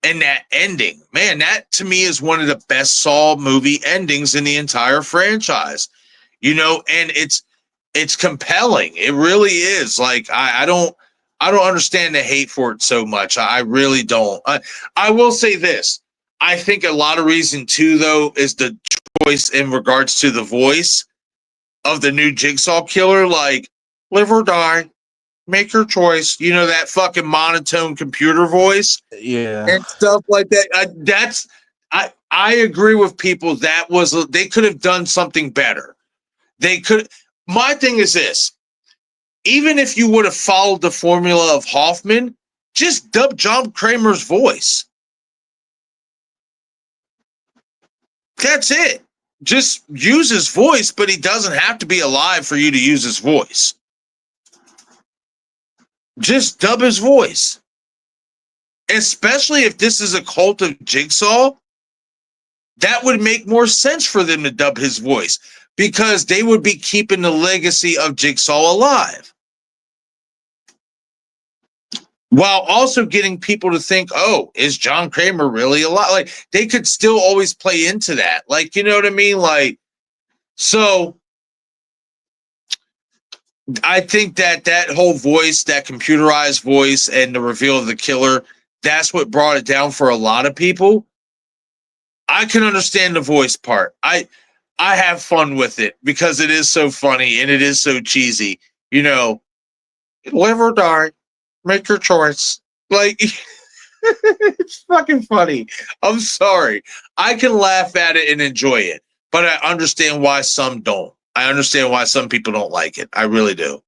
and that ending, man, that to me is one of the best Saw movie endings in the entire franchise, and it's compelling. It really is. Like, I don't understand the hate for it so much. I really don't. I will say this. I think a lot of reason too, though, is the choice in regards to the voice of the new Jigsaw killer, like live or die, make your choice. You know, that fucking monotone computer voice Yeah. and stuff like that. I agree with people. That was they could have done something better. They could. My thing is this: even if you would have followed the formula of Hoffman, just dub John Kramer's voice. That's it. Just use his voice, but he doesn't have to be alive for you to use his voice. Just dub his voice. Especially if this is a cult of Jigsaw, that would make more sense for them to dub his voice because they would be keeping the legacy of Jigsaw alive. While also getting people to think, oh, is John Kramer really alive? Like, they could still always play into that. Like, you know what I mean? Like, so I think that whole voice, that computerized voice and the reveal of the killer, that's what brought it down for a lot of people. I can understand the voice part. I have fun with it because it is so funny and it is so cheesy. You know, live or die, make your choice. Like, it's fucking funny. I'm sorry. I can laugh at it and enjoy it, but I understand why some don't. I understand why some people don't like it. I really do.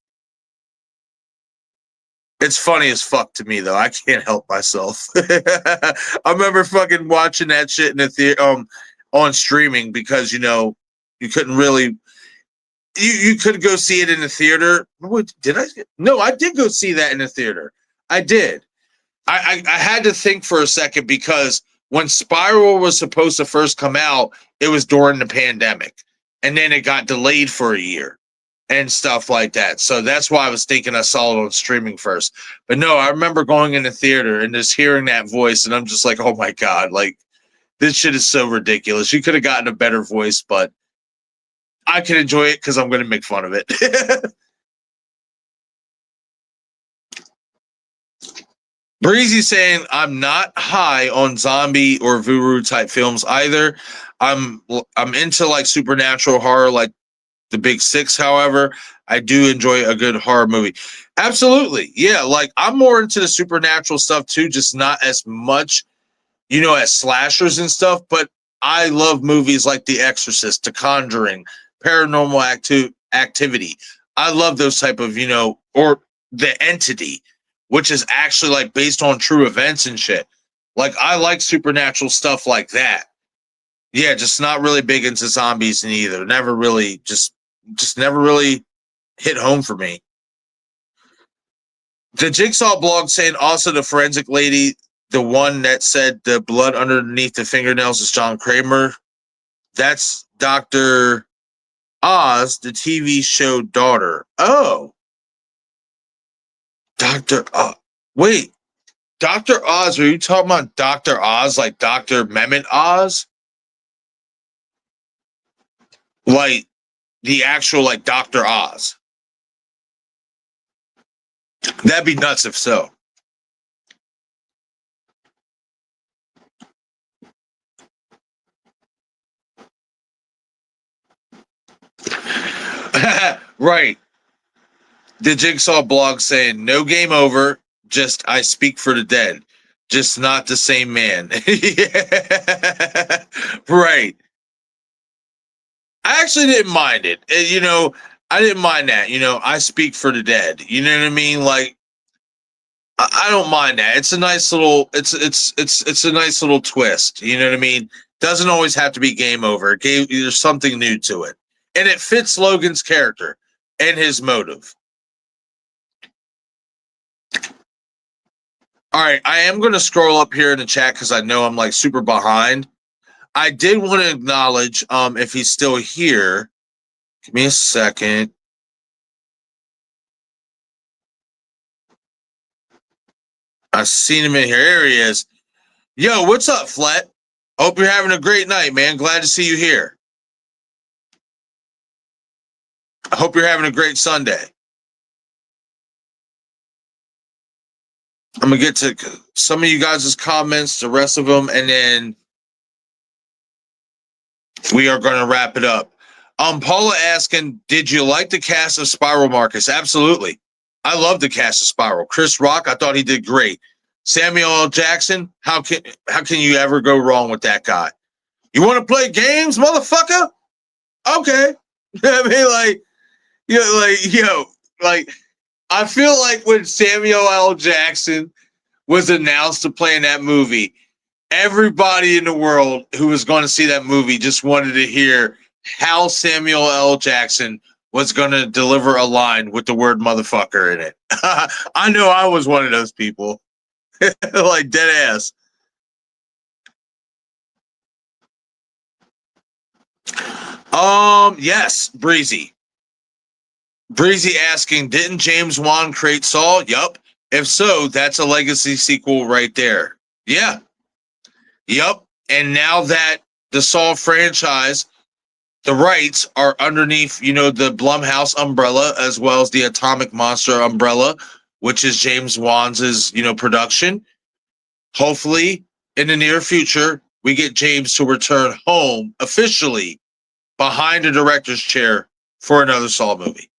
It's funny as fuck to me though. I can't help myself. I remember fucking watching that shit in the theater, on streaming because you couldn't really you could go see it in the theater. What did I? No, I did go see that in the theater. I did. I had to think for a second because when Spiral was supposed to first come out, it was during the pandemic, and then it got delayed for a year and stuff like that. So that's why I was thinking I saw it on streaming first. But no, I remember going in the theater and just hearing that voice, and I'm just like, oh my god, like this shit is so ridiculous. You could have gotten a better voice, but I can enjoy it because I'm going to make fun of it. Breezy saying I'm not high on zombie or voodoo type films either. I'm into like supernatural horror, like The Big Six. However, I do enjoy a good horror movie. Absolutely, yeah. Like I'm more into the supernatural stuff too, just not as much, as slashers and stuff. But I love movies like The Exorcist, The Conjuring, Paranormal Activity. I love those type of, or The Entity, which is actually like based on true events and shit. Like I like supernatural stuff like that. Yeah, just not really big into zombies and either. Never really, just never really hit home for me. The Jigsaw blog saying also the forensic lady, the one that said the blood underneath the fingernails is John Kramer. That's Dr. Oz, the TV show daughter. Oh, Dr. Wait, Dr. Oz, are you talking about Dr. Oz, like Dr. Mehmet Oz? Like the actual, like Dr. Oz? That'd be nuts if so. Right. The Jigsaw blog saying, no game over, just I speak for the dead. Just not the same man. Yeah. Right. I actually didn't mind it. I didn't mind that. I speak for the dead. You know what I mean? Like, I don't mind that. It's a nice little. It's a nice little twist. You know what I mean? Doesn't always have to be game over. There's something new to it, and it fits Logan's character and his motive. All right, I am going to scroll up here in the chat because I know I'm like super behind. I did want to acknowledge, if he's still here. Give me a second. I seen him in here. Here he is. Yo, what's up, Flet? Hope you're having a great night, man. Glad to see you here. I hope you're having a great Sunday. I'm gonna get to some of you guys' comments, the rest of them, and then we are going to wrap it up. Paula asking, did you like the cast of Spiral, Marcus? Absolutely. I love the cast of Spiral. Chris Rock, I thought he did great. Samuel L. Jackson, how can you ever go wrong with that guy? You want to play games, motherfucker? Okay. I mean, I feel like when Samuel L. Jackson was announced to play in that movie, everybody in the world who was going to see that movie just wanted to hear how Samuel L. Jackson was going to deliver a line with the word motherfucker in it. I know I was one of those people. Like dead ass. Yes, Breezy. Breezy asking, didn't James Wan create Saw? Yup. If so, that's a legacy sequel right there. Yeah. Yup. And now that the Saw franchise, the rights are underneath, the Blumhouse umbrella as well as the Atomic Monster umbrella, which is James Wan's, production. Hopefully, in the near future, we get James to return home officially behind the director's chair for another Saw movie.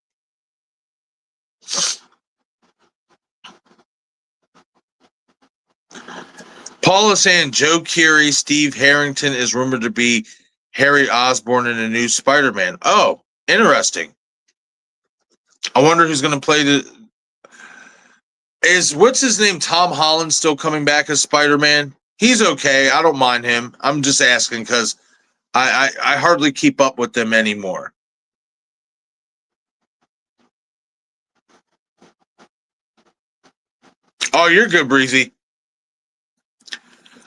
Paula saying Joe Keery, Steve Harrington is rumored to be Harry Osborn in a new Spider-Man. Oh, interesting. I wonder who's going to play what's his name? Tom Holland still coming back as Spider-Man? He's okay. I don't mind him. I'm just asking because I hardly keep up with them anymore. Oh, you're good, Breezy.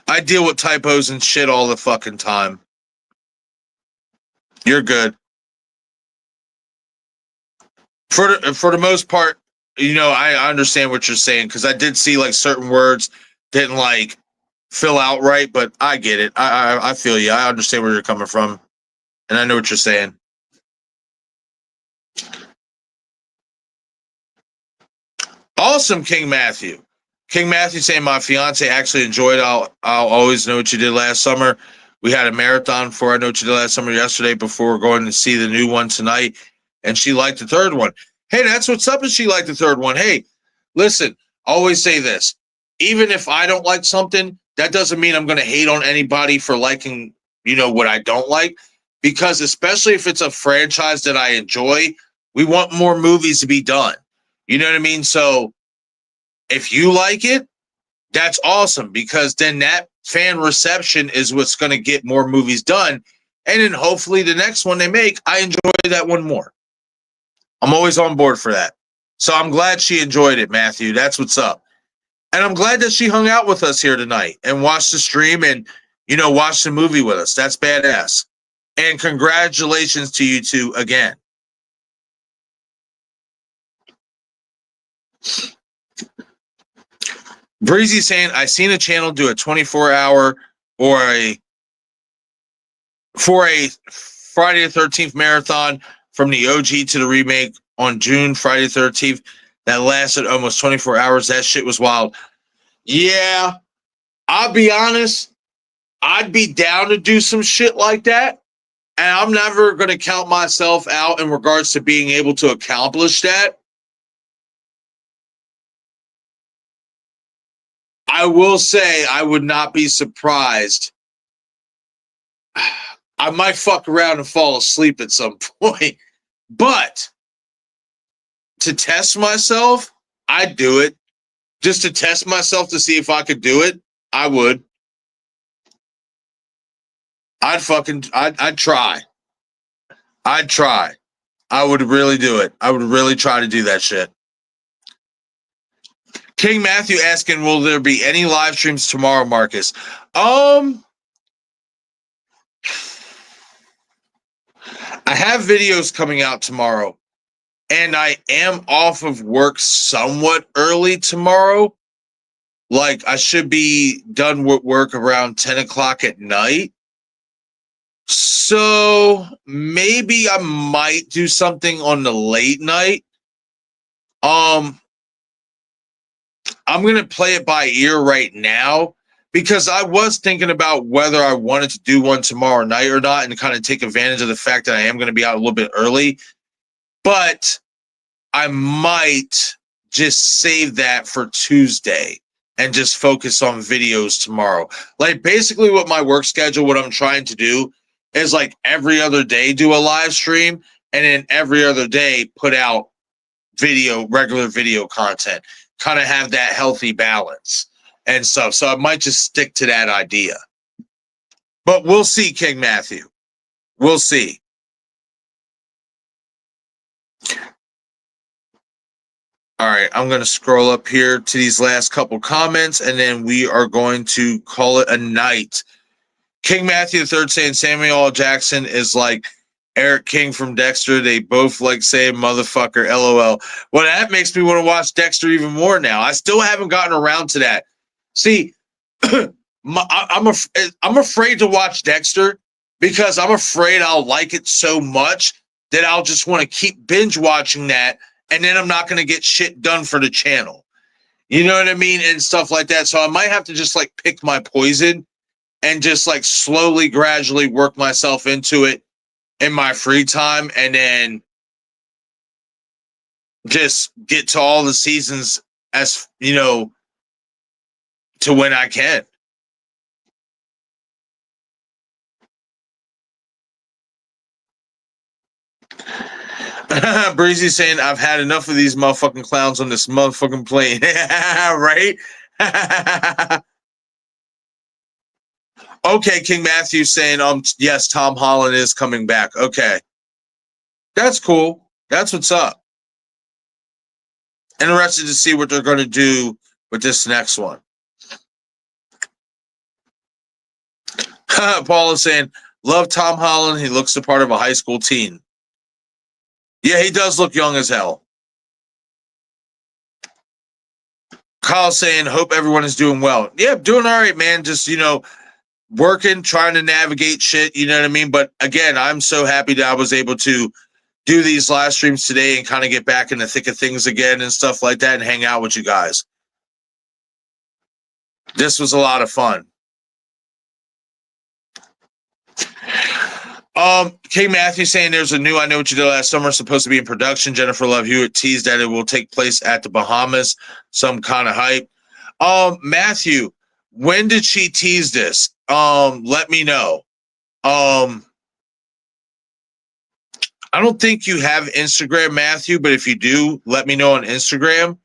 I deal with typos and shit all the fucking time. You're good. For the most part, I understand what you're saying because I did see like certain words didn't like fill out right, but I get it. I feel you. I understand where you're coming from, and I know what you're saying. Awesome, King Matthew. King Matthew saying my fiance actually enjoyed I'll always know what you did last summer. We had a marathon for I know what you did last summer yesterday before going to see the new one tonight, and she liked the third one. Hey, that's what's up, and she liked the third one. Hey, listen, always say this. Even if I don't like something, that doesn't mean I'm going to hate on anybody for liking, what I don't like. Because especially if it's a franchise that I enjoy, we want more movies to be done. You know what I mean? So if you like it, that's awesome because then that fan reception is what's going to get more movies done. And then hopefully the next one they make, I enjoy that one more. I'm always on board for that. So I'm glad she enjoyed it, Matthew. That's what's up. And I'm glad that she hung out with us here tonight and watched the stream and, watched the movie with us. That's badass. And congratulations to you two again. Breezy saying, I seen a channel do a 24-hour for a Friday the 13th marathon from the OG to the remake on June, Friday the 13th. That lasted almost 24 hours. That shit was wild. Yeah, I'll be honest. I'd be down to do some shit like that. And I'm never going to count myself out in regards to being able to accomplish that. I will say I would not be surprised. I might fuck around and fall asleep at some point. But to test myself, I'd do it. Just to test myself to see if I could do it, I would. I'd try. I'd try. I would really do it. I would really try to do that shit. King Matthew asking, will there be any live streams tomorrow, Marcus? I have videos coming out tomorrow, and I am off of work somewhat early tomorrow. Like, I should be done with work around 10 o'clock at night. So maybe I might do something on the late night. I'm going to play it by ear right now because I was thinking about whether I wanted to do one tomorrow night or not and kind of take advantage of the fact that I am going to be out a little bit early. But I might just save that for Tuesday and just focus on videos tomorrow. Like basically what my work schedule, what I'm trying to do is like every other day do a live stream and then every other day put out regular video content, kind of have that healthy balance and stuff. So I might just stick to that idea. But we'll see, King Matthew. We'll see. All right, I'm going to scroll up here to these last couple comments, and then we are going to call it a night. King Matthew III saying Samuel L. Jackson is like Eric King from Dexter. They both like saying motherfucker, LOL. Well, that makes me want to watch Dexter even more now. I still haven't gotten around to that. See, I'm afraid to watch Dexter because I'm afraid I'll like it so much that I'll just want to keep binge watching that. And then I'm not going to get shit done for the channel. You know what I mean? And stuff like that. So I might have to just like pick my poison and just like slowly, gradually work myself into it in my free time. And then just get to all the seasons as, you know, to when I can. Breezy saying, I've had enough of these motherfucking clowns on this motherfucking plane. Right? Okay, King Matthew saying, yes, Tom Holland is coming back. Okay. That's cool. That's what's up. Interested to see what they're going to do with this next one. Paul is saying, love Tom Holland. He looks the part of a high school teen. Yeah, he does look young as hell. Kyle saying, hope everyone is doing well. Yeah, doing all right, man. Just, you know, working, trying to navigate shit, you know what I mean? But again, I'm so happy that I was able to do these live streams today and kind of get back in the thick of things again and stuff like that and hang out with you guys. This was a lot of fun. King Matthew saying there's a new I Know What You Did Last Summer supposed to be in production. Jennifer Love Hewitt teased that it will take place at the Bahamas. Some kind of hype. Matthew, when did she tease this? Let me know. I don't think you have Instagram, Matthew, but if you do, let me know on Instagram.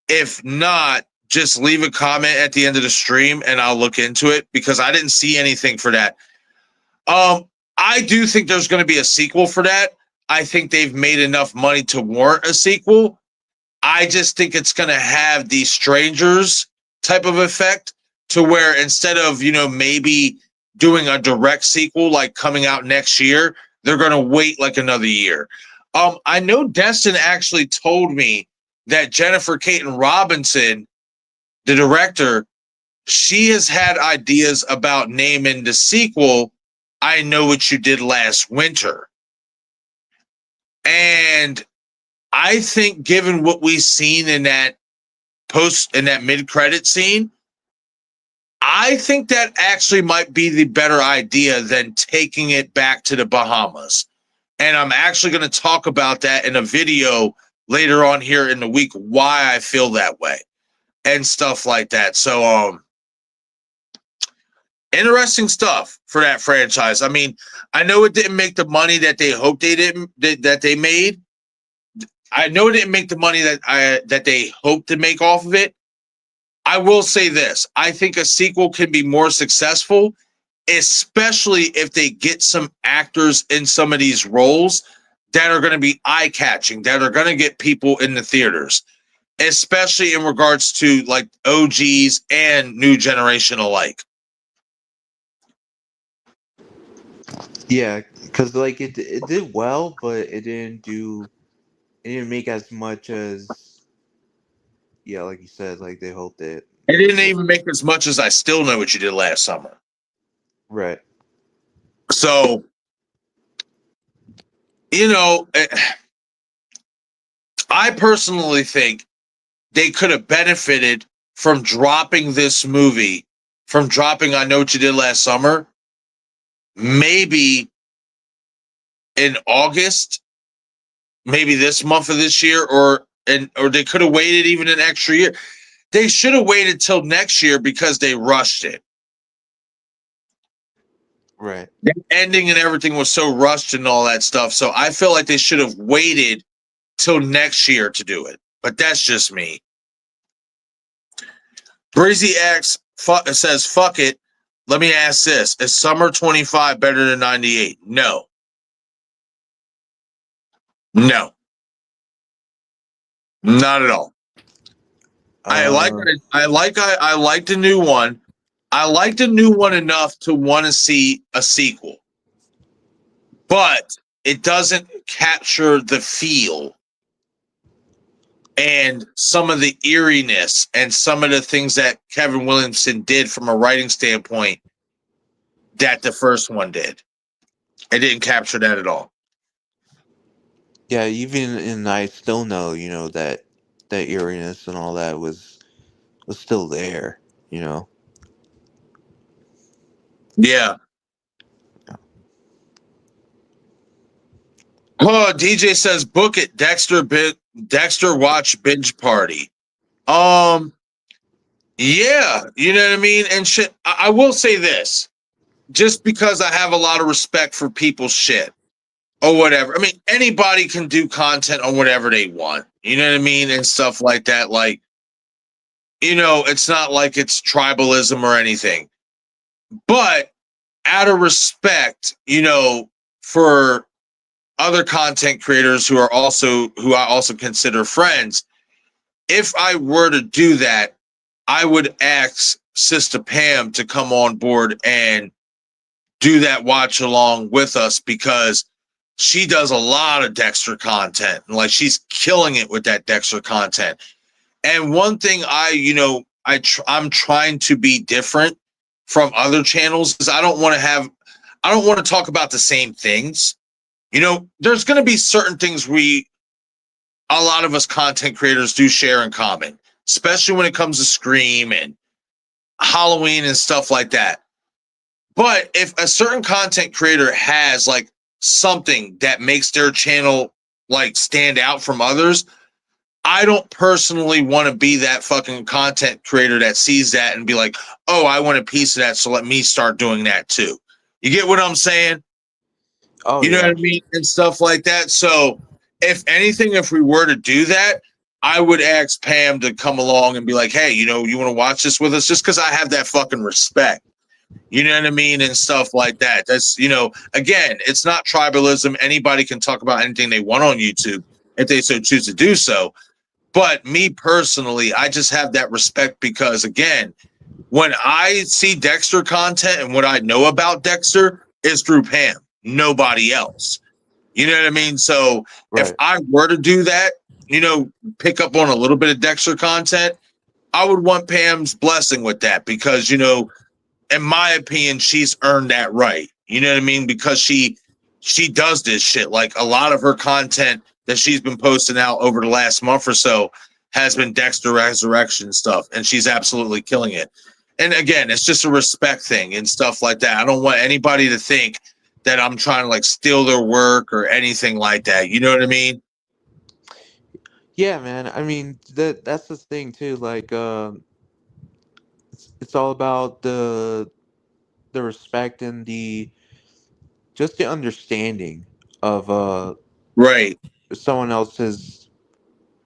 If not, just leave a comment at the end of the stream and I'll look into it because I didn't see anything for that. I do think there's going to be a sequel for that. I think they've made enough money to warrant a sequel. I just think it's going to have the Strangers type of effect to where instead of, you know, maybe doing a direct sequel like coming out next year, they're going to wait like another year. I know Destin actually told me that Jennifer Caton Robinson, the director, she has had ideas about naming the sequel I Know What You Did Last Winter. And I think given what we've seen in that mid-credit scene, I think that actually might be the better idea than taking it back to the Bahamas. And I'm actually going to talk about that in a video later on here in the week, why I feel that way and stuff like that. So, interesting stuff for that franchise. I mean, I know it didn't make the money that they hoped that they made. I know it didn't make the money that they hoped to make off of it. I will say this. I think a sequel can be more successful, especially if they get some actors in some of these roles that are going to be eye-catching, that are going to get people in the theaters, especially in regards to like OGs and new generation alike. Yeah, because like it did well, but it didn't make as much as, yeah, like you said, like they hoped it. It didn't even make as much as I Still Know What You Did Last Summer. Right. So, you know, I personally think they could have benefited from dropping this movie from dropping I Know What You Did Last Summer, maybe in August, maybe this month of this year, or they could have waited even an extra year. They should have waited till next year because they rushed it. Right. The ending and everything was so rushed and all that stuff. So I feel like they should have waited till next year to do it. But that's just me. Breezy X says, fuck it. Let me ask this. Is Summer 25 better than 98? No. No. Not at all. I like the new one. I like the new one enough to want to see a sequel. But it doesn't capture the feel and some of the eeriness and some of the things that Kevin Williamson did from a writing standpoint that the first one did. It didn't capture that at all. Yeah, even in I Still Know, you know, that eeriness and all that was still there, you know. Yeah. Oh, DJ says book it. Dexter watch binge party. Yeah, you know what I mean? And shit, I will say this. Just because I have a lot of respect for people's shit or whatever. I mean, anybody can do content on whatever they want. You know what I mean? And stuff like that. Like, you know, it's not like it's tribalism or anything. But out of respect, you know, for other content creators who I also consider friends, if I were to do that, I would ask Sister Pam to come on board and do that watch along with us because she does a lot of Dexter content. Like she's killing it with that Dexter content. And one thing I'm trying to be different from other channels is I don't want to talk about the same things. You know, there's going to be certain things a lot of us content creators do share in common, especially when it comes to Scream and Halloween and stuff like that. But if a certain content creator has like something that makes their channel like stand out from others, I don't personally want to be that fucking content creator that sees that and be like, oh, I want a piece of that, so let me start doing that too. You get what I'm saying? Oh You know yeah. what I mean? And stuff like that. So if anything, if we were to do that, I would ask Pam to come along and be like, hey, you know, you want to watch this with us? Just because I have that fucking respect. You know what I mean? And stuff like that. That's, you know, again, it's not tribalism. Anybody can talk about anything they want on YouTube if they so choose to do so. But me personally, I just have that respect because, again, when I see Dexter content and what I know about Dexter is through Pam, nobody else. You know what I mean? So if Right. I were to do that, you know, pick up on a little bit of Dexter content, I would want Pam's blessing with that because, you know, in my opinion, she's earned that right. You know what I mean? Because she does this shit. Like a lot of her content that she's been posting out over the last month or so has been Dexter Resurrection stuff, and she's absolutely killing it. And again, it's just a respect thing and stuff like that. I don't want anybody to think that I'm trying to like steal their work or anything like that. You know what I mean? Yeah, man. I mean, that's the thing too. Like, it's all about the respect and the just the understanding of Right. someone else's,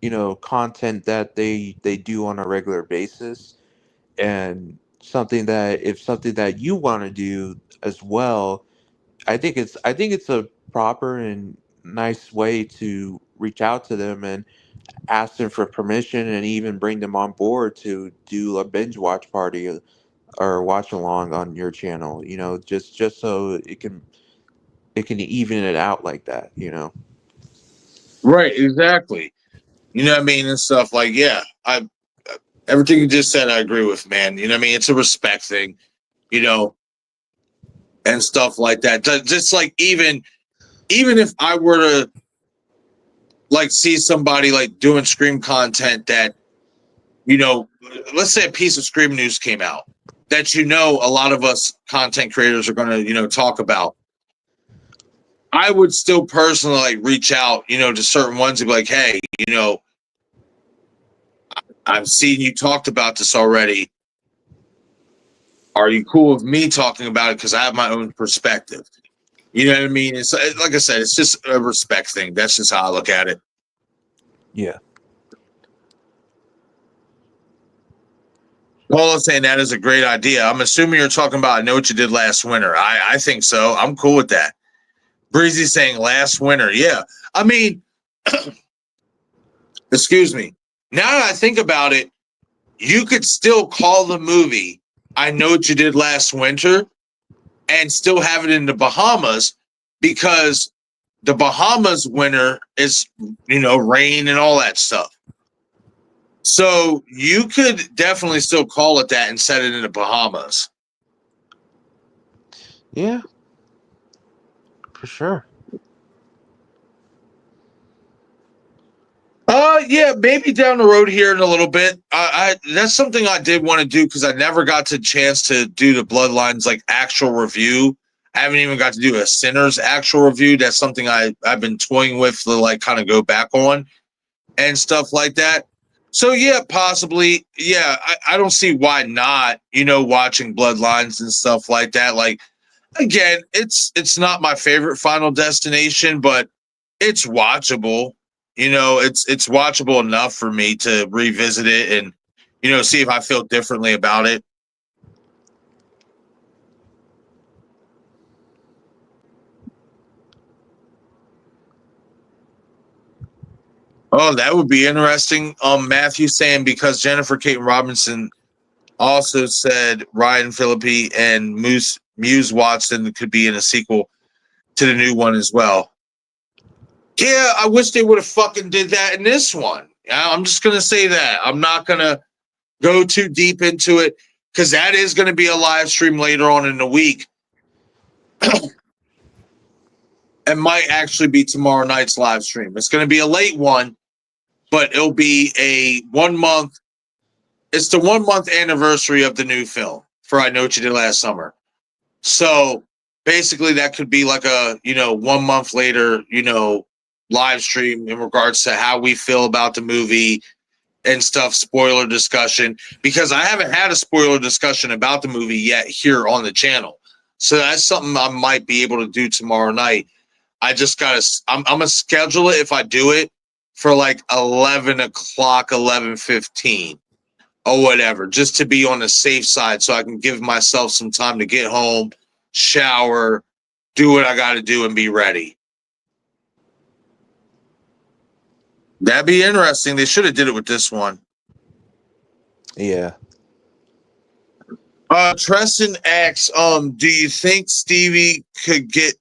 you know, content that they do on a regular basis, and something that you want to do as well. I think it's a proper and nice way to reach out to them and ask them for permission and even bring them on board to do a binge watch party or watch along on your channel, you know, just so it can even it out like that, you know. Right. Exactly. You know what I mean? And stuff like, yeah, everything you just said, I agree with, man. You know what I mean? It's a respect thing, you know, and stuff like that. Just like even if I were to like see somebody like doing Scream content that, you know, let's say a piece of Scream news came out that a lot of us content creators are going to talk about. I would still personally like reach out, to certain ones and be like, hey, I've seen you talked about this already. Are you cool with me talking about it? Because I have my own perspective. You know what I mean? It's like I said, it's just a respect thing. That's just how I look at it. Yeah. Paula's saying that is a great idea. I'm assuming you're talking about I Know What You Did Last Winter. I think so. I'm cool with that. Breezy saying last winter. Yeah. I mean, excuse me. Now that I think about it, you could still call the movie I Know What You Did Last Winter and still have it in the Bahamas, because the Bahamas winter is, rain and all that stuff. So you could definitely still call it that and set it in the Bahamas. Yeah. For sure. Yeah, maybe down the road here in a little bit. I that's something I did want to do because I never got the chance to do the Bloodlines like actual review. I haven't even got to do a Sinners actual review. That's something I've been toying with to like kind of go back on and stuff like that. So yeah, possibly. Yeah, I don't see why not, watching Bloodlines and stuff like that. Like again, it's not my favorite Final Destination, but it's watchable. It's watchable enough for me to revisit it and see if I feel differently about it. Oh, that would be interesting. Matthew saying because Jennifer Caton Robinson also said Ryan Phillippe and Muse Watson could be in a sequel to the new one as well. Yeah, I wish they would have fucking did that in this one. I'm just gonna say that. I'm not gonna go too deep into it because that is going to be a live stream later on in the week. It might actually be tomorrow night's live stream. It's going to be a late one, but it'll be a 1 month. It's the 1 month anniversary of the new film for I Know What You Did Last Summer. So basically, that could be like a 1 month later live stream in regards to how we feel about the movie and stuff, spoiler discussion, because I haven't had a spoiler discussion about the movie yet here on the channel. So that's something I might be able to do tomorrow night. I just gotta, I'm gonna schedule it if I do it for like 11 o'clock, 11:15 or whatever, just to be on the safe side so I can give myself some time to get home, shower, do what I gotta do and be ready. That'd be interesting. They should have did it with this one. Yeah. Treston asks, do you think Stevie could get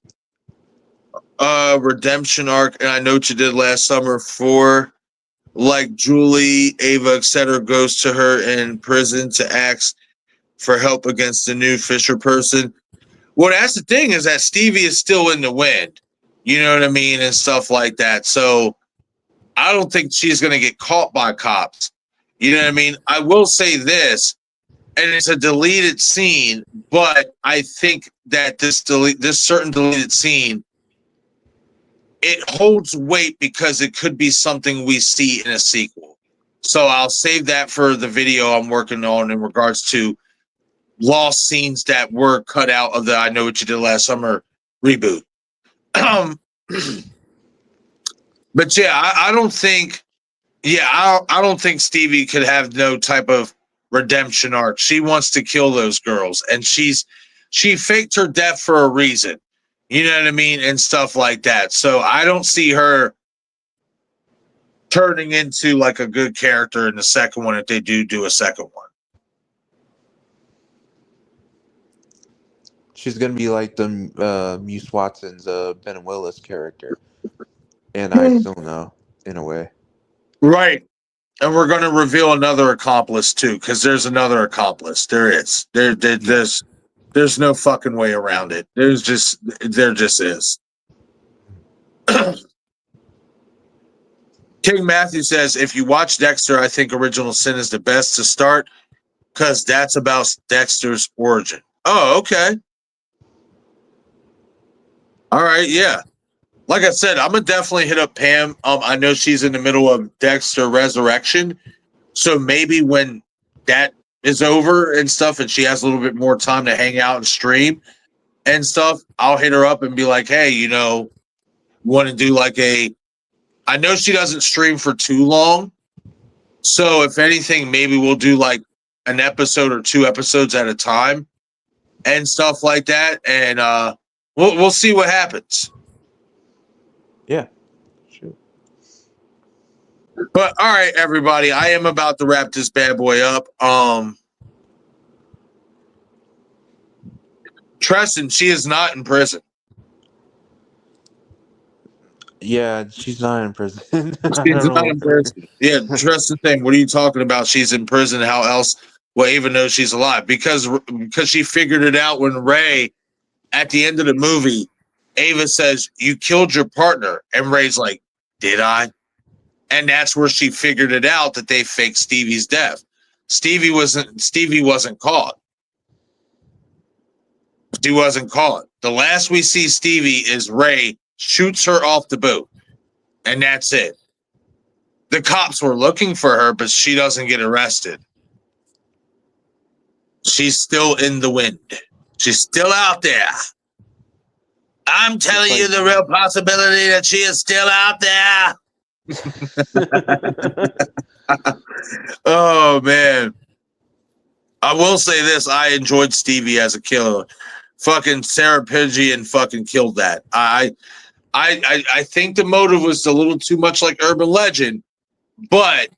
a redemption arc? And I Know What You Did Last Summer for like Julie, Ava, etc. goes to her in prison to ask for help against the new Fisher person. Well, that's the thing, is that Stevie is still in the wind. You know what I mean? And stuff like that. So I don't think she's gonna get caught by cops. You know what I mean? I will say this, and it's a deleted scene, but I think that this certain deleted scene, it holds weight because it could be something we see in a sequel. So I'll save that for the video I'm working on in regards to lost scenes that were cut out of the I Know What You Did Last Summer reboot. But yeah, I don't think. Yeah, I don't think Stevie could have no type of redemption arc. She wants to kill those girls, and she faked her death for a reason. You know what I mean? And stuff like that. So I don't see her turning into like a good character in the second one if they do a second one. She's gonna be like the Muse Watson's Ben Willis character, and I still know in a way. Right. And we're going to reveal another accomplice too, because there's another accomplice. There is. There's no fucking way around it. There just is. King Matthew says, if you watch Dexter, I think Original Sin is the best to start. because that's about Dexter's origin. Oh, okay. All right, yeah. Like I said, I'm gonna definitely hit up Pam. I know she's in the middle of Dexter Resurrection, so maybe when that is over and stuff, and she has a little bit more time to hang out and stream and stuff, I'll hit her up and be like, "Hey, want to do like a?" I know she doesn't stream for too long, so if anything, maybe we'll do like an episode or 2 episodes at a time and stuff like that, and we'll see what happens. Yeah. Sure. But all right, everybody, I am about to wrap this bad boy up. Tristan, she is not in prison. Yeah, she's not in prison. I She's don't not know. in prison. Yeah, Tristan thing. What are you talking about? She's in prison. How else? Well, even though she's alive, because she figured it out when Ray, at the end of the movie, Ava says, "You killed your partner," and Ray's like, "Did I?" And that's where she figured it out that they faked Stevie's death. Stevie wasn't caught. She wasn't caught. The last we see Stevie is Ray shoots her off the boat, and that's it. The cops were looking for her, but she doesn't get arrested. She's still in the wind. She's still out there. I'm telling you the real possibility that she is still out there. Oh, man. I will say this. I enjoyed Stevie as a killer. Fucking Sarah Pidgeon fucking killed that. I think the motive was a little too much like Urban Legend, but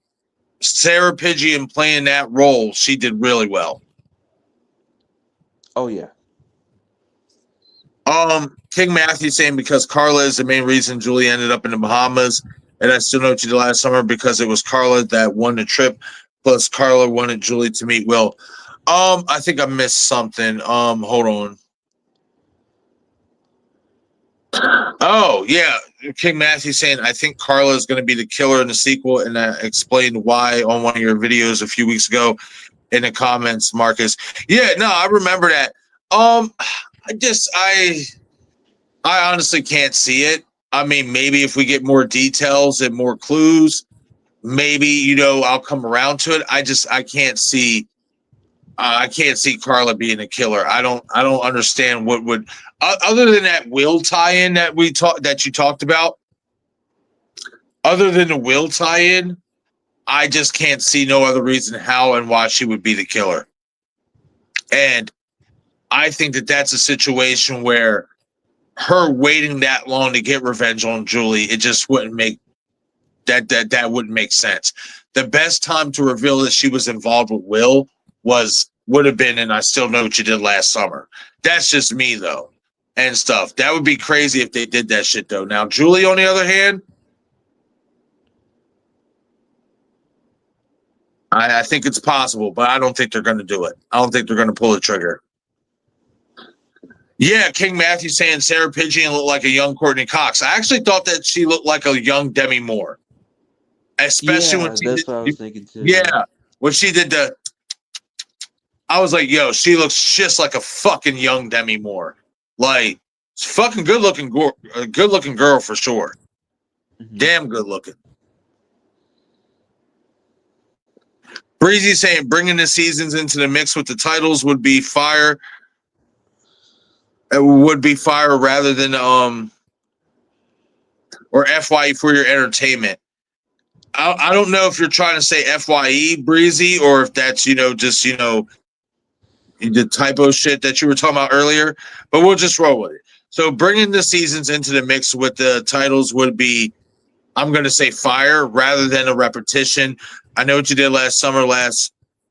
Sarah Pidgeon playing that role, she did really well. Oh yeah. King Matthew saying because Carla is the main reason Julie ended up in the Bahamas, and I still know what you did last summer because it was Carla that won the trip, plus Carla wanted Julie to meet Will. I think I missed something. Hold on. Oh yeah, King Matthew saying I think Carla is going to be the killer in the sequel, and I explained why on one of your videos a few weeks ago in the comments, Marcus. Yeah, no, I remember that. I honestly can't see it. I mean, maybe if we get more details and more clues, maybe I'll come around to it. I can't see. I can't see Carla being a killer. I don't understand what would other than that Will tie-in that you talked about. Other than the Will tie-in, I just can't see no other reason how and why she would be the killer. And I think that that's a situation where her waiting that long to get revenge on Julie, it just wouldn't make that wouldn't make sense. The best time to reveal that she was involved with Will would have been, and I still know what you did last summer. That's just me though, and stuff. That would be crazy if they did that shit though. Now Julie, on the other hand, I think it's possible, but I don't think they're going to do it. I don't think they're going to pull the trigger. Yeah, King Matthew saying Sarah Pidgeon looked like a young Courtney Cox. I actually thought that she looked like a young Demi Moore, especially when she that's did, what I was thinking too. yeah, when she did the. I was like, yo, she looks just like a fucking young Demi Moore. Like, fucking good looking girl for sure. Mm-hmm. Damn good looking. Breezy saying bringing the seasons into the mix with the titles would be fire. It would be fire rather than or FYE for your entertainment. I don't know if you're trying to say FYE Breezy or if that's just the typo shit that you were talking about earlier, but we'll just roll with it. So bringing the seasons into the mix with the titles would be, I'm going to say fire rather than a repetition. I know what you did last summer,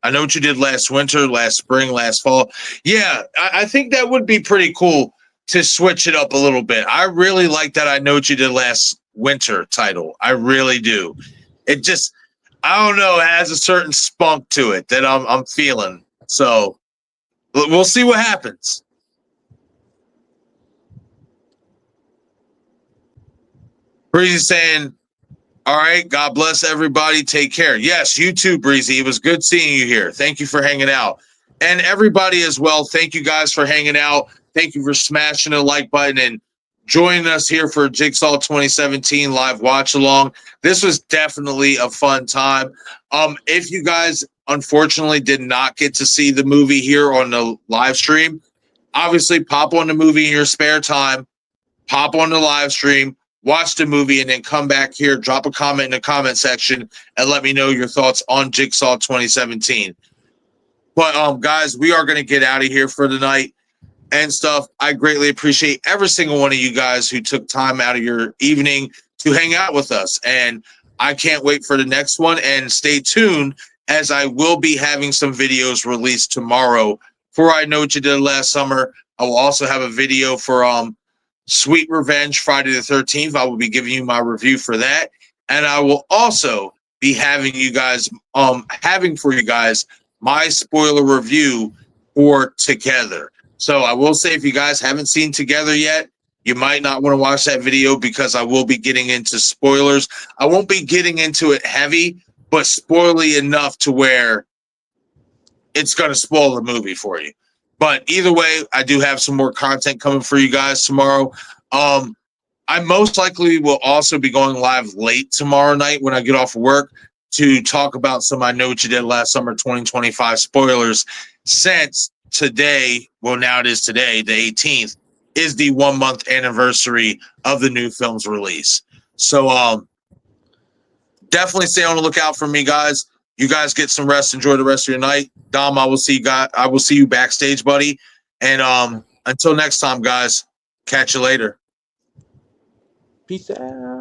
I know what you did last winter, last spring, last fall. Yeah, I think that would be pretty cool to switch it up a little bit. I really like that I know what you did last winter title. I really do. It just, I don't know, it has a certain spunk to it that I'm feeling. So we'll see what happens. Breezy saying, All right. God bless everybody. Take care. Yes, you too, Breezy. It was good seeing you here. Thank you for hanging out. And everybody as well, thank you guys for hanging out. Thank you for smashing the like button and joining us here for Jigsaw 2017 live watch along. This was definitely a fun time. If you guys unfortunately did not get to see the movie here on the live stream, obviously pop on the movie in your spare time, pop on the live stream, watch the movie, and then come back here, drop a comment in the comment section, and let me know your thoughts on Jigsaw 2017. But guys, we are going to get out of here for the night and stuff. I greatly appreciate every single one of you guys who took time out of your evening to hang out with us. And I can't wait for the next one. And stay tuned, as I will be having some videos released tomorrow for I Know What You Did Last Summer. I will also have a video for Sweet Revenge Friday the 13th. I will be giving you my review for that. And I will also be having you guys having for you guys my spoiler review for Together. So I will say, if you guys haven't seen Together yet, you might not want to watch that video, because I will be getting into spoilers. I won't be getting into it heavy, but spoily enough to where it's going to spoil the movie for you. But either way, I do have some more content coming for you guys tomorrow. I most likely will also be going live late tomorrow night when I get off work to talk about some I Know What You Did Last Summer 2025 spoilers, since today, well, now it is today, the 18th, is the 1 month anniversary of the new film's release. So definitely stay on the lookout for me, guys. You guys get some rest. Enjoy the rest of your night. Dom, I will see you backstage, buddy. And until next time, guys, catch you later. Peace out.